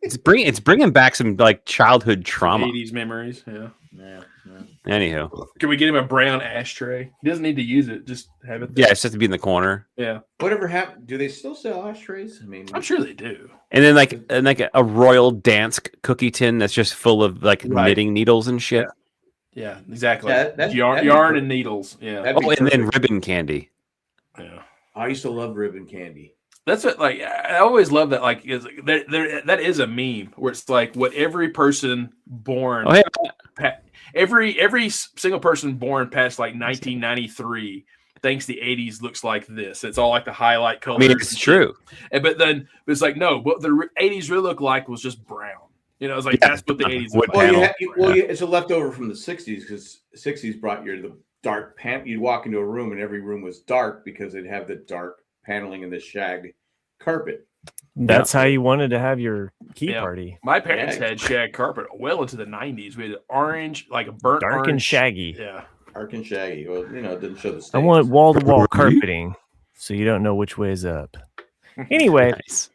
It's bringing back some like childhood trauma. 80s memories. Yeah. Anywho, Can we get him a brown ashtray? He doesn't need to use it. Just have it. yeah, it's just to be in the corner. Yeah. Whatever happened? Do they still sell ashtrays? I mean, I'm sure they do. And then like a Royal Dansk cookie tin that's just full of like knitting needles and shit. Yeah, exactly. Yeah, yarn and needles. Yeah. And then ribbon candy. Yeah. I used to love ribbon candy. That's what, like, I always love that. Like, that is a meme where it's like what every person born, every single person born past like 1993 thinks the 80s looks like this. It's all like the highlight colors. I mean, it's true. But then it's like, no, what the 80s really looked like was just brown. You know, it's like that's what the 80s looked like. It's a leftover from the 60s because the 60s brought you the dark You'd walk into a room and every room was dark because they'd have the dark paneling and the shag carpet. That's how you wanted to have your key party. My parents had shag carpet well into the 90s. We had orange, like a burnt dark orange. And shaggy. Yeah. Dark and shaggy. Well, it didn't show the stakes. I want wall-to-wall carpeting so you don't know which way is up. Anyway, nice.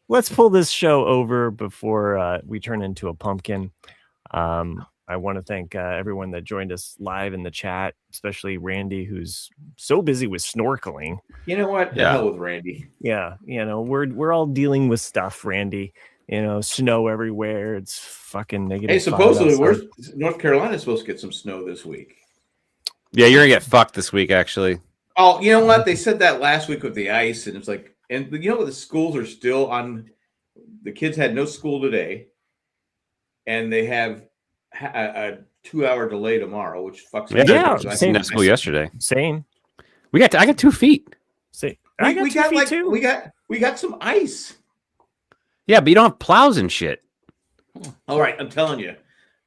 Let's pull this show over before we turn into a pumpkin. I want to thank everyone that joined us live in the chat, especially Randy, who's so busy with snorkeling. You know what? The hell with Randy. Yeah, we're all dealing with stuff, Randy. Snow everywhere. It's fucking negative. Hey, supposedly North Carolina's supposed to get some snow this week. Yeah, you're gonna get fucked this week, actually. Oh, you know what? They said that last week with the ice, and it's like, and you know what? The schools are still on. The kids had no school today, and they have a 2-hour delay tomorrow, which fucks me. Yeah, I seen that school yesterday. Same. I got 2 feet. I got 2 feet too. We got some ice. Yeah, but you don't have plows and shit. All right, I'm telling you,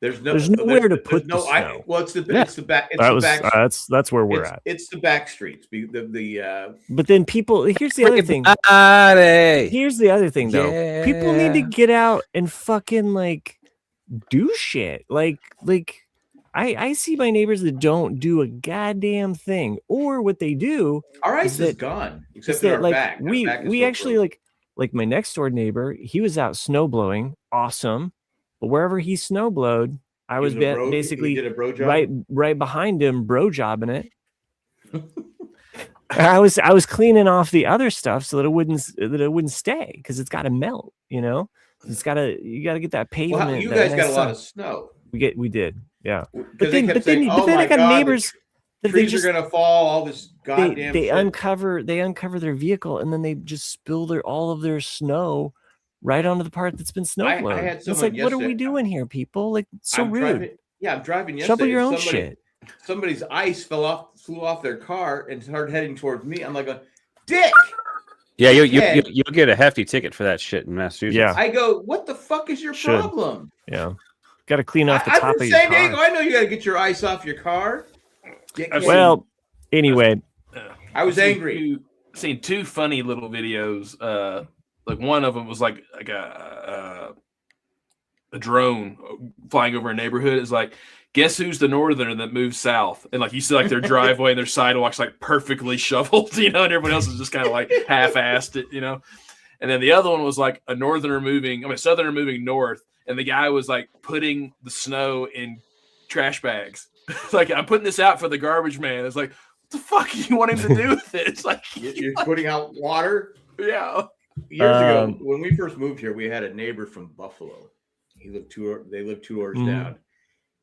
there's nowhere to put the snow. It's the back. That's where we're at. It's the back streets. But then people. Here's the other thing. Here's the other thing, though. Yeah. People need to get out and fucking do shit. I see my neighbors that don't do a goddamn thing, or what they do. Our ice is gone, except that our back. We actually like my next door neighbor. He was out snow blowing, awesome, but wherever he snow blowed, I was basically did a bro job? right behind him, bro jobbing it. I was cleaning off the other stuff so that it wouldn't stay because it's got to melt. You know, you got to get that pavement. Well, you guys got a lot of snow. We did, yeah. But then I got neighbors. Trees are gonna fall. All this goddamn. They uncover their vehicle and then they just spill all of their snow right onto the part that's been snow blown. It's like, what are we doing here, people? Like, so rude. I'm driving yesterday. Shovel your own shit. Somebody's ice flew off their car and started heading towards me. I'm like, dick. Yeah, you'll get a hefty ticket for that shit in Massachusetts. Yeah. I go, what the fuck is your problem? Yeah. Got to clean off the top of your car. I'm from San Diego. I know you got to get your ice off your car. Well, anyway, I was angry. I've seen 2 funny little videos. Like one of them was like a drone flying over a neighborhood. It's like, guess who's the northerner that moves south? And like you see like their driveway and their sidewalks like perfectly shoveled, and everyone else is just kind of like half-assed it, And then the other one was like a southerner moving north, and the guy was like putting the snow in trash bags. Like, I'm putting this out for the garbage man. It's like, what the fuck do you want him to do with it? It's like you're putting out water. Yeah. Years ago, when we first moved here, we had a neighbor from Buffalo. They lived 2 doors down,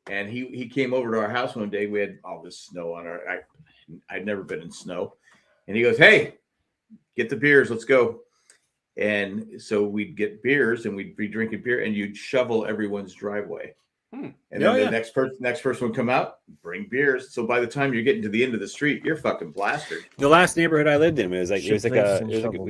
and he came over to our house one day. We had all this snow on I'd never been in snow, and he goes, "Hey, get the beers. Let's go." And so we'd get beers, and we'd be drinking beer, and you'd shovel everyone's driveway. And then the next person would come out, bring beers. So by the time you're getting to the end of the street, you're fucking blasted. The last neighborhood I lived in we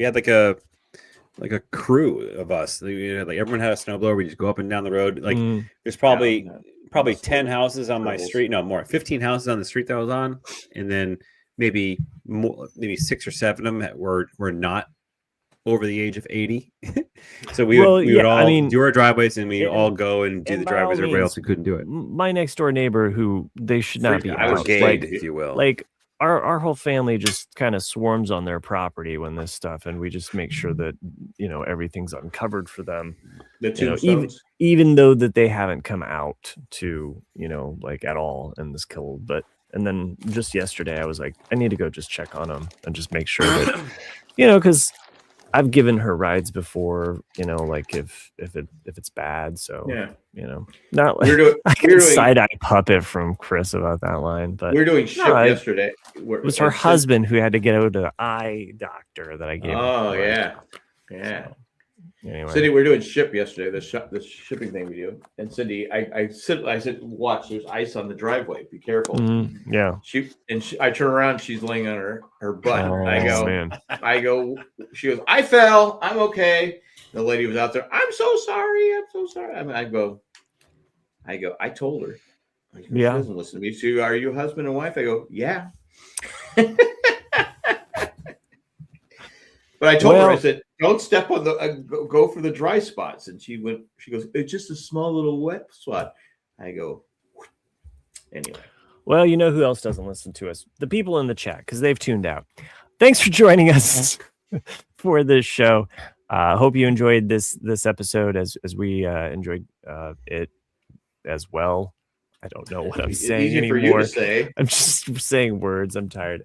had like a crew of us. Like everyone had a snowblower. We just go up and down the road. Like there's probably 10 houses on my street. No, more 15 houses on the street that I was on, and then maybe 6 or 7 of them were not over the age of 80. So we would all do our driveways, and we all go and do the driveways. Everybody else who couldn't do it. My next door neighbor, who they should not be out, if you will. Like our whole family just kind of swarms on their property when this stuff, and we just make sure that everything's uncovered for them. The tombstones, even though that they haven't come out to like at all in this kill. And then just yesterday I was like, I need to go just check on them and just make sure that because I've given her rides before, like if it's bad. So not like I can side eye puppet from Chris about that line, but we were doing ship yesterday. It was her husband who had to get out to the eye doctor that I gave. Oh her. Yeah. So, anyway. Cindy, we're doing ship yesterday. The shipping thing we do, and Cindy, I said, watch. There's ice on the driveway. Be careful. Yeah. I turn around. She's laying on her butt. Oh, and I go. She goes. I fell. I'm okay. The lady was out there. I'm so sorry. I go. I told her. She doesn't listen to me. She, are you husband and wife? I go. Yeah. But I told her, I said, don't step on the, go for the dry spots. And she goes, it's just a small little wet spot. I go, anyway. Well, you know who else doesn't listen to us? The people in the chat, because they've tuned out. Thanks for joining us for this show. Hope you enjoyed this episode as we enjoyed it as well. I don't know what I'm saying anymore. For you to say. I'm just saying words. I'm tired.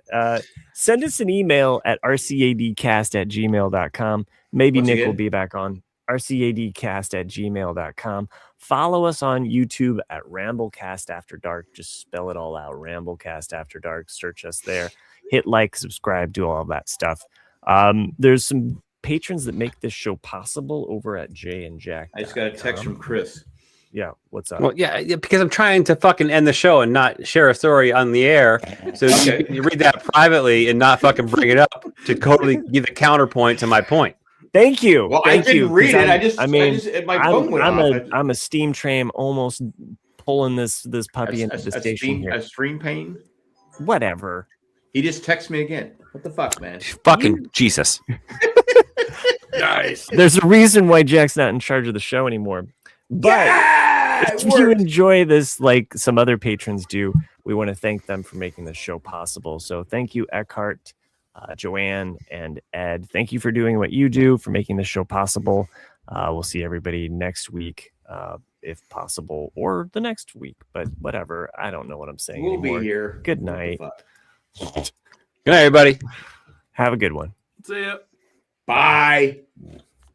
Send us an email at rcadcast@gmail.com. Maybe Nick will be back on. rcadcast@gmail.com. Follow us on YouTube at Ramblecast After Dark. Just spell it all out. Ramblecast After Dark. Search us there. Hit like, subscribe, do all of that stuff. There's some patrons that make this show possible over at Jay and Jack. I just got a text from Chris. Yeah, what's up? Well, yeah, because I'm trying to fucking end the show and not share a story on the air. So you read that privately and not fucking bring it up to totally give a counterpoint to my point. Thank you. Well, Thank I didn't read it. My phone went off. I'm a steam train almost pulling this puppy into the station here. A stream pane? Whatever. He just texted me again. What the fuck, man? Fucking Jesus. Nice. There's a reason why Jack's not in charge of the show anymore. But if you enjoy this like some other patrons do, we want to thank them for making this show possible. So thank you, Eckhart, Joanne, and Ed. Thank you for doing what you do, for making this show possible. We'll see everybody next week, if possible, or the next week. But whatever. I don't know what I'm saying anymore. Be here. Good night. Good night, everybody. Have a good one. See ya. Bye.